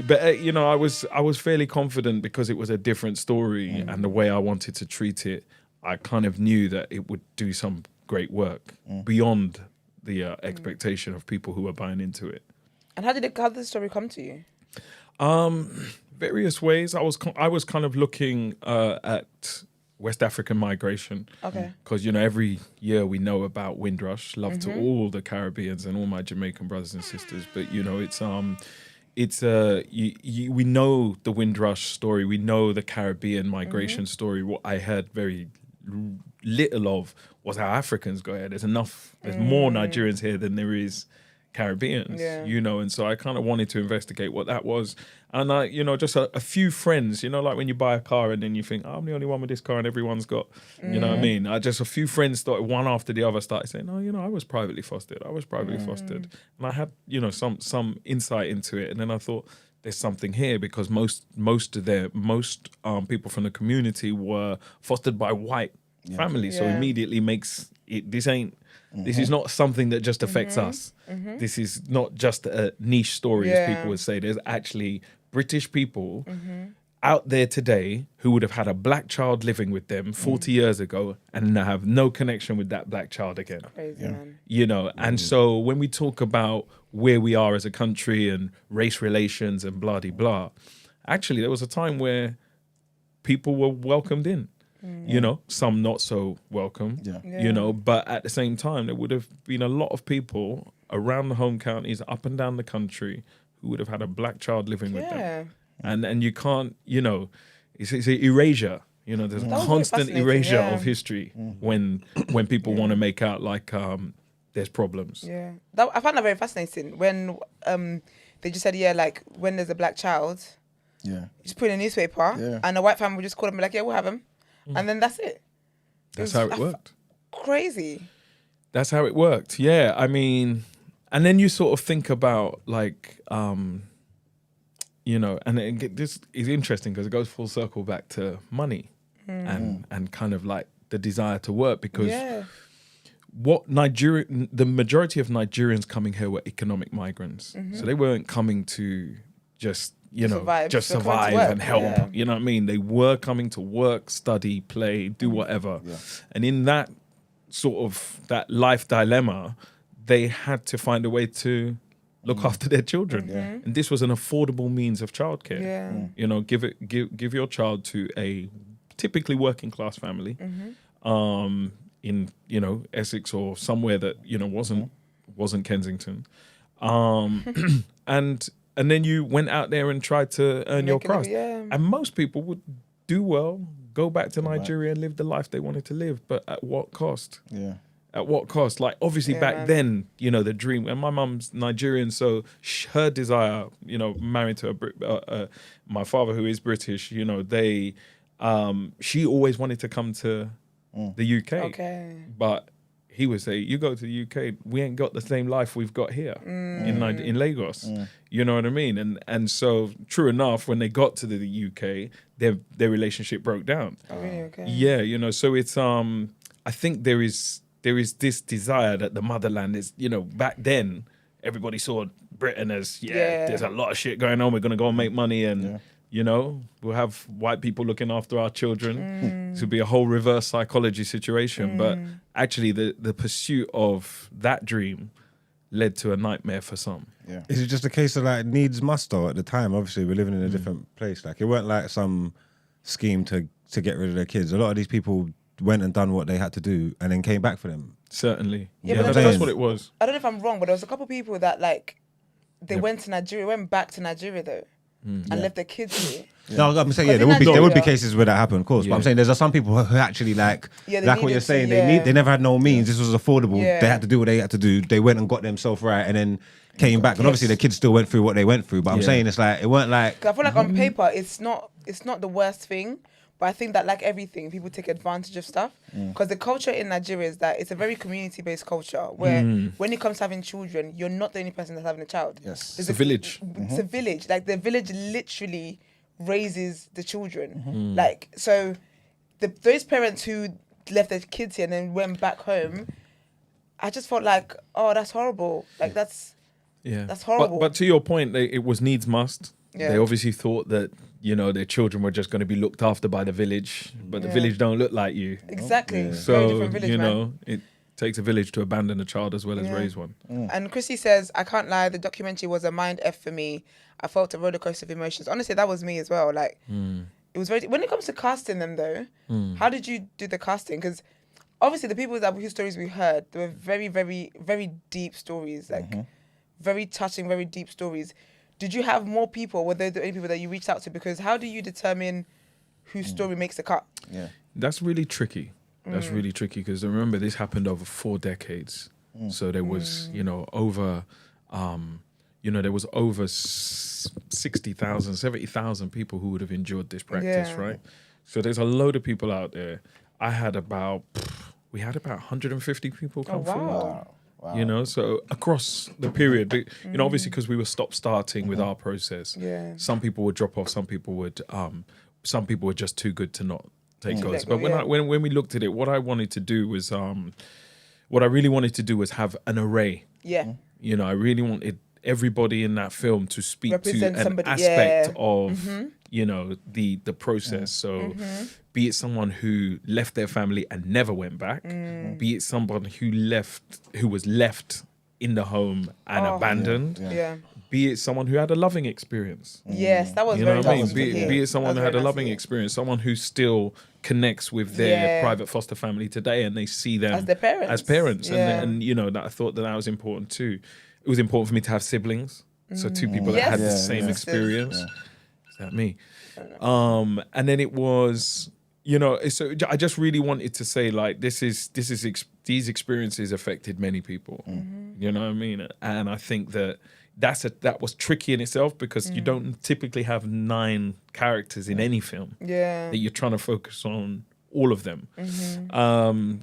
but you know, I was fairly confident because it was a different story and the way I wanted to treat it. I kind of knew that it would do some great work beyond the expectation of people who were buying into it. And how did the story come to you? Various ways. I was kind of looking at West African migration. Okay. Because, you know, every year we know about Windrush. Love to all the Caribbeans and all my Jamaican brothers and sisters. But, you know, we know the Windrush story. We know the Caribbean migration story. What I heard very little of was how Africans go here. There's more Nigerians here than there is Caribbeans, you know, and so I kind of wanted to investigate what that was. And I, you know, just a few friends, you know, like when you buy a car and then you think, oh, I'm the only one with this car and everyone's got, you know what I mean? Just a few friends started, one after the other, started saying, oh, you know, I was privately fostered. And I had, you know, some insight into it. And then I thought, there's something here because most people from the community were fostered by white families. So immediately makes it, this is not something that just affects us. This is not just a niche story, as people would say. There's actually British people out there today who would have had a black child living with them 40 years ago and have no connection with that black child again. Crazy, man. You know, and so when we talk about where we are as a country and race relations and blah de blah, actually there was a time where people were welcomed in. You know, some not so welcome, you know, but at the same time, there would have been a lot of people around the home counties, up and down the country, who would have had a black child living with them. And you can't, you know, it's an erasure. You know, there's a constant erasure of history when people want to make out like there's problems. Yeah, I found that very fascinating when they just said, like when there's a black child, you just put in a newspaper and a white family would just call them like, we'll have him. And then that's it. That's how it worked. Crazy. That's how it worked. Yeah, I mean, and then you sort of think about like, you know, and this is interesting because it goes full circle back to money and kind of like the desire to work because the majority of Nigerians coming here were economic migrants. So they weren't coming to just survive and help. You know what I mean? They were coming to work, study, play, do whatever. And in that sort of that life dilemma, they had to find a way to look after their children. And this was an affordable means of childcare. You know, give your child to a typically working class family in, you know, Essex or somewhere that, you know, wasn't Kensington. And then you went out there and tried to earn your crust. And most people would do well, go back to Nigeria and live the life they wanted to live. But at what cost? At what cost? Like, obviously back then, you know, the dream, and my mum's Nigerian, so her desire, you know, married to my father who is British, you know, she always wanted to come to the UK. But he would say, you go to the UK, we ain't got the same life we've got here in Lagos. You know what I mean? And so, true enough, when they got to the UK, their relationship broke down. Oh, really? Okay. Yeah, you know, so it's, I think there is this desire that the motherland is, you know, back then, everybody saw Britain as, there's a lot of shit going on, we're going to go and make money and... You know, we'll have white people looking after our children. It would be a whole reverse psychology situation. But actually, the pursuit of that dream led to a nightmare for some. Is it just a case of like needs must though at the time? Obviously, we're living in a different place. Like it weren't like some scheme to get rid of their kids. A lot of these people went and done what they had to do and then came back for them. Certainly. But that's what it was. I don't know if I'm wrong, but there was a couple of people that like, they went back to Nigeria though. And left their kids here. No, I'm saying there would be cases where that happened, of course. But I'm saying there's some people who actually like what you're saying. They never had no means. This was affordable. They had to do what they had to do. They went and got themselves right, and then came back. And obviously the kids still went through what they went through. But I'm saying it's like it weren't like. I feel like on paper it's not the worst thing. But I think that like everything, people take advantage of stuff. Because the culture in Nigeria is that it's a very community-based culture where when it comes to having children, you're not the only person that's having a child. It's a village. It's a village. Like the village literally raises the children. Like, so those parents who left their kids here and then went back home. I just felt like, oh, that's horrible. Like that's horrible. But to your point, it was needs must. Yeah. They obviously thought that, you know, their children were just going to be looked after by the village, but the village don't look like you. Exactly. Very So, different village, you man. know, it takes a village to abandon a child as well as raise one. And Chrissy says, I can't lie, the documentary was a mind F for me. I felt a roller coaster of emotions. Honestly, that was me as well. Like, it was very... When it comes to casting them, though, how did you do the casting? Because obviously the people whose stories we heard, they were very, very, very deep stories. Like, very touching, very deep stories. Did you have more people? Were they the only people that you reached out to? Because how do you determine whose story makes the cut? Yeah. That's really tricky. That's really tricky because remember, this happened over 4 decades. So there was, you know, over... there was over 60,000, 70,000 people who would have endured this practice, right? So there's a load of people out there. We had about 150 people come forward. Wow. You know, so across the period, you know, obviously because we were starting with our process. Yeah. Some people would drop off. Some people were just too good to not take goals. go, But when we looked at it, what I wanted to do was, what I really wanted to do was have an array. Yeah. You know, I really wanted everybody in that film to speak Represent to an somebody, aspect of, you know, the process. So be it someone who left their family and never went back, be it someone who was left in the home and abandoned, be it someone who had a loving experience. Yes, that was You know very what I mean? nice to hear. Be it someone That who was had a very nice to loving hear. experience, someone who still connects with their private foster family today and they see them As their parents. And, and you know, that I thought that was important too. It was important for me to have siblings. So 2 people that had the same experience. Is that me? And then it was, you know, so I just really wanted to say like, these experiences affected many people. You know what I mean? And I think that that was tricky in itself because you don't typically have 9 characters in any film. Yeah. That you're trying to focus on all of them.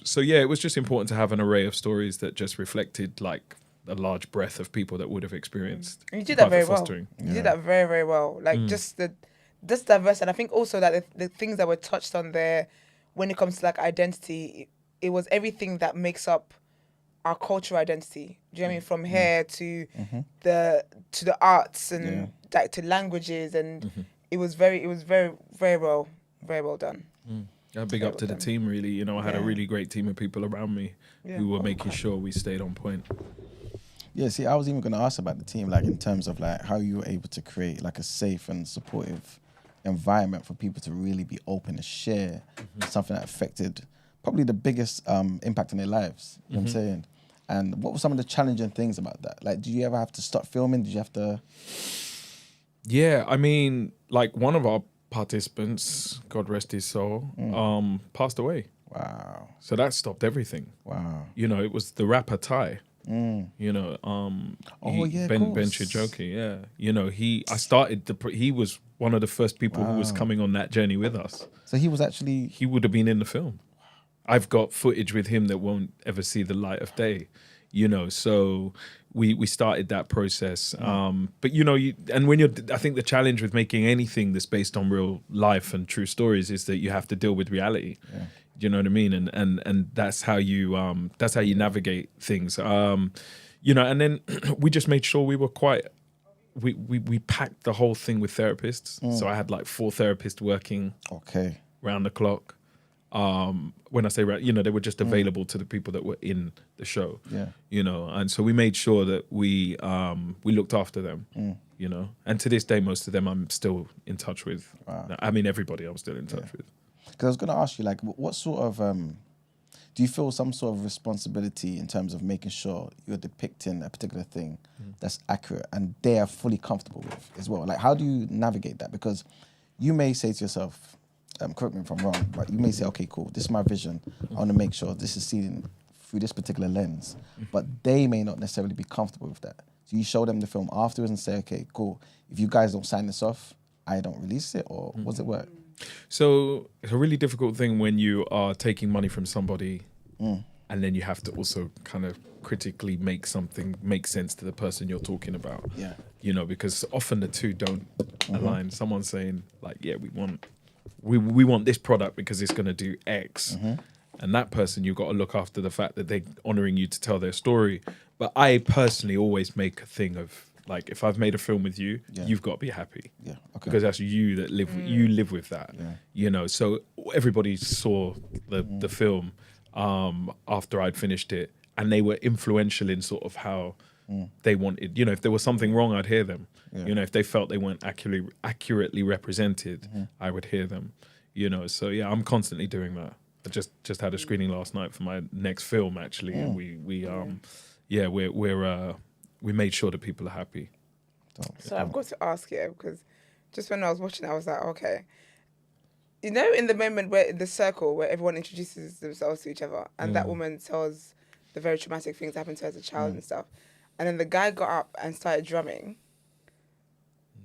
So yeah, it was just important to have an array of stories that just reflected like a large breadth of people that would have experienced. You did that very private fostering. well. You did that very, very well. Like just diverse. And I think also that the things that were touched on there when it comes to like identity, it was everything that makes up our cultural identity. Do you know what I mean? From hair to the arts and like to languages, and it was very, very well done. Yeah, big up to the team, really. You know, I had a really great team of people around me who were making sure we stayed on point. Yeah, see, I was even going to ask about the team, like in terms of like how you were able to create like a safe and supportive environment for people to really be open and share something that affected probably the biggest impact on their lives. You know what I'm saying? And what were some of the challenging things about that? Like, did you ever have to stop filming? Did you have to? Yeah, I mean, like one of our participants, God rest his soul, passed away. Wow. So that stopped everything. Wow. You know, it was the rapper Ty. You know, Ben Chijoki, yeah. You know, he was one of the first people who was coming on that journey with us. So he was actually... He would have been in the film. I've got footage with him that won't ever see the light of day, you know, so we started that process. But, you know, I think the challenge with making anything that's based on real life and true stories is that you have to deal with reality. Yeah. Do you know what I mean? And that's how you navigate things. You know, and then we just made sure we were we packed the whole thing with therapists. So I had like 4 therapists working round the clock. When I say you know, they were just available to the people that were in the show. Yeah. You know, and so we made sure that we looked after them. You know, and to this day, most of them I'm still in touch with. Wow. I mean, everybody I'm still in touch with. Because I was going to ask you, like, what sort of do you feel some sort of responsibility in terms of making sure you're depicting a particular thing that's accurate and they are fully comfortable with as well? Like, how do you navigate that? Because you may say to yourself, correct me if I'm wrong, but you may say, okay, cool, this is my vision. I want to make sure this is seen through this particular lens. But they may not necessarily be comfortable with that. So you show them the film afterwards and say, okay, cool, if you guys don't sign this off, I don't release it, or does it work? So it's a really difficult thing when you are taking money from somebody and then you have to also kind of critically make something make sense to the person you're talking about. Yeah. You know, because often the two don't align. Someone's saying like, yeah, we want this product because it's going to do X. and that person, you've got to look after the fact that they're honouring you to tell their story. But I personally always make a thing of, like, if I've made a film with you, you've got to be happy. Yeah. Okay. Because that's you that you live with that. Yeah. You know, so everybody saw the film after I'd finished it, and they were influential in sort of how they wanted, you know, if there was something wrong, I'd hear them. Yeah. You know, if they felt they weren't accurately represented, I would hear them. You know, so yeah, I'm constantly doing that. I just had a screening last night for my next film, actually, and we made sure that people are happy. So I've got to ask you, because just when I was watching, I was like, okay, you know, in the moment where the circle where everyone introduces themselves to each other, and that woman tells the very traumatic things that happened to her as a child and stuff, and then the guy got up and started drumming.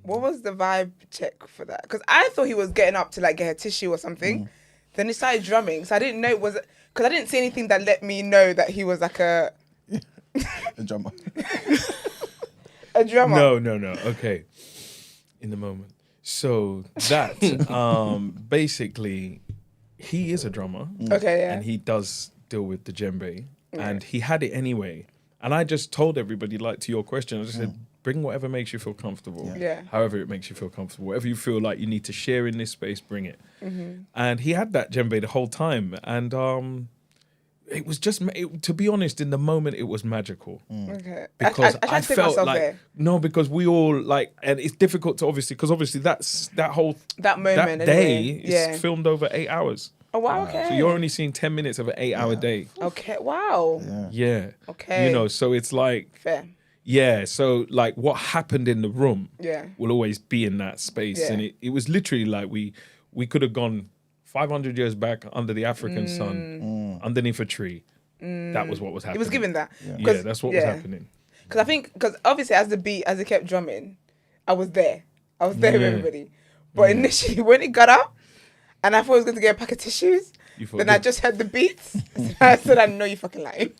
What was the vibe check for that? Because I thought he was getting up to like get a tissue or something. Then he started drumming, so I didn't know it was, because I didn't see anything that let me know that he was like a drummer. a drummer. No. Okay. In the moment. So that basically, he is a drummer. Okay, yeah. And he does deal with the djembe, and he had it anyway. And I just told everybody, like, to your question, I just said, bring whatever makes you feel comfortable. Yeah. However it makes you feel comfortable. Whatever you feel like you need to share in this space, bring it. And he had that djembe the whole time. And it was just, to be honest, in the moment, it was magical. Okay. Because I I take felt myself like, there. no, because we all, like, and it's difficult to obviously, because obviously that whole That moment, that day anyway. is filmed over 8 hours. Oh, wow, okay. So you're only seeing 10 minutes of an 8-hour day. Okay, wow. Yeah. Okay. You know, so it's like, Fair. yeah, so like what happened in the room Yeah. will always be in that space. Yeah. And it was literally like we could have gone 500 years back under the African sun, underneath a tree. That was what was happening. It was given that. Yeah, that's what was happening. Because I think, because obviously as it kept drumming, I was there. I was there with everybody. But initially, when it got up, and I thought I was going to get a pack of tissues, then I just heard the beats. I said, I know you fucking lying.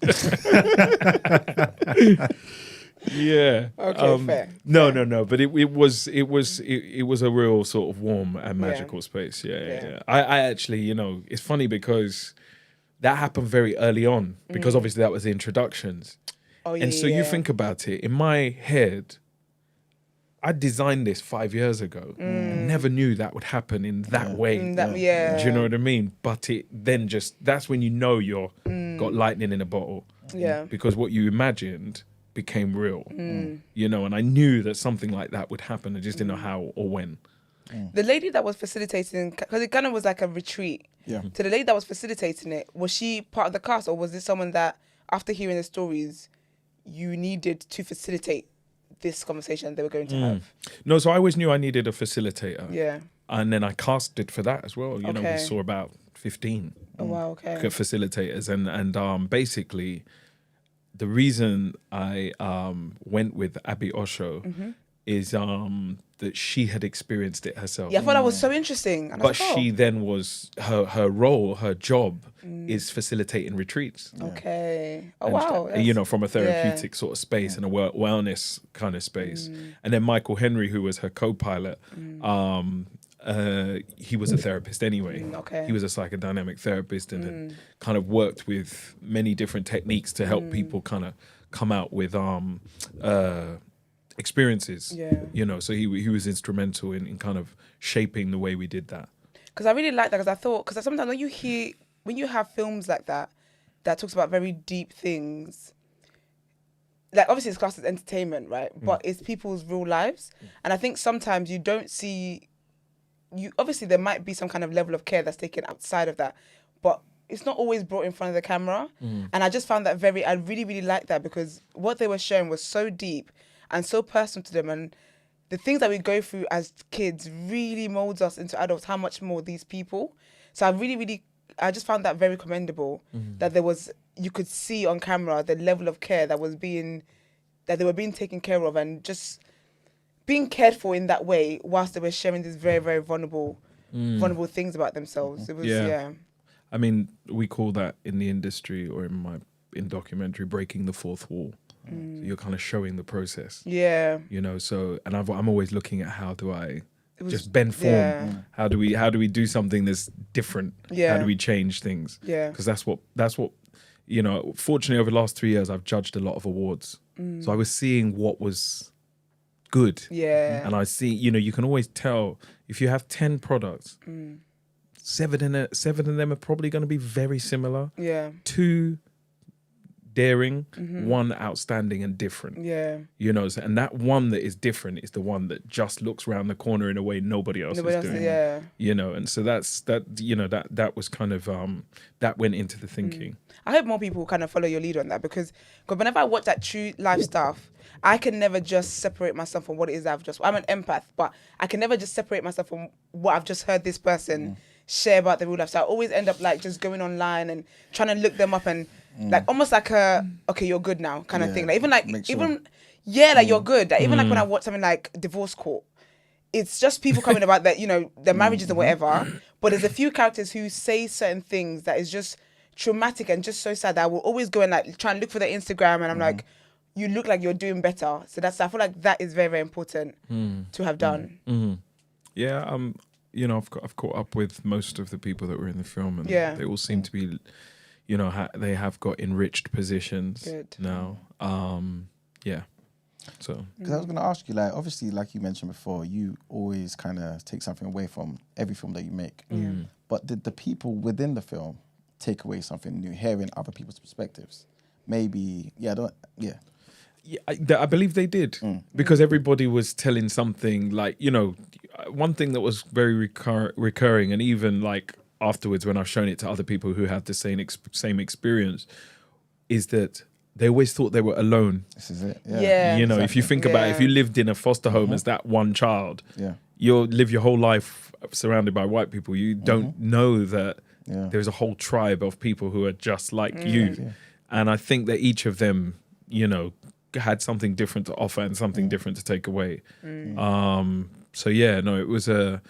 Yeah. Okay, fair. No. But it was a real sort of warm and magical space. Yeah. I actually, you know, it's funny because that happened very early on, because obviously that was the introductions. Oh, yeah. And so you think about it, in my head, I designed this 5 years ago. Never knew that would happen in that way. Do you know what I mean? But it then that's when you know you're got lightning in a bottle. Yeah. Because what you imagined became real. You know, and I knew that something like that would happen. I just didn't know how or when. The lady that was facilitating, because it kind of was like a retreat. Yeah. So the lady that was facilitating it, was she part of the cast, or was this someone that, after hearing the stories, you needed to facilitate this conversation they were going to have? No, so I always knew I needed a facilitator. Yeah. And then I casted for that as well. You know, we saw about 15 Oh, wow, okay. facilitators. And basically, the reason I went with Abby Osho is that she had experienced it herself. Yeah, I thought that was so interesting. And I But was like, she then was, her role, her job is facilitating retreats. Okay. Oh, And, wow. you know, from a therapeutic sort of space and a wellness kind of space. And then Michael Henry, who was her co-pilot, he was a therapist anyway. Okay. He was a psychodynamic therapist and had kind of worked with many different techniques to help people kind of come out with experiences. Yeah. You know, so he was instrumental in kind of shaping the way we did that. Because I really like that, because I thought, because sometimes when you have films like that talks about very deep things, like obviously it's classed as entertainment, right? But it's people's real lives. And I think sometimes you don't see, obviously there might be some kind of level of care that's taken outside of that, but it's not always brought in front of the camera. And I just found that I really, really liked that, because what they were showing was so deep and so personal to them. And the things that we go through as kids really molds us into adults, how much more these people. So I just found that very commendable, that you could see on camera the level of care that they were being taken care of, and just being cared for in that way whilst they were sharing these very, very vulnerable things about themselves. It was, I mean, we call that in the industry, or in documentary, breaking the fourth wall. So you're kind of showing the process. Yeah. You know, so, and I'm always looking at how do I just bend form. Yeah. How do we do something that's different? Yeah. How do we change things? Yeah. Because that's what you know. Fortunately, over the last 3 years, I've judged a lot of awards, so I was seeing what was good. Yeah. And I see, you know, you can always tell if you have 10 products, 7 of them are probably going to be very similar. Yeah. 2 daring, 1 outstanding and different. Yeah. You know, and that one that is different is the one that just looks around the corner in a way nobody else is doing. Yeah. You know, and so that you know that was kind of that went into the thinking. I hope more people kind of follow your lead on that because whenever I watch that true life stuff, I can never just separate myself from what it is I'm an empath, but I can never just separate myself from what I've just heard this person share about the real life. So I always end up like just going online and trying to look them up and like almost like a okay, you're good now kind of thing. Like like you're good. Like, even like when I watch something like Divorce Court, it's just people coming about that, you know, their marriages and whatever. But there's a few characters who say certain things that is just traumatic and just so sad that I will always go and like try and look for their Instagram and I'm like, you look like you're doing better. So I feel like that is very, very important to have done. Yeah, you know, I've caught up with most of the people that were in the film, and they all seem to be, you know, they have got enriched positions now. Yeah. So. Because I was going to ask you, like, obviously, like you mentioned before, you always kind of take something away from every film that you make. But did the people within the film take away something new, hearing other people's perspectives? Maybe, Yeah, I believe they did because everybody was telling something like, you know, one thing that was very recurring, and even like afterwards when I've shown it to other people who have the same experience, is that they always thought they were alone. This is it. Yeah. You know, if you think about it, if you lived in a foster home as that one child, you'll live your whole life surrounded by white people. You don't know that there's a whole tribe of people who are just like you. And I think that each of them, you know, had something different to offer and something different to take away. So yeah, no, it was a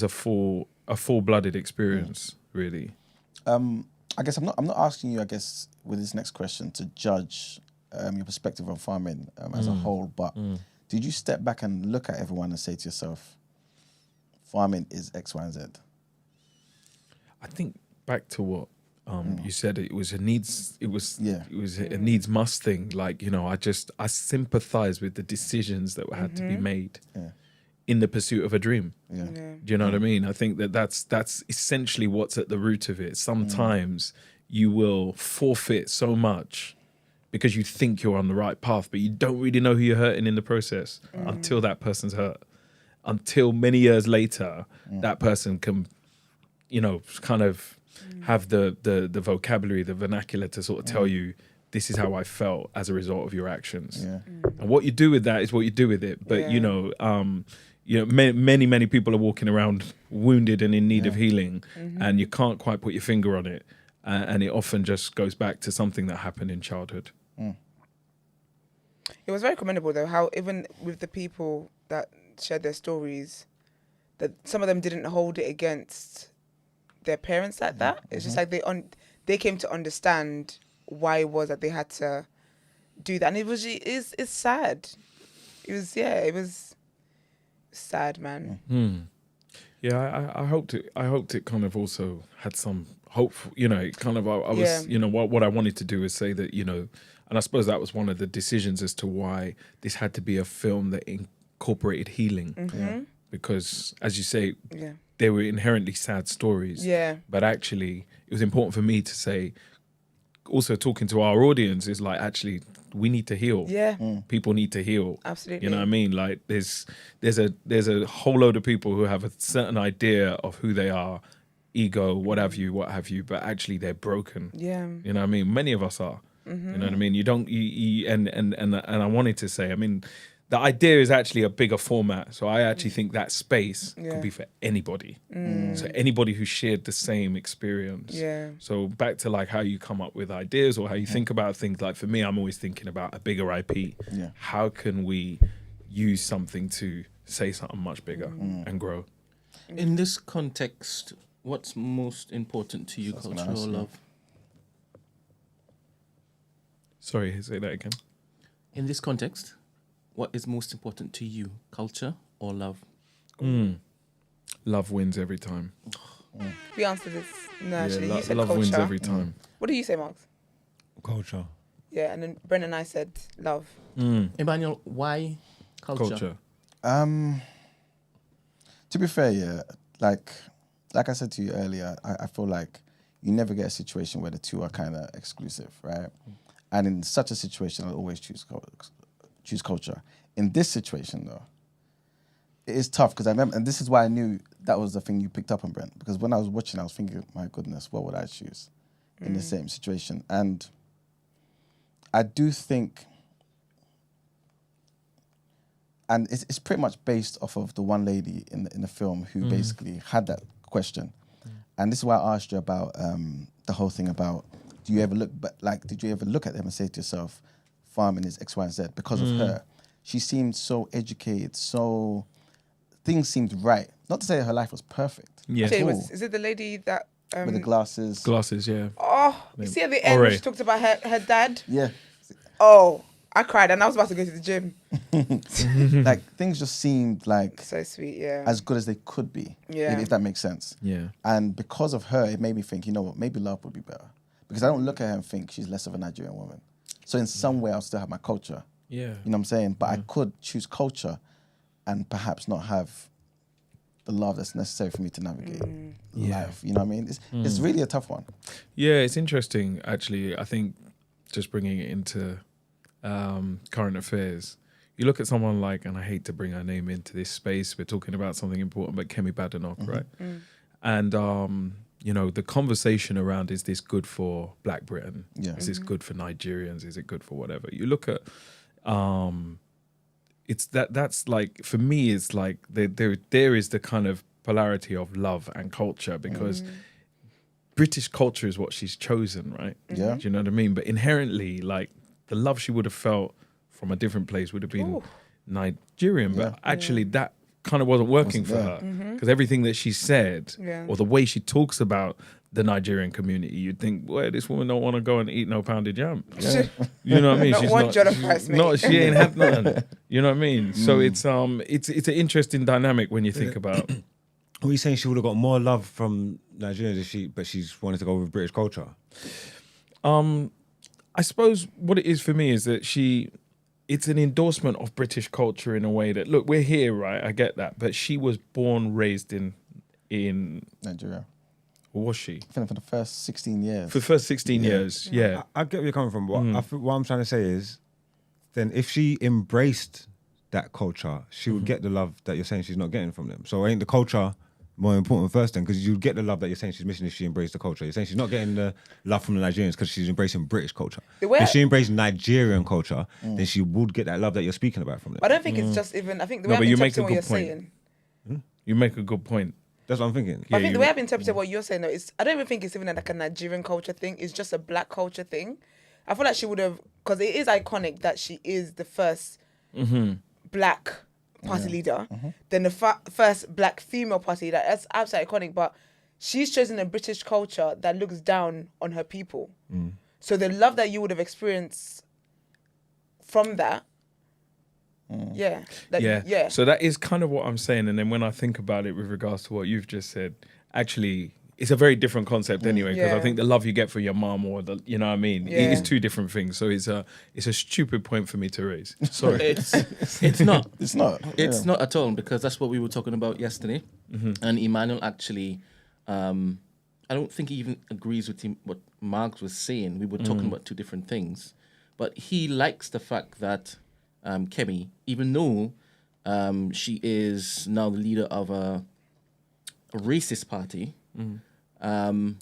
full-blooded experience, really. I guess I'm not asking you, I guess, with this next question to judge your perspective on farming as a whole, but did you step back and look at everyone and say to yourself, farming is X, Y, and Z? I think back to what you said, it was a needs must thing. Like, you know, I sympathize with the decisions that had to be made in the pursuit of a dream. Do you know what I mean? I think that's essentially what's at the root of it. Sometimes you will forfeit so much because you think you're on the right path, but you don't really know who you're hurting in the process until that person's hurt. Until many years later, that person can, you know, kind of have the vocabulary, the vernacular to sort of tell you, this is how I felt as a result of your actions. And what you do with that is what you do with it. But, you know, many people are walking around wounded and in need of healing, and you can't quite put your finger on it. And it often just goes back to something that happened in childhood. It was very commendable, though, how even with the people that shared their stories, that some of them didn't hold it against their parents like that. It's just like they came to understand why it was that they had to do that, and it's sad. It was sad, man. Yeah, I hoped it kind of also had some hope. You know, it kind of I was you know what I wanted to do is say that, you know, and I suppose that was one of the decisions as to why this had to be a film that incorporated healing, because as you say. They were inherently sad stories. But actually, it was important for me to say, also talking to our audience, is like, actually, we need to heal. People need to heal. Absolutely. You know what I mean? Like, there's a whole load of people who have a certain idea of who they are, ego, what have you, but actually they're broken. You know what I mean? Many of us are. You know what I mean? You don't, and I wanted to say, I mean, the idea is actually a bigger format. So I actually think that space could be for anybody. So anybody who shared the same experience. So back to like how you come up with ideas or how you think about things. Like for me, I'm always thinking about a bigger IP. How can we use something to say something much bigger and grow? In this context, what's most important to you, culture or love? Sorry, say that again. In this context, what is most important to you, culture or love? Love wins every time. We answered this. No, actually, you said love culture. wins every time. What do you say, Marks? Culture. Yeah, and then Brent and I said love. Emmanuel, why culture? To be fair, yeah, like I said to you earlier, I feel like you never get a situation where the two are kind of exclusive, right? And in such a situation, I'll always choose culture. In this situation, though, it is tough because I remember, and this is why I knew that was the thing you picked up on, Brent, because when I was watching, I was thinking, my goodness, what would I choose in the same situation? And I do think, and it's pretty much based off of the one lady in the film who basically had that question. And this is why I asked you about the whole thing about, did you ever look at them and say to yourself, farming is X, Y, and Z? Because of her, she seemed so educated, so things seemed right. Not to say her life was perfect. Yeah. Is it the lady that with the glasses? Glasses, yeah. Oh, you see at the end when she talked about her dad? Yeah. Oh, I cried and I was about to go to the gym. Like things just seemed like So sweet, yeah. as good as they could be. Yeah. If that makes sense. Yeah. And because of her, it made me think, you know what, maybe love would be better. Because I don't look at her and think she's less of a Nigerian woman. So in some way, I'll still have my culture. Yeah. You know what I'm saying? But I could choose culture and perhaps not have the love that's necessary for me to navigate life. You know what I mean? It's really a tough one. Yeah, it's interesting, actually. I think just bringing it into current affairs, you look at someone like, and I hate to bring her name into this space, we're talking about something important, but Kemi Badenoch, right? And, you know, the conversation around, is this good for Black Britain? Yeah. Is this good for Nigerians? Is it good for whatever? You look at, it's that's like, for me, it's like there is the kind of polarity of love and culture, because British culture is what she's chosen, right? Yeah. Do you know what I mean? But inherently, like, the love she would have felt from a different place would have been Nigerian. But actually that kind of wasn't working for her, because everything that she said or the way she talks about the Nigerian community, you'd think, well, this woman don't want to go and eat no pounded yam. Yeah. You know what I mean? Not one jollof rice, mate. She ain't had none. You know what I mean? So it's an interesting dynamic when you think about. Are you saying she would have got more love from Nigerians but she's wanted to go with British culture? I suppose what it is for me is that it's an endorsement of British culture in a way that, look, we're here, right? I get that. But she was born, raised in Nigeria. Or was she? I think for the first 16 years. For the first 16 years, yeah. I get where you're coming from. What I'm trying to say is, then if she embraced that culture, she would get the love that you're saying she's not getting from them. So ain't the culture more important first then? Because you'd get the love that you're saying she's missing if she embraced the culture. You're saying she's not getting the love from the Nigerians because she's embracing British culture. If she embraced Nigerian culture, then she would get that love that you're speaking about from them. But I don't think it's just even, I think the way I'm interpreting what you're saying. You make a good point. That's what I'm thinking. I think the way I've interpreted what you're saying, though, is I don't even think it's even like a Nigerian culture thing. It's just a Black culture thing. I feel like she would have, because it is iconic that she is the first Black party leader, then the first Black female party leader. That's absolutely iconic. But she's chosen a British culture that looks down on her people. So the love that you would have experienced from that, So that is kind of what I'm saying. And then when I think about it with regards to what you've just said, actually, it's a very different concept anyway, because I think the love you get for your mom or the, you know what I mean? It is two different things. So it's a stupid point for me to raise. Sorry. It's not. It's not. It's not at all, because that's what we were talking about yesterday. And Emmanuel actually, I don't think he even agrees with what Margs was saying. We were talking about two different things. But he likes the fact that Kemi, even though she is now the leader of a racist party,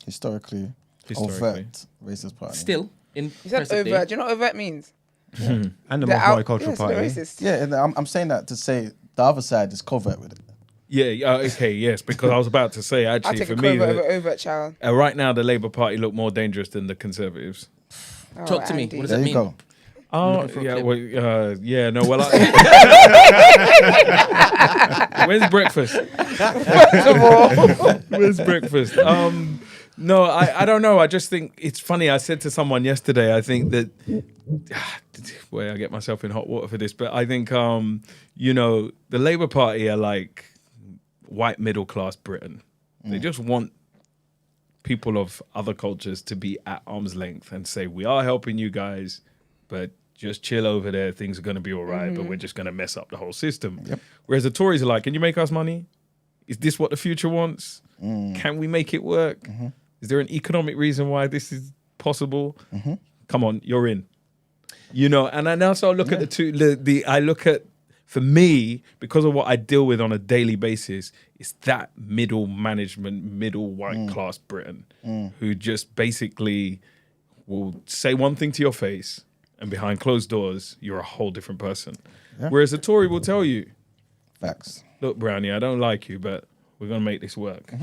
Historically overt racist party. still in You said present overt. day, Do you know what overt means? And the They're out- multicultural yes, they're party. racist. Yeah, and I'm saying that to say the other side is covert with it. Yeah, okay, yes, because I was about to say, I'll actually, take for a me, covert over overt, child. right now, the Labour Party look more dangerous than the Conservatives. talk to me. Andy. What does There that you mean? go. Oh, looking for a yeah, clip. Where's breakfast? Where's breakfast? No, I don't know. I just think it's funny. I said to someone yesterday, I think that, boy, I get myself in hot water for this, but I think, the Labour Party are like white middle class Britain. They just want people of other cultures to be at arm's length and say, we are helping you guys, but just chill over there. Things are going to be all right, but we're just going to mess up the whole system. Yep. Whereas the Tories are like, can you make us money? Is this what the future wants? Can we make it work? Is there an economic reason why this is possible? Come on, you're in. You know, and I also look at the two, I look at, for me, because of what I deal with on a daily basis, it's that middle management, middle white class Britain who just basically will say one thing to your face and behind closed doors, you're a whole different person. Yeah. Whereas a Tory will tell you, Facts. look, Brownie, I don't like you, but we're going to make this work.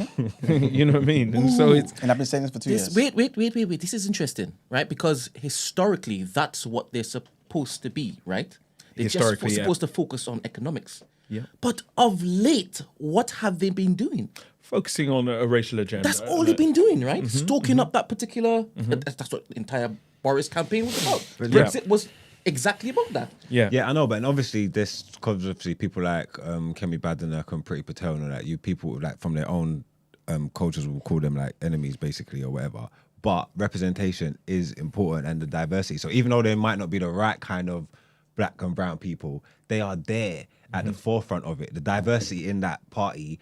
You know what I mean? And so it's... And I've been saying this for 2 years. Wait. This is interesting, right? Because historically, that's what they're supposed to be, right? They're Historically, just yeah. supposed to focus on economics. Yeah. But of late, what have they been doing? Focusing on a racial agenda. That's all they've been doing, right? Stalking up that particular... That's what the entire Boris campaign was about. Brexit was exactly about that. Yeah. I know, but and obviously this, because obviously people like Kemi Badenoch and Priti Patel and all that, you people like from their own cultures will call them like enemies basically or whatever. But representation is important and the diversity. So even though they might not be the right kind of black and brown people, they are there at the forefront of it. The diversity in that party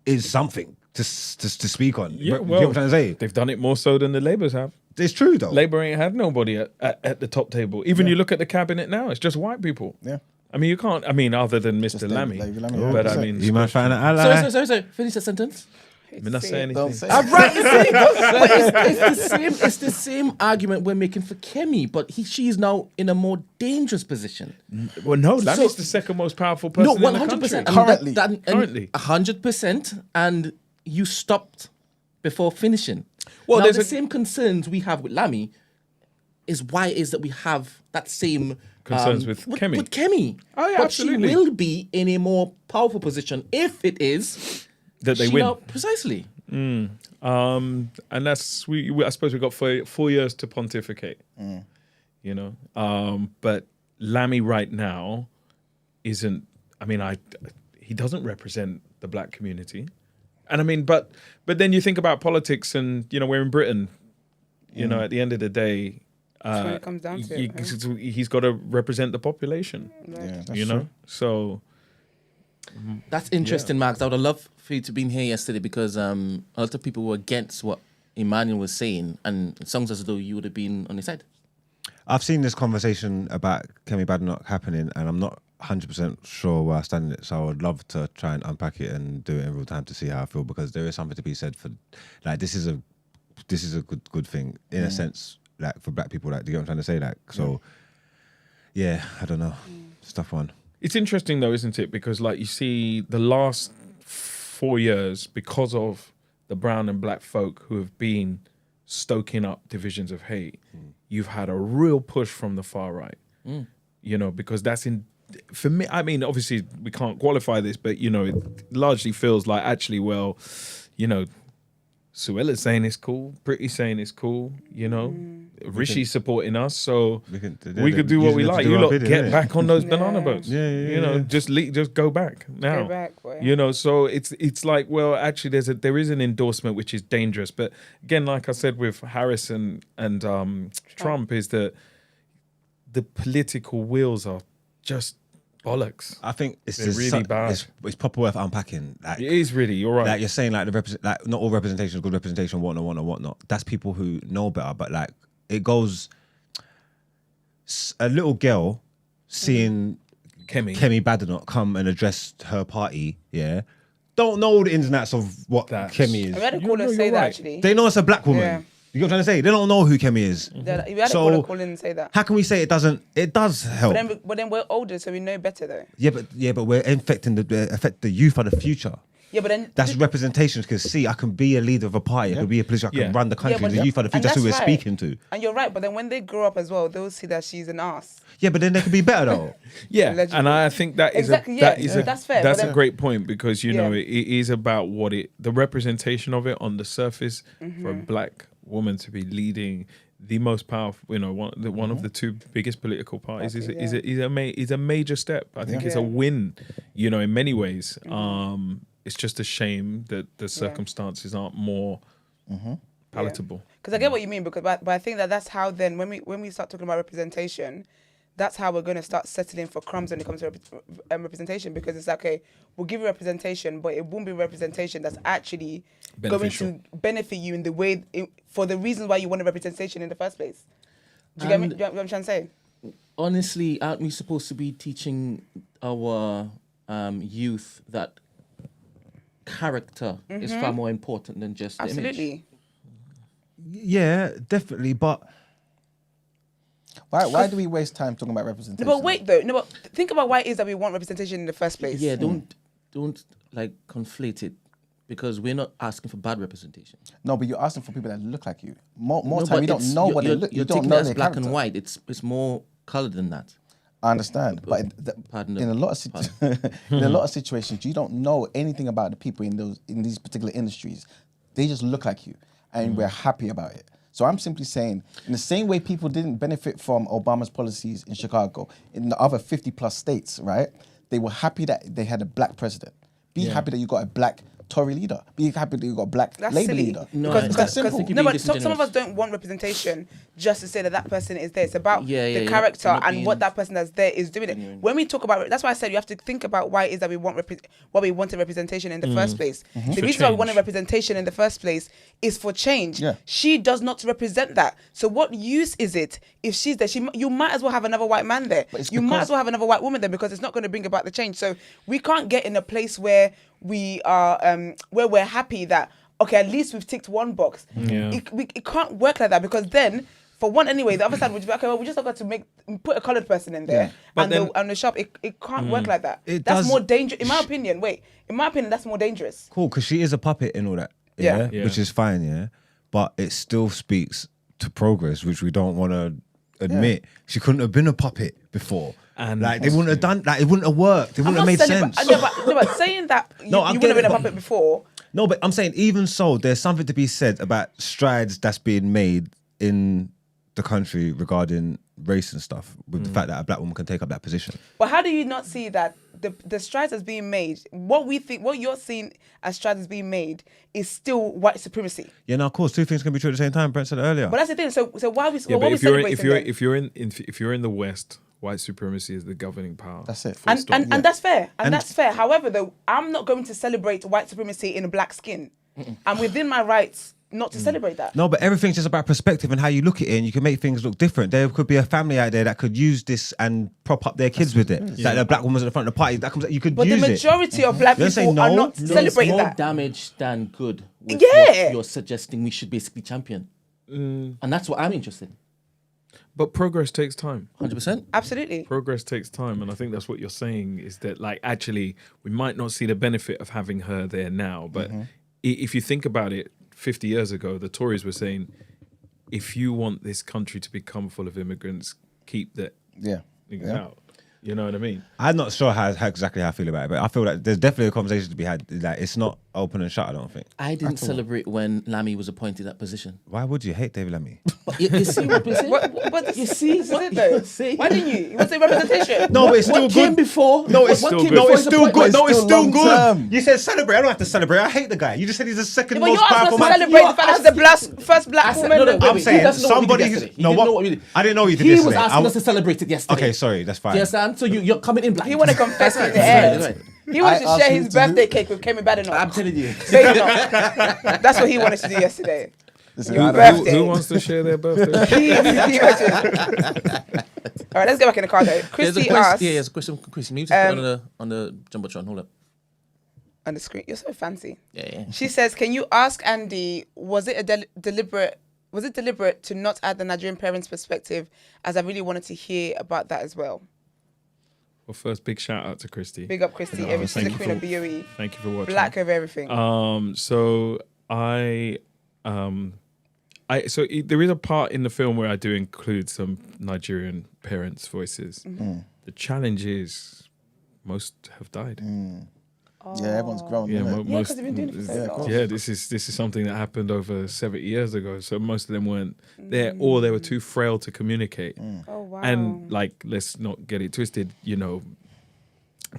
is something to speak on. Yeah, You know what I'm trying to say? They've done it more so than the Labours have. It's true though. Labour ain't had nobody at the top table. Even you look at the cabinet now, it's just white people. Yeah. I mean, you can't, other than Mr. Lammy. But I mean... You might find an ally. Sorry. Finish the sentence. I'm not saying Don't anything. say I'm right. It's the same argument we're making for Kemi, but she's now in a more dangerous position. Well, no, Lammy's the second most powerful person No, in the country. 100%. Currently. Currently. 100%, and you stopped before finishing. Well, Now, there's the a- same concerns we have with Lammy is why it is that we have that same Concerns with Kemi. With Kemi. Oh, yeah, but absolutely. she will be in a more powerful position if it is That they she win. now- precisely. And that's, I suppose we've got 4 years to pontificate. You know? But Lammy right now isn't, he doesn't represent the black community. And I mean, but then you think about politics and, you know, we're in Britain, you know, at the end of the day, That's what it comes down to. he's got to represent the population, Yeah, that's you know? true. So, That's interesting, Max. I would have loved for you to be here yesterday because a lot of people were against what Emmanuel was saying, and it sounds as though you would have been on his side. I've seen this conversation about Kemi Badenoch happening, and I'm not 100% sure where I stand in it. So I would love to try and unpack it and do it in real time to see how I feel, because there is something to be said for, like, this is a good thing in a sense, like for black people. Like, do you get what I'm trying to say? Like, so yeah, I don't know, it's a tough one. it's interesting though, isn't it? Because like you see the last 4 years, because of the brown and black folk who have been stoking up divisions of hate, you've had a real push from the far right, you know, because that's for me, I mean, obviously we can't qualify this, but you know, it largely feels like actually, well, you know, Suella's saying it's cool, Priti's saying it's cool, you know, Rishi's supporting us, so we could do what we like. You lot get back on those banana boats. You know, just go back now. Go back, boy. You know, so it's like, well, actually, there is an endorsement which is dangerous, but again, like I said with Harris and Trump, is that the political wheels are just bollocks. I think it's They're just really bad. It's proper worth unpacking. Like, It is really, you're right. like you're saying, like like not all representation is good representation, whatnot. That's people who know better. But like it goes, a little girl seeing Kemi Badenoch come and address her party, don't know the ins and outs of what Kemi is. I read a caller say that actually. They know it's a black woman. Yeah. You know what I'm trying to say? They don't know who Kemi is. You had a So, caller call in and say that. How can we say it doesn't? It does help. But then we're older, so we know better though. Yeah, but we're affecting the youth of the future. Yeah, but then That's representation. Because see, I can be a leader of a party. I can be a politician. I can run the country. but The youth of the and future. That's who we're right. speaking to. And you're right, but then when they grow up as well, they'll see that she's an ass. Yeah, but then they can be better though. Yeah, Allegedly. and I think that is Exactly, that's fair, That's but a then- great point, because you Yeah. know it is about the representation of it on the surface for a black woman to be leading the most powerful, you know, one of the two biggest political parties is a major step. I think it's a win, you know, in many ways. it's just a shame that the circumstances aren't more palatable. Because I get what you mean, but I think that's how then when we start talking about representation, that's how we're going to start settling for crumbs when it comes to representation, because it's like, okay, we'll give you representation, but it won't be representation that's actually Beneficial. going to benefit you in the way, for the reasons why you wanted representation in the first place. Do you get me? Do you know what I'm trying to say? Honestly, aren't we supposed to be teaching our youth that character is far more important than just the image? Absolutely. Yeah, definitely. But Why do we waste time talking about representation? No, but wait though. No, but think about why it is that we want representation in the first place. Yeah, don't like conflate it, because we're not asking for bad representation. No, but you're asking for people that look like you. More No, time, but you don't it's- know you're- what they you're- look. You You're don't taking know it as their black character. and white. It's more coloured than that. I understand, but Pardon in a lot of in a lot of situations, you don't know anything about the people in these particular industries. They just look like you, and we're happy about it. So I'm simply saying, in the same way people didn't benefit from Obama's policies in Chicago, in the other 50 plus states, right? They were happy that they had a black president. Be happy that you got a black Tory leader. Be happy that you got a black That's Labour silly. leader. No, It's that simple. think you're No, being but some of disingenuous. us don't want representation just to say that person is there. It's about Yeah, the you're character not and being what that person that's there is doing it. When we talk about, that's why I said you have to think about why it is that we want why we wanted representation in the first place. The reason why we wanted representation in the first place is for change. Yeah. She does not represent that. So what use is it if she's there? You might as well have another white man there. it's You might because- as well have another white woman there, because it's not going to bring about the change. So we can't get in a place where we are where we're happy that, okay, at least we've ticked one box. Yeah. It can't work like that, because then, for one anyway, the other side would be, okay, well, we just have got to put a coloured person in there. Yeah. But And the shop, it can't work like that. It That's does- more dangerous, in my opinion. That's more dangerous. cool, because she is a puppet and all that. Yeah. Yeah. Which is fine, yeah. But it still speaks to progress, which we don't want to admit. She couldn't have been a puppet before. And like, they wouldn't have done, like, it wouldn't have worked. It I'm wouldn't have not made saying, sense. but saying that you I wouldn't get have been it, a but- puppet before. No, but I'm saying, even so, there's something to be said about strides that's being made in the country regarding race and stuff, with the fact that a black woman can take up that position. But how do you not see that the strides that's being made, what you're seeing as strides that's being made, is still white supremacy? Yeah, no, of course, two things can be true at the same time. Brent said it earlier. But that's the thing. So why are we? Yeah, why are but we if you're celebrating then? if you're in the West, white supremacy is the governing power. That's it. Full And stop. that's fair. And that's fair. However, though, I'm not going to celebrate white supremacy in black skin. I'm within my rights not to celebrate that. No, but everything's just about perspective and how you look at it, and you can make things look different. There could be a family out there that could use this and prop up their kids with it. Like the black woman's at the front of the party, that comes. You could But the use it. majority of black You don't say people are no. not There's celebrating more that. damage than good with Yeah. what you're suggesting we should basically champion. And that's what I'm interested in. But progress takes time. 100%. Absolutely. Progress takes time, and I think that's what you're saying, is that, like, actually we might not see the benefit of having her there now, but if you think about it, 50 years ago the Tories were saying, if you want this country to become full of immigrants, keep the niggas out. You know what I mean? I'm not sure how exactly how I feel about it, but I feel like there's definitely a conversation to be had. Like, it's not open and shut, I don't think. I didn't celebrate when Lammy was appointed that position. Why would you hate David Lammy? But you see what we're saying? But You see this is what it though. you're saying? Why didn't you? You want to say representation? No, but it's still What came good. before? No, it's what still came good. No, before it's his still appointment? good. No, it's still still long good. term. You said celebrate. I don't have to celebrate. I hate the guy. You just said he's the second But most you're asking us powerful to man. celebrate the fact that she's the first black I said- woman. no, no, wait, I'm wait, he saying doesn't know what we did somebody yesterday. who's He didn't know what we did. I didn't know you did He this. was yesterday. asking us to celebrate it yesterday. Okay, sorry, that's fine. Do you understand? So you're coming in black. He want to confess in the That's air. right. He wanted to I share asked his you to do- birthday cake with Kemi Badenoch. I'm telling you. Badenoch. That's what he wanted to do yesterday. Listen, Your I don't- birthday. Who wants to share their birthday? He wanted to- All right, let's get back in the car though. There's a Christy question. asked Yeah, there's a question from Chris. Maybe just put it on the jumbotron. Hold up. on the screen. You're so fancy. Yeah. She says, "Can you ask Andy? Was it a deliberate? Was it deliberate to not add the Nigerian parents' perspective? As I really wanted to hear about that as well." Well, first, big shout out to Christy. Big up, Christy. She's the thank you queen of for- BOE. Thank you for watching. Black over everything. So there is a part in the film where I do include some Nigerian parents' voices. The challenge is most have died. Yeah, everyone's grown. Yeah, innit? Yeah, 'cause they've been doing it for so long. Yeah, this is something that happened over 70 years ago. So most of them weren't there, or they were too frail to communicate. Oh wow. And like, let's not get it twisted. You know,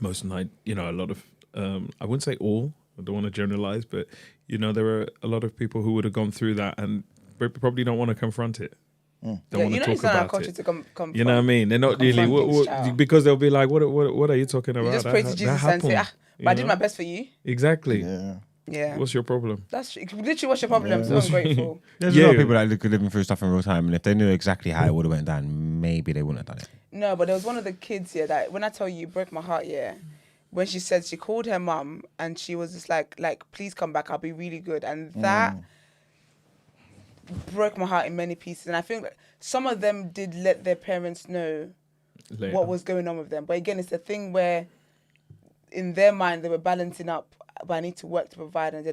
a lot of I wouldn't say all, I don't want to generalize, but you know, there are a lot of people who would have gone through that and probably don't want to confront it. Don't want to talk about it. You know what I mean? They're not really because they'll be like, "What are you talking about?" You just pray to Jesus and say, "But I did my best for you." Exactly. Yeah. What's your problem? That's literally what's your problem. Yeah. So ungrateful. There's a lot of people that are living through stuff in real time, and if they knew exactly how it would have went down, maybe they wouldn't have done it. No, but there was one of the kids here that when I tell you, it broke my heart. Yeah. When she said she called her mum and she was just like, please come back. I'll be really good. And that broke my heart in many pieces. And I think some of them did let their parents know what was going on with them. But again, it's a thing where in their mind, they were balancing up, but I need to work to provide and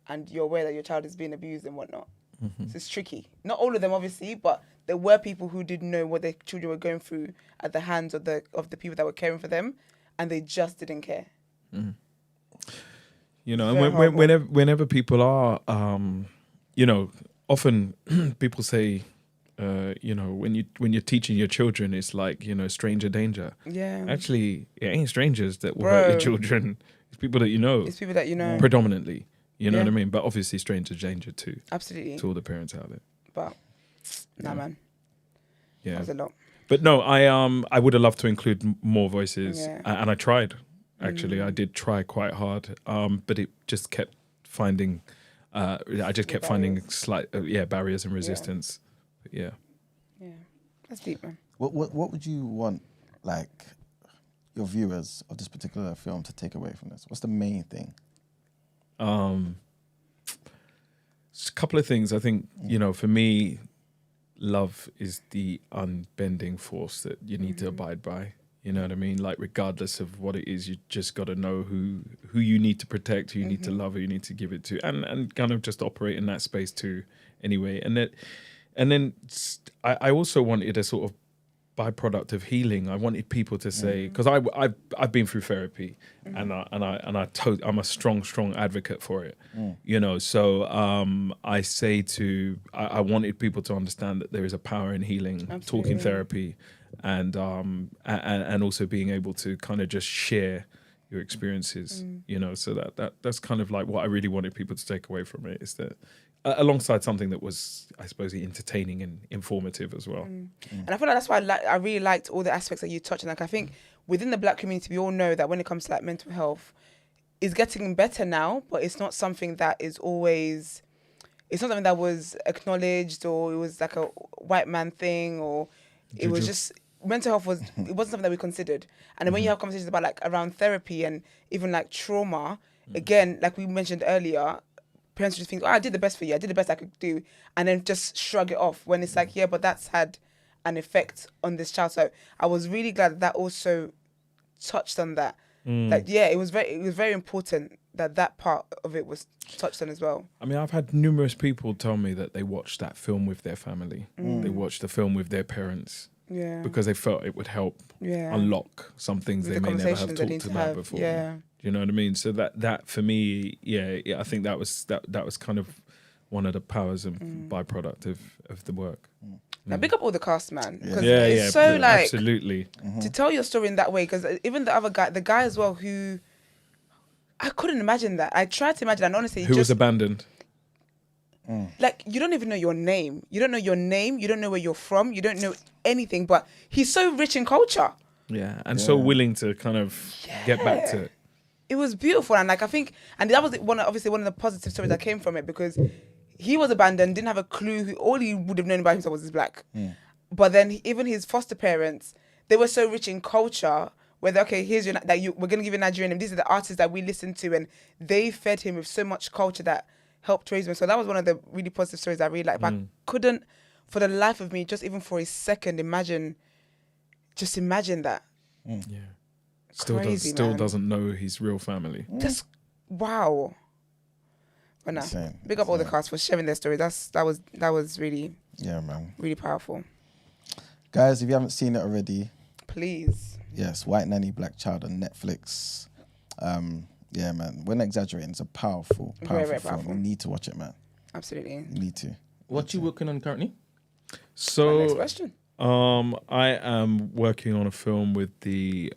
and you're aware that your child is being abused and whatnot. So it's tricky. Not all of them, obviously, but there were people who didn't know what their children were going through at the hands of the people that were caring for them. And they just didn't care. You know, and whenever people are, you know, often people say, you know, when you're teaching your children, it's like, you know, stranger danger. Yeah. Actually, it ain't strangers that will hurt your children. It's people that you know. It's people that you know. Predominantly. You know what I mean? But obviously, stranger danger too. Absolutely. To all the parents out there. But, nah, man. Yeah. That was a lot. But no, I would have loved to include more voices, and I tried. Actually, I did try quite hard, but it just kept finding. I just kept finding slight, barriers and resistance. Yeah. Yeah, that's deep, man. What would you want, like, your viewers of this particular film to take away from this? What's the main thing? Just a couple of things. I think you know, for me. Love is the unbending force that you need to abide by. You know what I mean? Like, regardless of what it is, you just got to know who you need to protect, who you need to love, who you need to give it to, and kind of just operate in that space too. Anyway, and then I also wanted a sort of byproduct of healing. I wanted people to say, because I've been through therapy, and I'm a strong advocate for it. You know, so I say I wanted people to understand that there is a power in healing, talking therapy, and also being able to kind of just share your experiences. You know, so that's kind of like what I really wanted people to take away from it, is that alongside something that was, I suppose, entertaining and informative as well. And I feel like that's why I really liked all the aspects that you touched on. Like, I think within the Black community, we all know that when it comes to like mental health, it's getting better now, but it's not something that is always, it's not something that was acknowledged, or it was like a white man thing, or it was just, mental health it wasn't something that we considered. And then when you have conversations about like around therapy and even like trauma, again, like we mentioned earlier, parents just think, I did the best for you. I did the best I could do. And then just shrug it off when it's like, yeah, but that's had an effect on this child. So I was really glad that also touched on that. Like, yeah, it was very important that part of it was touched on as well. I mean, I've had numerous people tell me that they watched that film with their family. They watched the film with their parents. Yeah. Because they felt it would help unlock some things they may never have talked about before. Yeah. You know what I mean? So that for me, I think that was kind of one of the powers and byproduct of the work. Now, big up all the cast, man. Because it's so like absolutely to tell your story in that way. Because even the other guy, the guy as well, who I couldn't imagine that. I tried to imagine, and honestly, who was abandoned. Like, you don't even know your name. You don't know your name. You don't know where you're from. You don't know anything. But he's so rich in culture. Yeah, and so willing to kind of get back to it. It was beautiful, and like I think, and that was one of the positive stories that came from it, because he was abandoned, didn't have a clue. All he would have known about himself was his black. But then even his foster parents, they were so rich in culture. Where here's we're gonna give you a Nigerian name. These are the artists that we listen to, and they fed him with so much culture that helped raise him. So that was one of the really positive stories I really liked. But I couldn't, for the life of me, just even for a second, imagine that. Yeah. Still doesn't know his real family. Just wow. But no, big up all the cast for sharing their story. That was really really powerful. Guys, if you haven't seen it already, please. Yes, White Nanny Black Child on Netflix. Yeah, man. We're not exaggerating. It's a powerful film. You need to watch it, man. Absolutely. You need to. What you working on currently? So next question. I am working on a film with the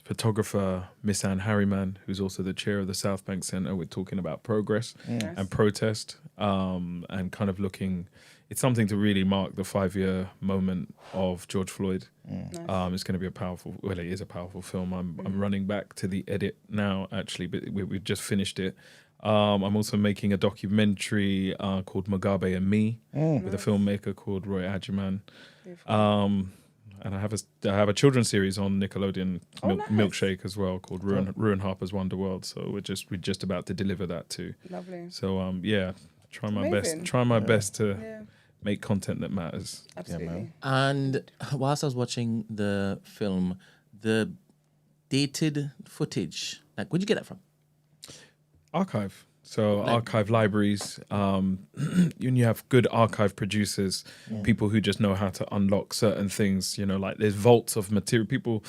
photographer Miss Anne Harriman, who's also the chair of the South Bank Centre. We're talking about progress and protest, and kind of looking. It's something to really mark the 5-year moment of George Floyd. Nice. It's going to be a powerful. Well, it is a powerful film. I'm running back to the edit now, actually, but we've just finished it. I'm also making a documentary called Mugabe and Me with a filmmaker called Roy Adjiman. And I have a children's series on Nickelodeon Milkshake as well called Ruin Harper's Wonderworld. So we're just about to deliver that too. Lovely. So trying my best to make content that matters. Absolutely. And whilst I was watching the film, the dated footage, like, where'd you get that from? Archive. So archive libraries, you have good archive producers, people who just know how to unlock certain things, like there's vaults of material.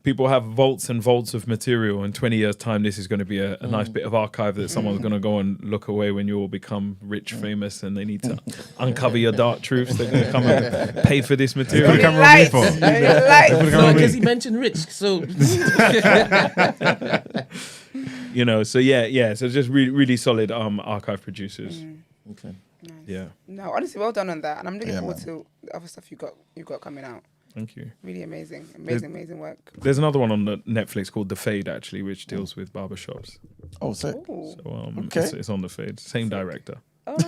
People have vaults and vaults of material. In 20 years' time, this is going to be a nice bit of archive that someone's going to go and look away when you all become rich, famous, and they need to uncover your dark truths. They're going to come and pay for this material. No, because he mentioned rich, so... So so just really solid archive producers. Okay. Nice. Yeah. No, honestly, well done on that, and I'm looking forward to the other stuff you got coming out. Thank you. Really amazing work. There's another one on the Netflix called The Fade, actually, which deals with barbershops. Oh, sick. So okay. it's on The Fade. Same director. Oh, You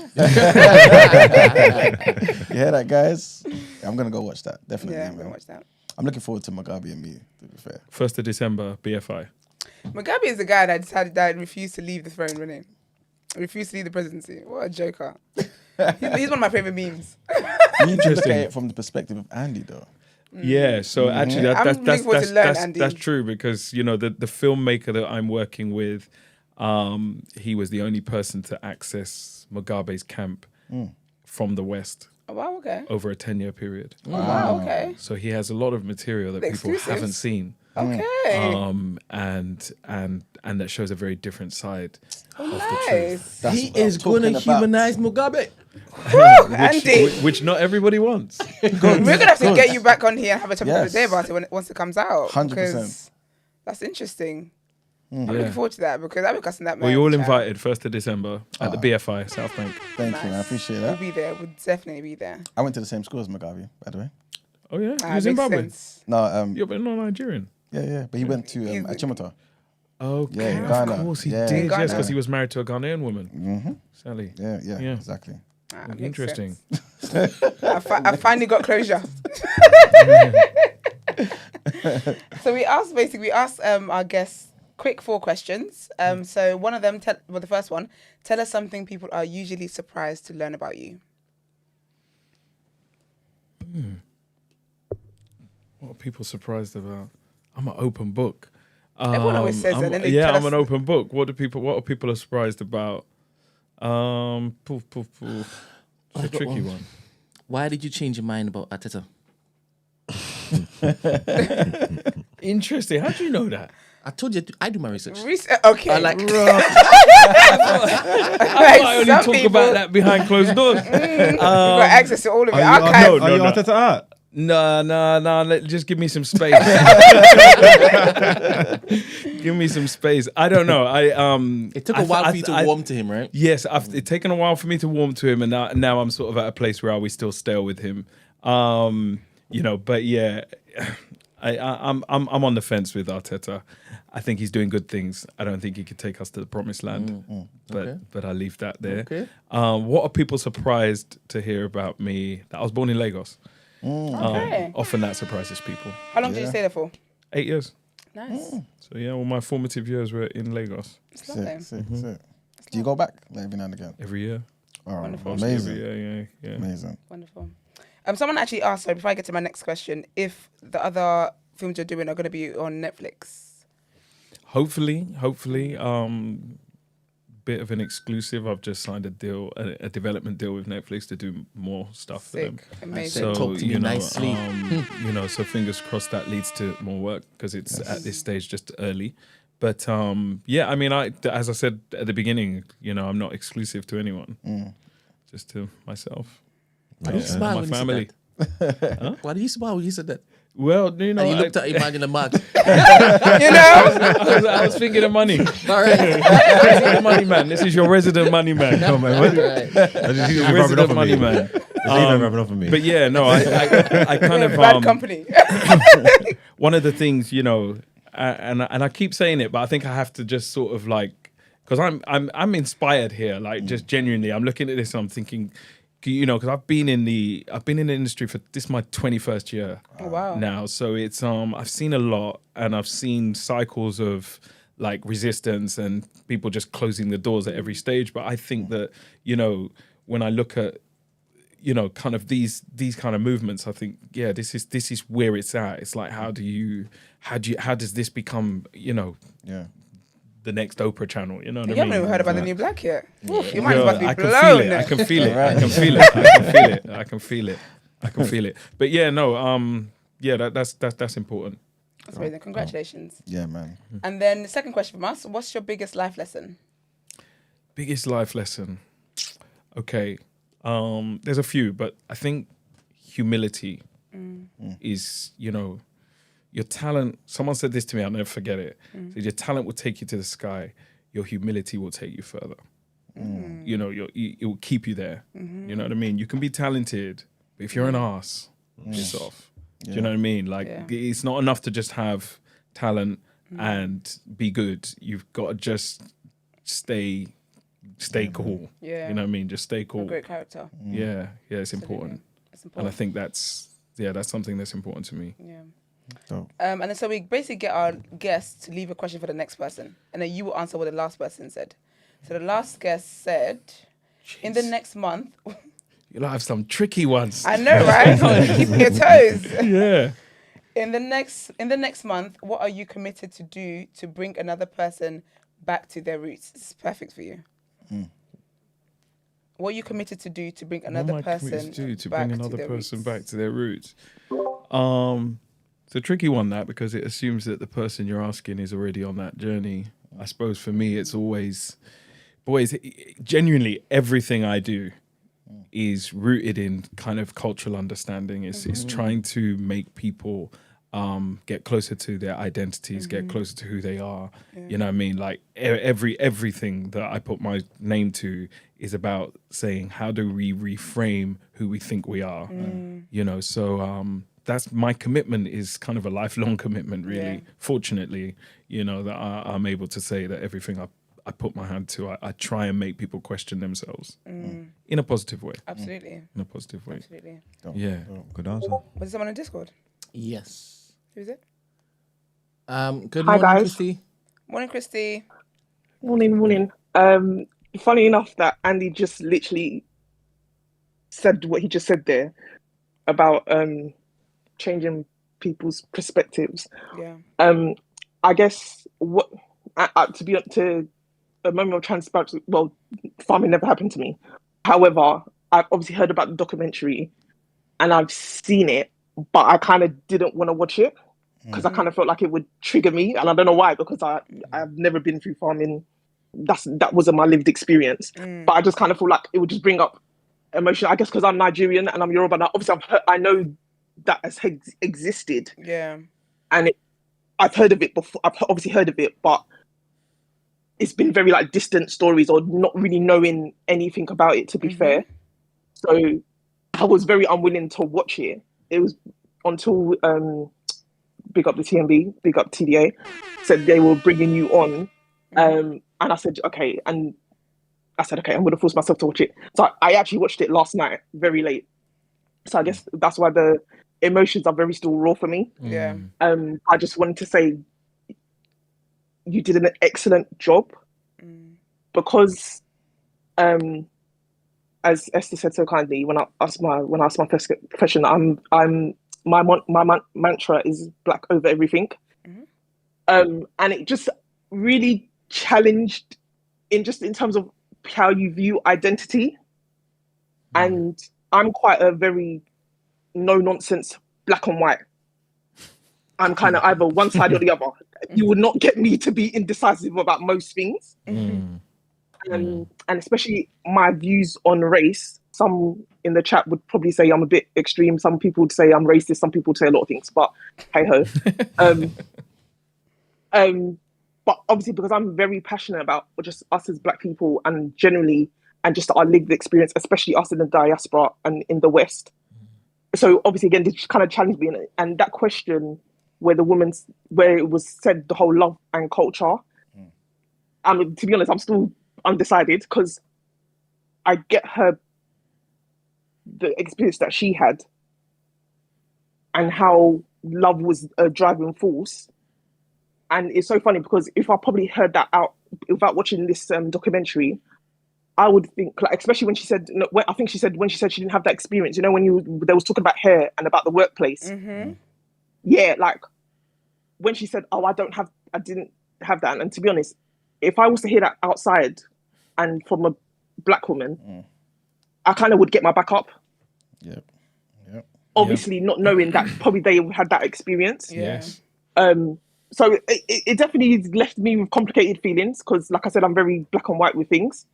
hear that, guys? I'm gonna go watch that. Definitely. yeah, I'm gonna watch that. I'm looking forward to Mugabe and Me, to be fair. 1st of December, BFI. Mugabe is the guy that decided that refused to leave the throne, really. Refused to leave the presidency. What a joker. He's one of my favourite memes. You need to look at it from the perspective of Andy, though. Yeah, so actually that's true, because the filmmaker that I'm working with, he was the only person to access Mugabe's camp from the West. Oh, wow, okay. Over a 10-year period. Oh, wow, okay. So he has a lot of material that people haven't seen. Okay. And that shows a very different side of the Nice. truth. He is going to humanize Mugabe. Andy. Which not everybody wants. We're going to have to get you back on here and have a topic of the day about it once it comes out. 100%. Because that's interesting. I'm looking forward to that, because I've been cussing that man. Well, you're all invited 1st of December at the BFI, South Bank. Thank you, man. I appreciate We'll that. be there. We'll definitely be there. I went to the same school as Mugabe, by the way. Oh, yeah? Makes You're Zimbabwe? sense. No, You're not Nigerian? yeah. But he went to Achimota. Okay, Yeah, in Ghana. of course he Yeah, did. in Yes, Ghana. because he was married to a Ghanaian woman. Sally. Yeah, exactly. Makes Interesting. sense. I finally got closure. So we asked our guests quick 4 questions. So one of them, the first one, tell us something people are usually surprised to learn about you. What are people surprised about? I'm an open book. Everyone always says that. Then they Yeah, tell I'm us- an open book. What are people surprised about? It's a tricky one. Why did you change your mind about Arteta? Interesting. How do you know that? I told you I do my research. Okay. I like. I only some talk people- about that behind closed doors. We've got access to all of it. Are you no. Arteta out? No. Just give me some space. Give me some space. I don't know. It took a while for you to warm to him, right? Yes, it's taken a while for me to warm to him, and now I'm sort of at a place where we still stale with him. But yeah, I'm on the fence with Arteta. I think he's doing good things. I don't think he could take us to the promised land. But I leave that there. Okay. What are people surprised to hear about me? That I was born in Lagos. Okay. Often that surprises people. How long did you stay there for? 8 years. Nice. So yeah, all my formative years were in Lagos. It's lovely. Sick. Do you go back like every now and again? Every year. Oh, Wonderful. amazing. Yeah. Amazing. Wonderful. Someone actually asked, sorry, before I get to my next question, if the other films you're doing are going to be on Netflix. Hopefully, bit of an exclusive. I've just signed a deal, a development deal with Netflix to do more stuff for them. Sick. Amazing. So Talk to me nicely. So fingers crossed that leads to more work, because it's at this stage just early. But as I said at the beginning, I'm not exclusive to anyone, just to myself. I don't smile my when you say family. that. Why do you smile when you said that? Well, you know, And you looked at him in the mug. I was thinking of money. All right. Resident money man. This is your resident money man. Come on, man. Resident money man. rubbing off on me. But yeah, no, I kind of bad company. one of the things, you know, and I keep saying it, but I think I have to just sort of like, because I'm inspired here, like just genuinely. I'm looking at this and I'm thinking, you know, because I've been in the industry for this is my 21st year now, so it's I've seen a lot, and I've seen cycles of like resistance and people just closing the doors at every stage. But I think that, you know, when I look at, you know, kind of these kind of movements, I think, yeah, this is where it's at. It's like, how does this become, you know, the next Oprah channel, you know what I mean? You haven't even heard about the new black yet. Your mind's about to be I blown. I can feel it. But yeah, no, that's important. That's amazing. Congratulations. Yeah, man. And then the second question from us, what's your biggest life lesson? Biggest life lesson. Okay. There's a few, but I think humility is, you know, your talent. Someone said this to me, I'll never forget it. So your talent will take you to the sky. Your humility will take you further. You know, it will keep you there. You know what I mean? You can be talented, but if you're an arse, piss off. Do you know what I mean? Like, it's not enough to just have talent and be good. You've got to just stay cool. Yeah. You know what I mean? Just stay cool. A great character. Yeah, it's important. It's important. And I think that's something that's important to me. Yeah. Dope. And then so we basically get our guests to leave a question for the next person, and then you will answer what the last person said. So the last guest said, in the next month... You'll have some tricky ones. I know, right? Keeping your toes. Yeah. In the next month, what are you committed to do to bring another person back to their roots? This is perfect for you. What are you committed to do to bring another person back to their roots? It's a tricky one, that, because it assumes that the person you're asking is already on that journey. I suppose for me, it's always genuinely everything I do is rooted in kind of cultural understanding. It's trying to make people get closer to their identities, get closer to who they are. You know what I mean? Like everything that I put my name to is about saying, how do we reframe who we think we are? You know, so that's my commitment, is kind of a lifelong commitment, really. Yeah. Fortunately, you know, that I'm able to say that everything I put my hand to, I try and make people question themselves in a positive way. Absolutely. In a positive way. Absolutely. Yeah. Good answer. Was there someone on Discord? Yes. Who is it? Good Hi, morning, guys. Christy. Morning, Christy. Morning. Funny enough that Andy just literally said what he just said there about changing people's perspectives. Yeah. I guess what to a moment of transparency. Well, farming never happened to me. However, I've obviously heard about the documentary and I've seen it, but I kind of didn't want to watch it because I kind of felt like it would trigger me, and I don't know why, because I've never been through farming. That wasn't my lived experience, but I just kind of feel like it would just bring up emotion. I guess because I'm Nigerian and I'm Yoruba, and obviously I know that has existed. Yeah. And I've heard of it before. I've obviously heard of it, but it's been very like distant stories or not really knowing anything about it, to be fair. So I was very unwilling to watch it. It was until big up the TMB, big up TDA, said they were bringing you on. And I said, okay. And I said, okay, I'm going to force myself to watch it. So I actually watched it last night, very late. So I guess that's why the emotions are very still raw for me. Yeah. I just wanted to say you did an excellent job because, as Esther said so kindly, when I asked my first question, my mantra is black over everything. And it just really challenged in terms of how you view identity. And I'm quite a very no nonsense black and white. I'm kind of either one side or the other. You would not get me to be indecisive about most things. And and especially my views on race. Some in the chat would probably say I'm a bit extreme. Some people would say I'm racist. Some people would say a lot of things, but hey ho. But obviously, because I'm very passionate about just us as Black people and generally, and just our lived experience, especially us in the diaspora and in the West. So obviously, again, this kind of challenged me, and that question where it was said the whole love and culture. To be honest, I'm still undecided because I get the experience that she had and how love was a driving force. And it's so funny because if I probably heard that out without watching this documentary, I would think, like, especially when she said, I think she said when she didn't have that experience, when they was talking about hair and about the workplace. Yeah, like when she said, "Oh, I didn't have that," and to be honest, if I was to hear that outside and from a Black woman, I kind of would get my back up. Yep. Obviously, not knowing that probably they had that experience. Yes. So it definitely left me with complicated feelings because, like I said, I'm very black and white with things.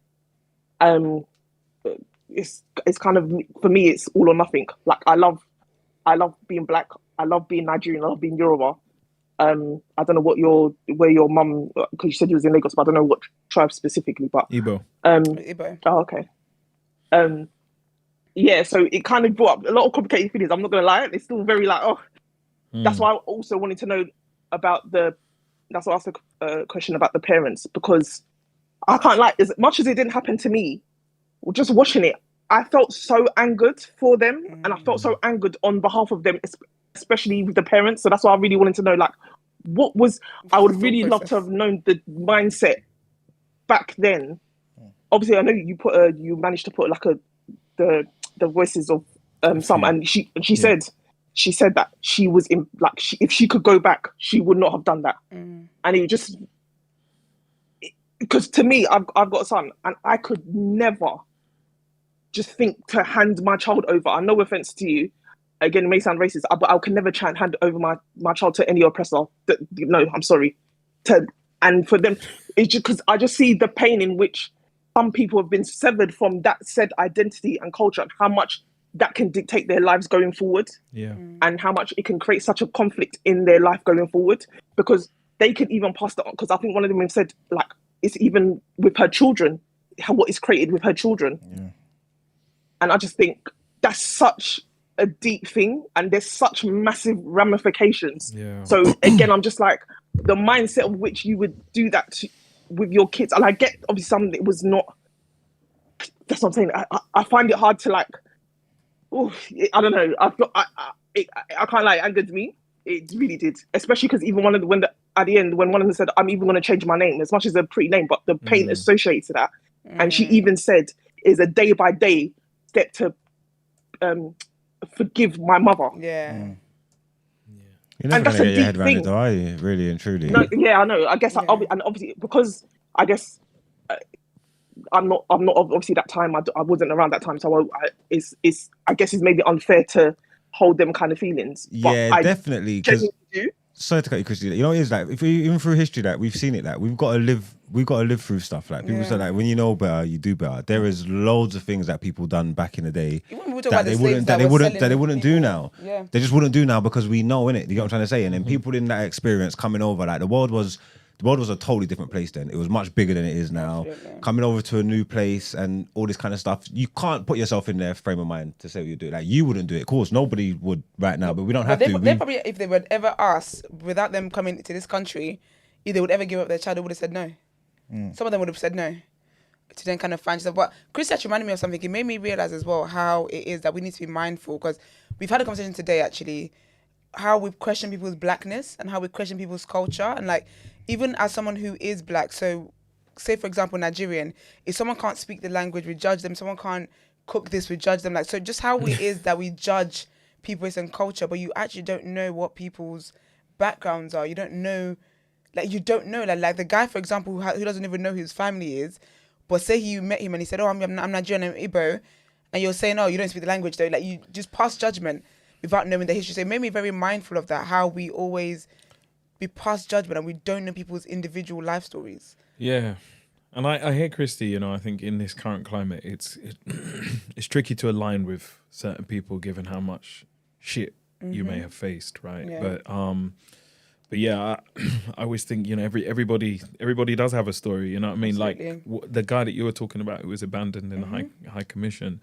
It's kind of, for me, it's all or nothing. Like I love being Black. I love being Nigerian. I love being Yoruba. I don't know where your mum, because you said you was in Lagos, but I don't know what tribe specifically. But Igbo. Igbo. Oh, okay. Yeah. So it kind of brought up a lot of complicated feelings. I'm not gonna lie. It's still very like, oh. That's why I also wanted to know about that's why I asked a question about the parents, because I can't lie, as much as it didn't happen to me, just watching it, I felt so angered for them, and I felt so angered on behalf of them, especially with the parents. So that's why I really wanted to know, like, I would really love to have known the mindset back then. Obviously, I know you managed to put like the voices of some, and she said that she was in, like, if she could go back, she would not have done that. And it just, because to me, I've got a son, and I could never just think to hand my child over. And no offense to you, again, it may sound racist, but I can never try and hand over my child to any oppressor. No, I'm sorry. And for them, it's just because I just see the pain in which some people have been severed from that said identity and culture, and how much that can dictate their lives going forward. Yeah. And how much it can create such a conflict in their life going forward, because they can even pass that on. Because I think one of them have said, like, it's even with her children, what is created with her children. Yeah. And I just think that's such a deep thing, and there's such massive ramifications. Yeah. So again, I'm just like, the mindset of which you would do that with your kids. And I get, obviously, something that was not, that's what I'm saying. I find it hard to, like, I don't know. I can't lie, it angered me. It really did. Especially because even at the end, when one of them said, I'm even going to change my name, as much as a pretty name, but the pain associated to that. And she even said, is a day by day step to forgive my mother. Yeah. You're never going to get your head around it, though, are you? Really and truly. No, yeah, I know. I guess, and obviously, because I guess I'm not obviously that time. I wasn't around that time, so I guess it's maybe unfair to hold them kind of feelings. Yeah, but definitely. Because sorry to cut you, Christy. You know, it is like, if we, even through history, like, we've seen it. Like, we've got to live through stuff. Like, people say, like, when you know better, you do better. There is loads of things that people done back in the day that they wouldn't do now. Yeah. They just wouldn't do now because we know, innit? You get what I'm trying to say? And then people in that experience coming over, like, the world was a totally different place then. It was much bigger than it is now. Absolutely. Coming over to a new place and all this kind of stuff, you can't put yourself in their frame of mind to say what you do. Like, you wouldn't do it. Of course, nobody would right now, but we don't have to. They probably, if they would ever ask, without them coming to this country, if they would ever give up their child, they would have said no. Some of them would have said no, to then kind of find yourself. But Chris actually reminded me of something. It made me realize as well how it is that we need to be mindful, because we've had a conversation today, actually, how we question people's blackness and how we question people's culture. And, like, even as someone who is black, so say, for example, Nigerian, if someone can't speak the language, we judge them. Someone can't cook this, we judge them. Like, so just how it is that we judge people based on culture, but you actually don't know what people's backgrounds are. You don't know, like the guy, for example, who doesn't even know who his family is, but say you met him and he said, oh, I'm Nigerian, I'm Igbo, and you're saying, oh, you don't speak the language, though. Like, you just pass judgment without knowing the history. So it made me very mindful of that, how we always be past judgment and we don't know people's individual life stories. Yeah. And I hear Christy, you know, I think in this current climate, it's tricky to align with certain people given how much shit you may have faced, right? Yeah. But yeah, I always think, you know, everybody does have a story, you know what I mean? Absolutely. Like the guy that you were talking about who was abandoned in the High Commission,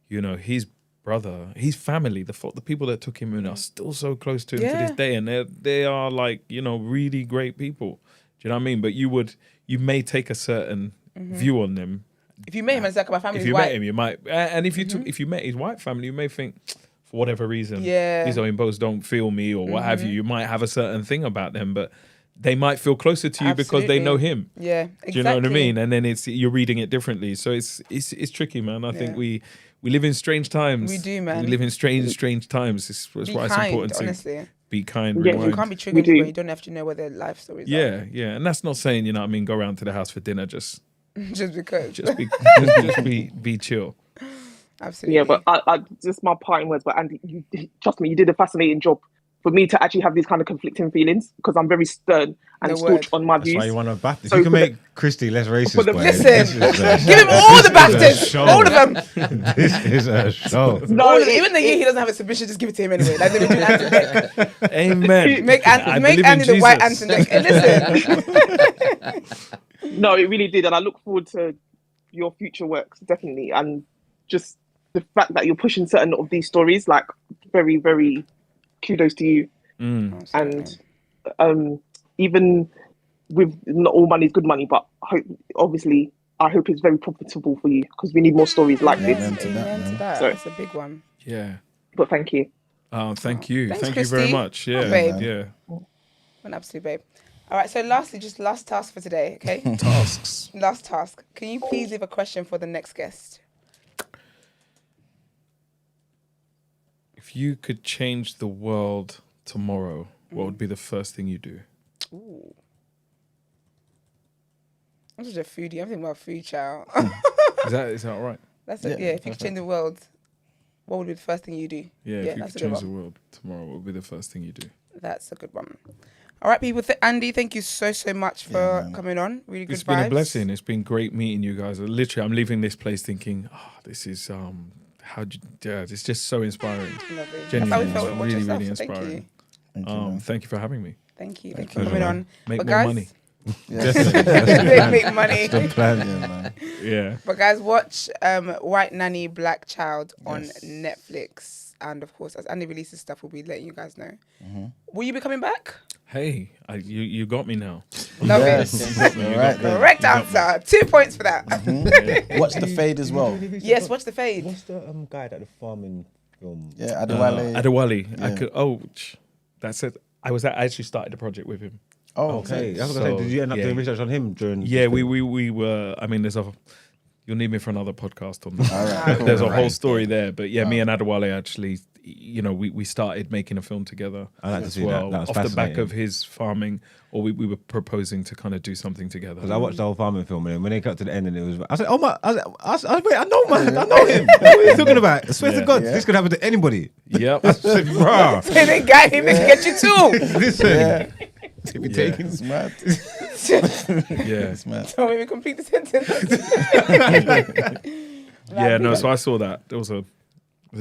you know, his brother, his family, the people that took him in are still so close to him to this day, and they are like, you know, really great people. Do you know what I mean? But you may take a certain view on them. If you met him and it's like my family, If you met him, you might, and if you met his white family, you may think, for whatever reason, these Oyimbos don't feel me or what have you. You might have a certain thing about them, but they might feel closer to you because they know him. Yeah, exactly. Do you know what I mean? And then you're reading it differently. So it's tricky, man. I think we live in strange times. We do, man. We live in strange times. It's why it's important honestly. to be kind. Yeah, rewind. You can't be triggering people. You don't have to know what their life stories are. Yeah. And that's not saying, you know what I mean, go around to the house for dinner, just because. just be chill. Absolutely. Yeah, but I just my parting words. But Andy, trust me, you did a fascinating job for me to actually have these kind of conflicting feelings because I'm very stern and staunch on my That's views. why you want to bat. If So you can for make Christy less racist, boy, Listen, this is give him all the bastards, show. all of them. This is a show. No, Even the year he doesn't have a submission, just give it to him anyway. Like they were doing Anton Deck. Amen. Make I believe in Andy the white Jesus. Anton Deck. Hey, listen. no, it really did, and I look forward to your future works definitely, and just the fact that you're pushing certain of these stories, like very, very kudos to you. And even with not all money is good money, but obviously I hope it's very profitable for you because we need more stories like this. Amen to that. So- That's a big one. Yeah. But thank you. Thank you. Thanks, Thank you very Christy. much. Yeah. Oh, babe. Yeah. An absolute babe. All right, so lastly, just last task for today, okay? Tasks. Last task. Can you please leave a question for the next guest? If you could change the world tomorrow, what would be the first thing you do? Ooh. I'm such a foodie. I'm thinking about food, child. Is that all right? That's it. Yeah, if you could change the world, what would be the first thing you do? Yeah, if you that's could a good change the one. world tomorrow, what would be the first thing you do? That's a good one. All right, people. Andy, thank you so much for coming on. Really good It's been a vibes. blessing. It's been great meeting you guys. Literally, I'm leaving this place thinking, this is it's just so inspiring. Lovely. Genuinely, That's how we felt it's with really, Watch really Yourself, so inspiring. Thank you. Thank you for having me. Thank you. Thank you for Pleasure, coming man. on. Make But more guys, money. they make money. The plan, yeah, man. Yeah. But guys, watch White Nanny Black Child on Netflix. And of course, as Andy releases stuff, we'll be letting you guys know. Will you be coming back? Hey, you got me now. Love Yes. it. All right, then. Correct answer. 2 points for that. Watch the fade as well. Yes, watch the fade. What's the guy that the farming film? Yeah, Adewale. Adewale. I Yeah. could. That's it. I actually started the project with him. Oh, Okay, okay. I was gonna say, did you end up yeah. doing research on him during? Yeah, we were. I mean, you'll need me for another podcast on that. All right, cool. There's a whole story there, but yeah, me and Adewale actually, you know, we started making a film together I like to as see that. well, That was off the back fascinating. of his farming, or we were proposing to kind of do something together. Because I watched the whole farming film, and when they got to the end, and it was, I said, "Oh my!" I said, "Wait, I know, man, I know him. What are you talking about? I swear to God, this could happen to anybody." Yep. I said, "Bruh, Say that guy, he may get you too. listen, to be Yeah. taking." It's mad. Yeah. It's mad. Don't let me complete the sentence. Yeah, no. So I saw that. It was a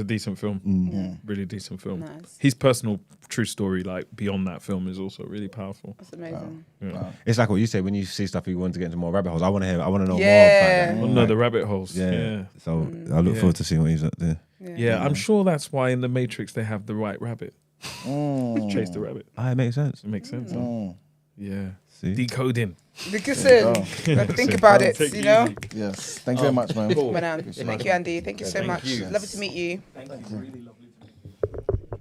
decent film. Really decent film. Nice. His personal true story, like beyond that film, is also really powerful. That's amazing. Yeah. It's like what you say when you see stuff, you want to get into more rabbit holes. I want to hear. I want to know Yeah. more about No, that. the rabbit holes. Yeah. Yeah. So I look Yeah. forward to seeing what he's up there. Yeah, I'm sure that's why in the Matrix they have the white rabbit. Chase the rabbit. Ah, it makes sense. It makes sense. Huh? Yeah. See? Decoding. Listen, think about it, Take you it know? easy. Yes. Thank you very much, man. Thank you, Andy. Thank you so much. Lovely to meet you. Thank you. Really lovely to meet you.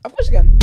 Of course you can.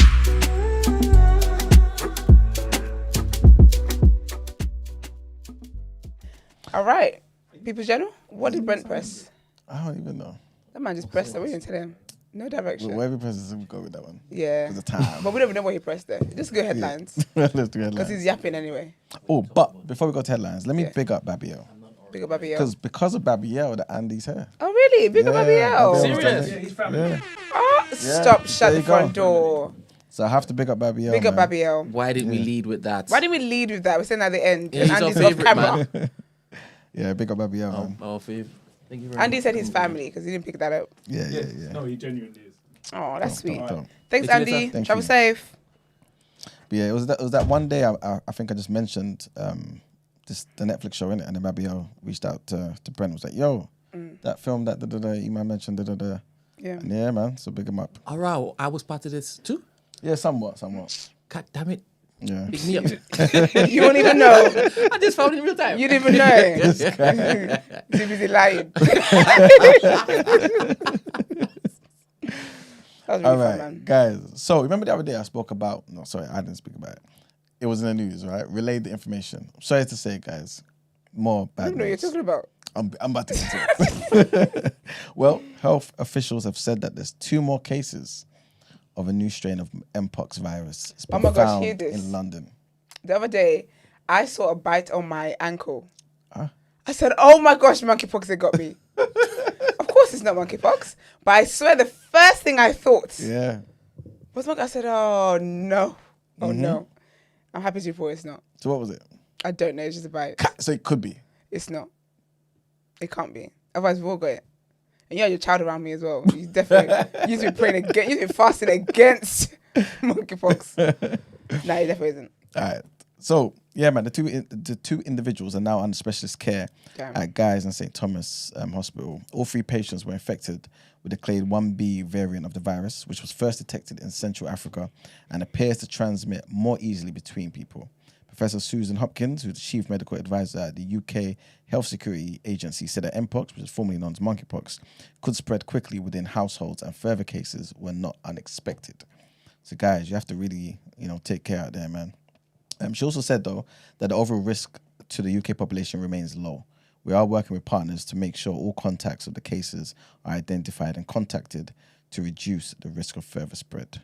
All right. People's General, what did Brent press? I don't even know. That man just pressed it. We didn't tell him. No direction. Whatever presses, we'll go with that one. Yeah. For the time. But we don't even know what he pressed there. Just go headlines. Let's do Because headlines. he's yapping anyway. Oh, but before we go to headlines, let me Yeah. big up Babiel. Big up Babiel. Because of Babiel that Andy's here. Oh, really? Big up Yeah, Babiel. Babiel. Serious? Yeah. He's family. Yeah. Oh, stop. Shut there the you front go. door. So I have to big up Babiel. Big up man. Babiel. Why did we lead with that? Why did we lead with that? We're saying at the end. Yeah, he's and our Andy's off favourite camera. man. Yeah, big up Baby man. Thank you very Andy much. said his family because he didn't pick that up. Yeah. No, he genuinely is. Oh, that's sweet. Don't. Thanks, Thank you, Andy. Thank Travel you. safe. But yeah, it was that one day I think I just mentioned the Netflix show, innit? And then Babio reached out to Brent, was like, yo, that film that Iman mentioned, Yeah. And yeah, man, so big him up. All right, I was part of this too. Yeah, somewhat. God damn it. Yeah. Pick me up. You won't even know. I just found it in real time. You didn't even know. Too busy lying. That was really All fun, right, man. guys. So remember the other day I spoke about, no, sorry, I didn't speak about it. It was in the news, right? Relayed the information. Sorry to say, guys, more I bad don't know what you're news. talking about. I'm about to get to it. Well, health officials have said that there's 2 more cases of a new strain of mpox virus. It's been Oh my gosh, found hear this. in London. The other day, I saw a bite on my ankle. Huh? I said, oh my gosh, monkeypox, they got me. Of course it's not monkeypox. But I swear the first thing I thought Yeah. was monkey. I said, oh no. Oh no. I'm happy to report it's not. So what was it? I don't know, it's just a bite. So it could be. It's not. It can't be. Otherwise, we'll got it. And you had your child around me as well. You definitely, you've been praying against, you've been fasting against monkeypox. No, it definitely isn't. All right. So yeah, man, the two individuals are now under specialist care Damn. at Guy's and St. Thomas Hospital. All 3 patients were infected with the clade 1B variant of the virus, which was first detected in Central Africa and appears to transmit more easily between people. Professor Susan Hopkins, who's the chief medical advisor at the UK Health Security Agency, said that mpox, which is formerly known as monkeypox, could spread quickly within households and further cases were not unexpected. So guys, you have to really, take care out there, man. She also said, though, that the overall risk to the UK population remains low. We are working with partners to make sure all contacts of the cases are identified and contacted to reduce the risk of further spread.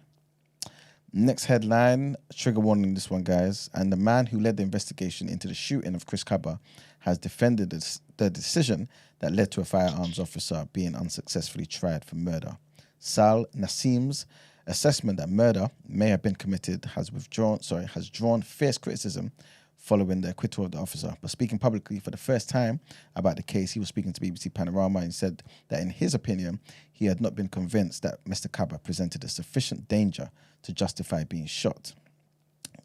Next headline, trigger warning this one, guys. And the man who led the investigation into the shooting of Chris Kaba has defended the decision that led to a firearms officer being unsuccessfully tried for murder. Sal Nassim's assessment that murder may have been committed has drawn fierce criticism following the acquittal of the officer. But speaking publicly for the first time about the case, he was speaking to BBC Panorama and said that in his opinion, he had not been convinced that Mr. Kaba presented a sufficient danger to justify being shot.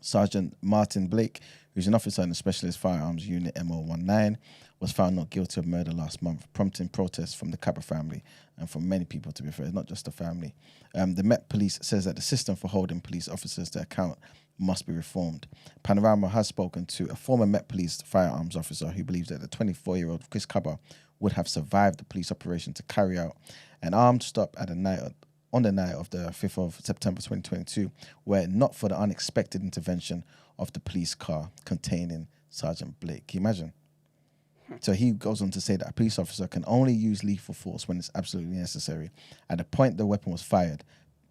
Sergeant Martin Blake, who's an officer in the Specialist Firearms Unit MO19, was found not guilty of murder last month, prompting protests from the Kaba family and from many people, to be fair, not just the family. The Met Police says that the system for holding police officers to account must be reformed. Panorama has spoken to a former Met Police firearms officer who believes that the 24-year-old Chris Kaba would have survived the police operation to carry out an armed stop on the night of the 5th of September 2022, were it not for the unexpected intervention of the police car containing Sergeant Blake. Can you imagine? So he goes on to say that a police officer can only use lethal force when it's absolutely necessary. At the point the weapon was fired,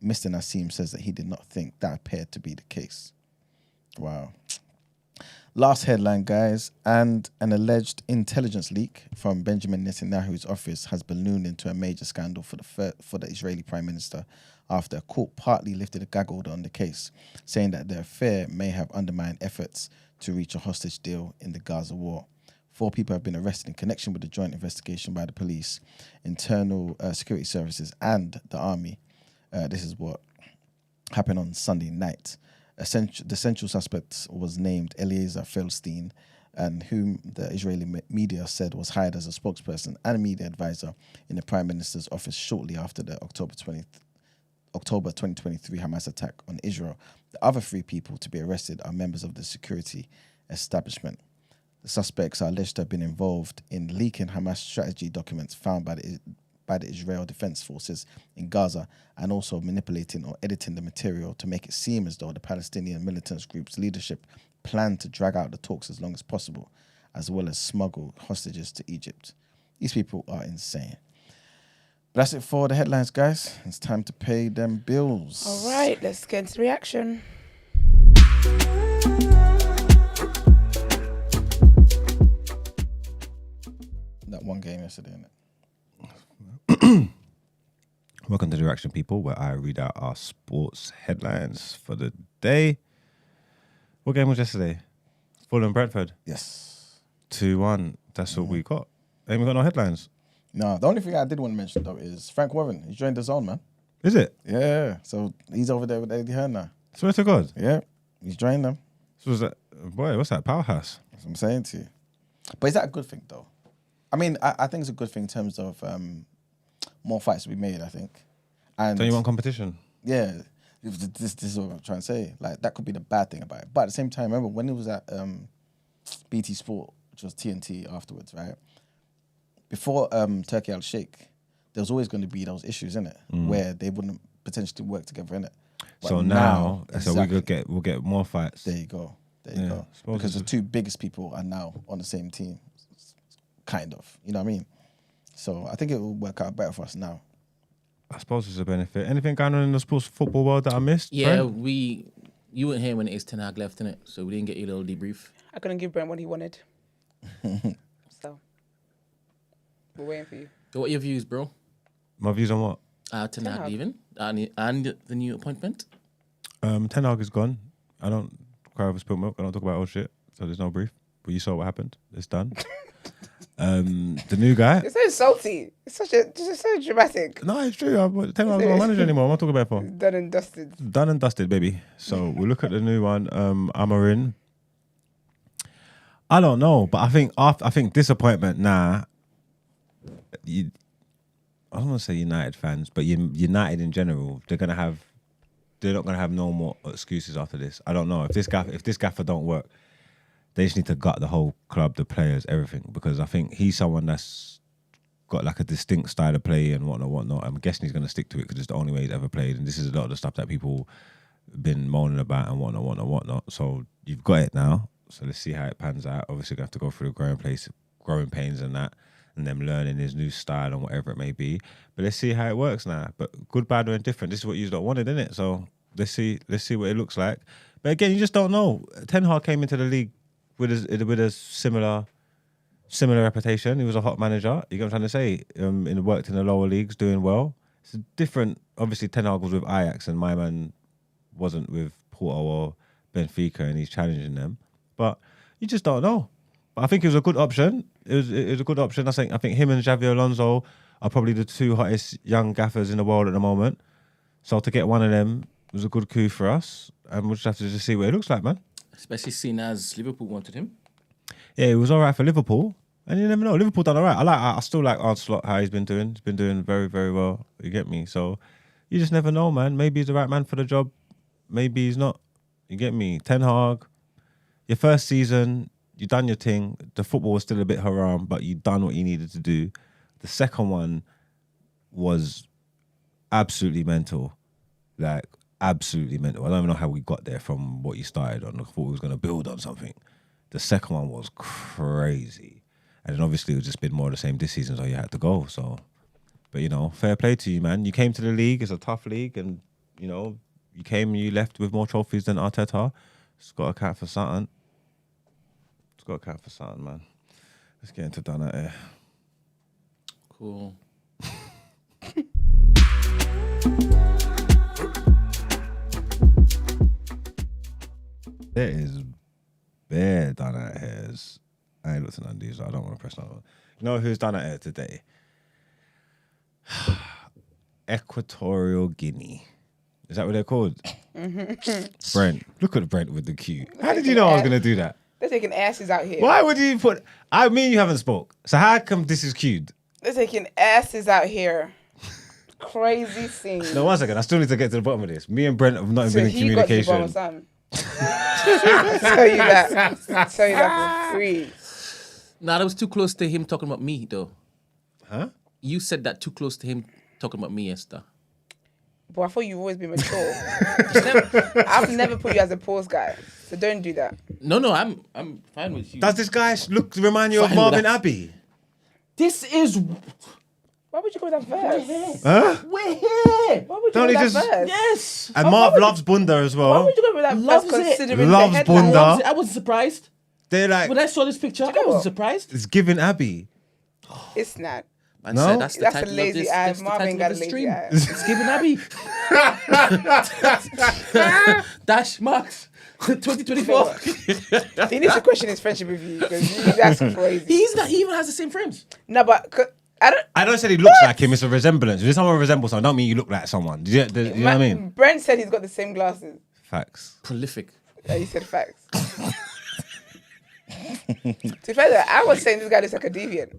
Mr. Nassim says that he did not think that appeared to be the case. Wow. Last headline, guys, and an alleged intelligence leak from Benjamin Netanyahu's office has ballooned into a major scandal for the Israeli Prime Minister after a court partly lifted a gag order on the case, saying that the affair may have undermined efforts to reach a hostage deal in the Gaza war. 4 people have been arrested in connection with the joint investigation by the police, internal security services, and the army. This is what happened on Sunday night. The central suspect was named Eliezer Feldstein, and whom the Israeli media said was hired as a spokesperson and a media advisor in the Prime Minister's office shortly after the October 2023 Hamas attack on Israel. The other 3 people to be arrested are members of the security establishment. The suspects are alleged to have been involved in leaking Hamas strategy documents found by the Israel Defense Forces in Gaza, and also manipulating or editing the material to make it seem as though the Palestinian militant group's leadership planned to drag out the talks as long as possible, as well as smuggle hostages to Egypt. These people are insane. But that's it for the headlines, guys. It's time to pay them bills. All right, let's get into the reaction. That one game yesterday, innit? Welcome to the Reaction, people, where I read out our sports headlines for the day. What game was yesterday? Fulham Brentford. Yes. 2-1. That's all we got. Ain't we got no headlines? No, the only thing I did want to mention though is Frank Warren. He's joined the Zone, man. Is it? Yeah, so he's over there with Eddie Hearn now. Swear to God. Yeah, he's joined them. So was that, boy, what's that? Powerhouse? That's what I'm saying to you. But is that a good thing though? I mean, I think it's a good thing in terms of more fights to be made, I think. And Don't you want competition? yeah, this is what I'm trying to say. Like, that could be the bad thing about it. But at the same time, remember when it was at BT Sport, which was TNT afterwards, right? Before Turkey Al Sheikh, there was always going to be those issues in it where they wouldn't potentially work together in it. So now, so we'll get more fights. There you go. There you go. Because the two biggest people are now on the same team, kind of. You know what I mean? So I think it will work out better for us now. I suppose it's a benefit. Anything going on in the sports football world that I missed? Yeah, Brent? you weren't here when Ten Hag left, innit? So we didn't get your little debrief. I couldn't give Brent what he wanted. So, we're waiting for you. So what are your views, bro? My views on what? Ten Hag leaving and the new appointment? Ten Hag is gone. I don't cry over spilled milk. I don't talk about old shit. So there's no brief. But you saw what happened. It's done. The new guy. It's so salty. It's so dramatic. No, it's true. Ten Hag's not my manager anymore. I'm not talking about it for. Done and dusted. Done and dusted, baby. So we'll look at the new one. Amarin. I don't know, but I think disappointment. Nah. I don't want to say United fans, but United in general, they're not gonna have no more excuses after this. I don't know if this gaffer don't work, they just need to gut the whole club, the players, everything, because I think he's someone that's got like a distinct style of play and whatnot. I'm guessing he's gonna stick to it because it's the only way he's ever played, and this is a lot of the stuff that people have been moaning about and whatnot. So you've got it now. So let's see how it pans out. Obviously, we have to go through the growing pains and that, and them learning his new style and whatever it may be. But let's see how it works now. But good, bad, or indifferent, this is what you don't wanted, isn't it? So let's see what it looks like. But again, you just don't know. Ten Hag came into the league with a similar reputation. He was a hot manager. You get what I'm trying to say? Worked in the lower leagues, doing well. It's different. Obviously, Ten Hag was with Ajax, and my man wasn't with Porto or Benfica, and he's challenging them. But you just don't know. But I think it was a good option. It was a good option. I think him and Xavi Alonso are probably the two hottest young gaffers in the world at the moment. So to get one of them was a good coup for us, and we'll just have to see what it looks like, man. Especially seeing as Liverpool wanted him. Yeah, it was all right for Liverpool, and you never know. Liverpool done all right. I still like Arne Slot, how he's been doing. He's been doing very, very well. You get me? So you just never know, man. Maybe he's the right man for the job. Maybe he's not. You get me? Ten Hag, your first season, you done your thing. The football was still a bit haram, but you done what you needed to do. The second one was absolutely mental. Like, absolutely mental. I don't even know how we got there from what you started on. I thought we was going to build on something. The second one was crazy. And then obviously it's just been more of the same this season, so you had to go. So, but fair play to you, man. You came to the league. It's a tough league, and you came and you left with more trophies than Arteta. It's got to count for something. Man. Let's get into Out Ere. Cool. There is bare Out Ere's. I ain't looked at none of these, so I don't want to press that one. You know who's Out Ere today? Equatorial Guinea. Is that what they're called? Brent. Look at Brent with the Q. How did you know I was going to do that? They're taking asses out here. Why would you put... I mean, you haven't spoke. So how come this is cued? They're taking asses out here. Crazy scene. No, 1 second. I still need to get to the bottom of this. Me and Brent have not been in communication. Got to the bottom of tell you that for free. Nah, that was too close to him talking about me, though. Huh? You said that too close to him talking about me, Esther. But I thought you've always been mature. I've never put you as a pause guy, so don't do that. No, I'm fine with you. Does this guy remind you of Marvin Abbey? This is... Why would you go with that verse? Huh? We're here. Why would you go with that verse? Yes. And Marv loves Bunda as well. Why would you go with that Loves verse it. considering Loves the headline? Bunda. I wasn't surprised. They're like... When I saw this picture, I wasn't surprised. It's giving Abbey. It's not. Man No? said that's the That's a title lazy of this, eye. that's the Marvin title got of a the lazy stream. eye. It's giving Abby. Dash Max 2024. He needs to question his friendship with you because that's crazy. He even has the same frames. No, but I don't say he looks like him. It's a resemblance. If someone resembles someone, don't mean you look like someone. You know what I mean? Brent said he's got the same glasses. Facts. Prolific. Yeah, he said facts. To be fair, though, I was saying this guy looks like a deviant.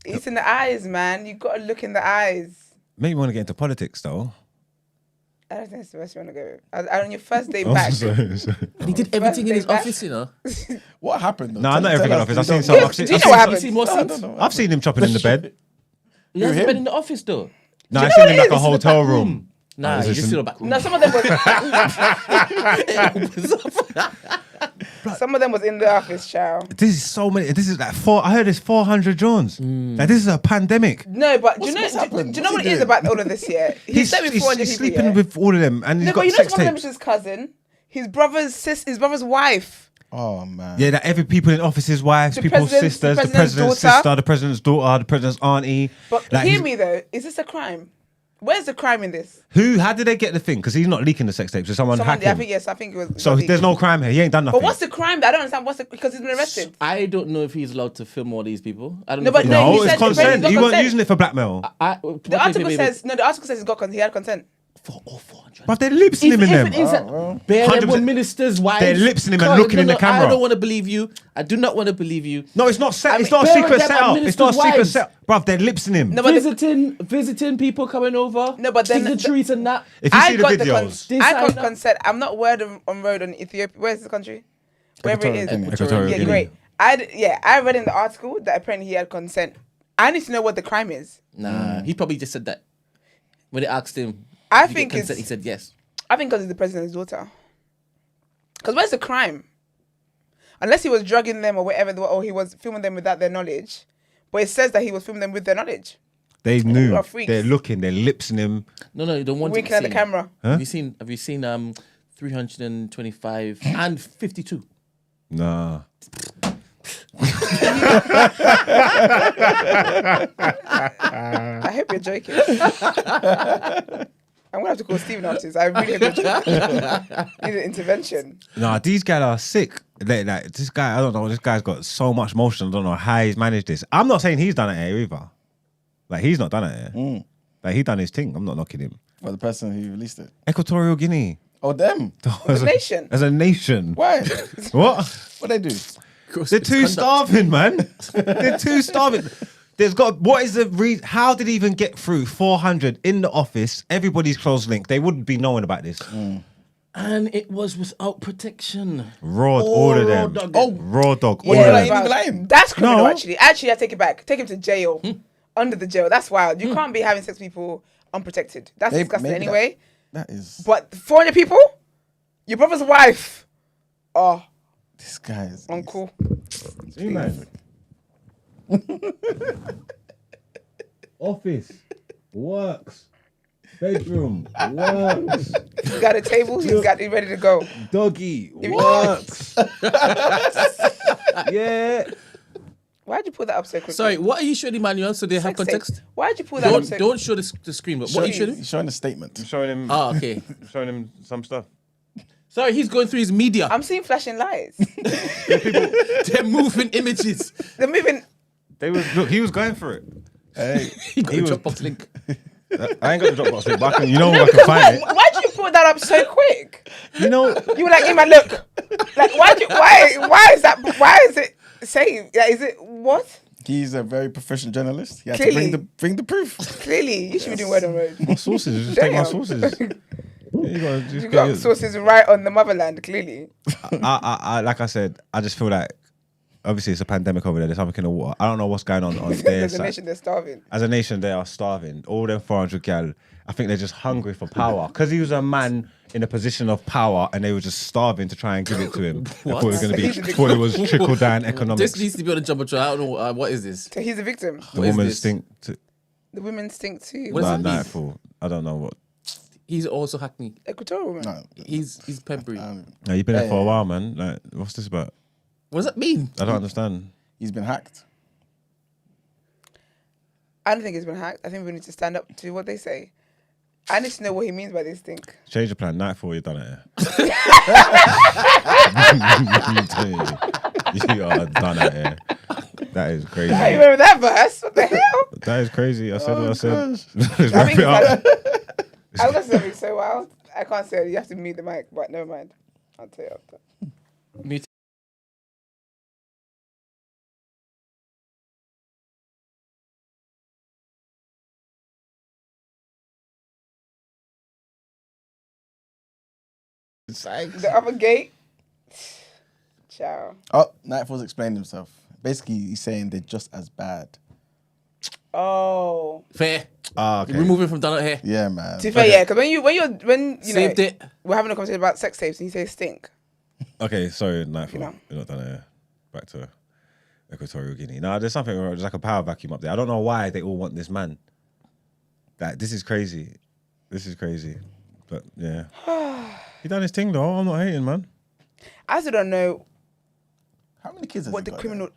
It's in the eyes, man. You got to look in the eyes. Maybe you want to get into politics, though. I don't think it's the best you want to go with. On your first day back. Sorry. And he did everything in his office, you know. What happened? Though? No, not everything in office. I've seen some. some. Do you know what You happened? see more scenes? I've seen him chopping in the bed. He hasn't been in the office though. No, Do you I've know seen what him it like is? a It's in the hotel back room. room. Nah, is you this just in- see the back room. No, some of them was It opens up. some of them was in the office, child. This is so many. This is like I heard it's 400 Johns. Like this is a pandemic. No, but do you know what's happened? do you know What's what he it is doing? about all of this here? He's slept with 400 he's people. sleeping Yeah? with all of them, and he's No, got but you know sex one of them tapes. is his cousin, his brother's wife. Oh man. Yeah, that every people in offices, wives, The people's president's- sisters, the the president's daughter. sister, the president's daughter, the president's auntie. But Like, hear he's- me though, is this a crime? Where's the crime in this? How did they get the thing? Because he's not leaking the sex tapes. So someone hacked him. I think it was. So there's no crime here. He ain't done nothing. But what's the crime? I don't understand. Because he's been arrested. I don't know if he's allowed to film all these people. I don't No, know. but if no, No, he it's said- consent. he's You got weren't consent. using it for blackmail. The article says he had consent. for all 400. But they're lip slimming them. Bear them 100%. were ministers' wives. They're lip-slimming and looking in the camera. I don't want to believe you. I do not want to believe you. No, it's not set. It's mean, not a secret them are setup. It's not a ministers' secret wives. setup. Bruv, they're lip him. No, but Visiting people coming over. No, but then- dignitaries and that. If you see I the got videos, I got consent. I'm not word on road on Ethiopia. Where's the country? Wherever it is. Equatorial Yeah, Guinea. great. I read in the article that apparently he had consent. I need to know what the crime is. Nah, he probably just said that when they asked him. I did you think get consent, it's- he said yes. I think because it's the president's daughter. Because where's the crime? Unless he was drugging them or whatever, or he was filming them without their knowledge. But it says that he was filming them with their knowledge. they knew. are freaks. They're looking. They're lipsing him. No, you don't want Winking to at the camera. Have you seen 325 and 52? Nah. I hope you're joking. I'm gonna have to call Stephen after this. I really hope you're joking. Need an intervention. Nah, these guys are sick. Like this guy, I don't know. This guy's got so much motion. I don't know how he's managed this. I'm not saying he's done it here either. Like he's not done it here. Like he done his thing. I'm not knocking him. For the person who released it. Equatorial Guinea. Oh, them. As a nation. As a nation. Why? What? What they do? They're too starving, man. They're too starving. There's got what is the reason? How did he even get through 400 in the office? Everybody's close linked. They wouldn't be knowing about this. And it was without protection. Raw, all of them. dog. Oh, raw dog. All Yeah, of like- them. even lying. that's criminal. No. Actually, I take it back. Take him to jail. Under the jail. That's wild. You can't be having sex with people unprotected. That's Maybe- disgusting. maybe Anyway, That is. but 400 people, your brother's wife. Oh, This guy is. uncle. See, man. Office works. Bedroom works. He's got a table. He's ready to go. Doggy you- works. Yeah. Why'd you pull that up so quickly? Sorry, what are you showing Emmanuel so they have Sex tape. context? Why'd you pull that up so Don't show the screen, but what are you showing him? He's showing a statement. Showing him. Ah, okay. Showing him some stuff. Sorry, he's going through his media. I'm seeing flashing lights. They're moving images. They're moving. Look, he was going for it. Hey, He got He a was- Dropbox link. I ain't got the Dropbox link, but I can, you know I can find it. Why'd you pull that up so quick? You know, You were like, hey man, look. Like, why is that? Why is it saying? Yeah, is it what? he's a very professional journalist. He had Clearly. to bring the proof. Clearly, you should be doing word on road. my sources. Just take my Damn. sources. You gotta just You get got your- sources right on the motherland. Clearly, I like I said, I just feel like obviously it's a pandemic over there. There's something in the water. I don't know what's going on their there's a side. nation that's starving. As a nation, they are starving. All them 400 gal, I think they're just hungry for power. Because he was a man in a position of power and they were just starving to try and give it to him. They thought it was going to be, thought it was trickle down economics. This needs to be on the jumbotron. I don't know what is this. So he's a victim. The what is woman this? stink to The women stink too. What does that mean? nightfall. I don't know what. He's also Hackney. Equatorial women. No, He's Pembury. No, you've been there for a while, man. Like, what's this about? What does that mean? I don't understand. he's been hacked. I don't think it's been hacked. I think we need to stand up to what they say. I need to know what he means by this thing. Change the plan. Nightfall, you're done at here. You are done at here. That is crazy. I remember that verse. What the hell? That is crazy. I said what I said. Let's I wrap think it up. I was going to say something so wild. I can't say it. You have to mute the mic, but never mind. I'll tell you after. Me too. The other gate. Ciao. Oh, Nightfall's explained himself. Basically, he's saying they're just as bad. Oh. Fair. Okay. We're moving from done here. Yeah, man. To be fair, yeah, because when you Saved know, it. we're having a conversation about sex tapes and you say stink. Okay, sorry, Nightfall. You know. You're not done here. Back to Equatorial Guinea. No, there's something wrong. There's like a power vacuum up there. I don't know why they all want this man. Like, this is crazy. This is crazy. But yeah. He done his thing though. I'm not hating, man. I still don't know How many kids has what he the got criminal.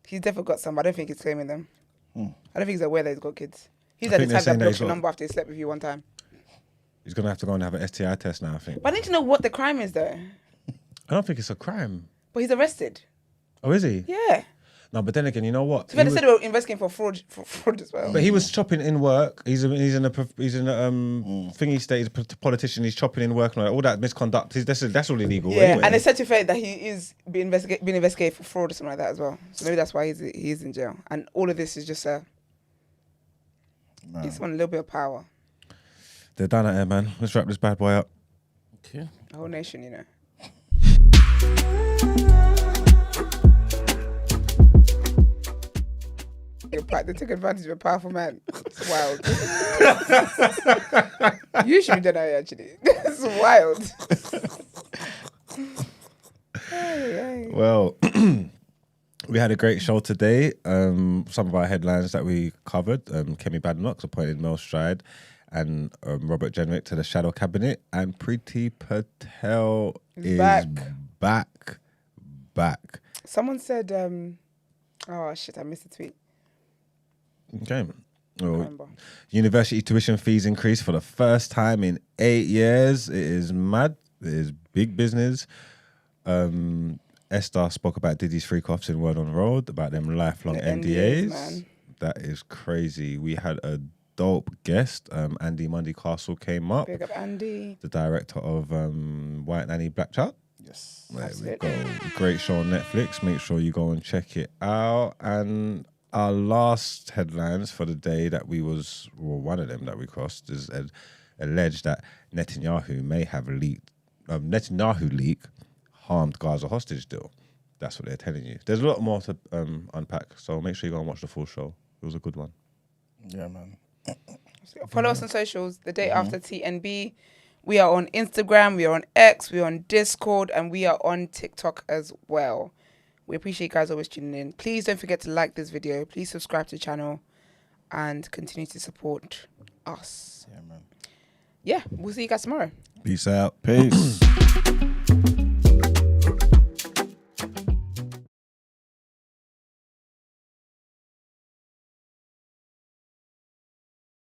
He's definitely got some, but I don't think he's claiming them. I don't think he's aware that he's got kids. He's I at the think they're type saying that that blocks he's your got- number after he slept with you one time. He's gonna have to go and have an STI test now, I think. But I need to know what the crime is, though. I don't think it's a crime. But he's arrested. Oh, is he? Yeah. No, but then again, you know what? So they said they were investigating for fraud as well. But he was chopping in work. He's in a thingy state. He's a politician. He's chopping in work and all that misconduct. That's all illegal. Yeah, anyway. and they said to Faye that he is being investigated for fraud or something like that as well. So maybe that's why he's in jail. And all of this is just it's one little bit of power. They're done at it, man. Let's wrap this bad boy up. Okay. The whole nation, you know. They took advantage of a powerful man. It's wild. You should be done out actually. It's wild. Well, we had a great show today. Some of our headlines that we covered: Kemi Badenoch appointed Mel Stride and Robert Jenrick to the shadow cabinet, and Priti Patel is back. Someone said, oh shit, I missed the tweet. Okay. Well, Remember. university tuition fees increased for the first time in 8 years. It is mad. It is big business. Esther spoke about Diddy's freak offs in Word on Road, about them lifelong The NDAs. man. That is crazy. We had a dope guest. Andy Mundy-Castle came up, Big up Andy. the director of White Nanny Black Child. Yes. There we Absolutely. go. Great show on Netflix. Make sure you go and check it out. And our last headlines for the day one of them that we crossed is alleged that Netanyahu may have leaked. Netanyahu leak harmed Gaza hostage deal. That's what they're telling you. There's a lot more to unpack, so make sure you go and watch the full show. It was a good one. Yeah, man. Follow us on socials. The day after TNB. We are on Instagram, we are on X, we are on Discord, and we are on TikTok as well. We appreciate you guys always tuning in. Please don't forget to like this video. Please subscribe to the channel and continue to support us. Yeah, man. Yeah, we'll see you guys tomorrow. Peace out. Peace.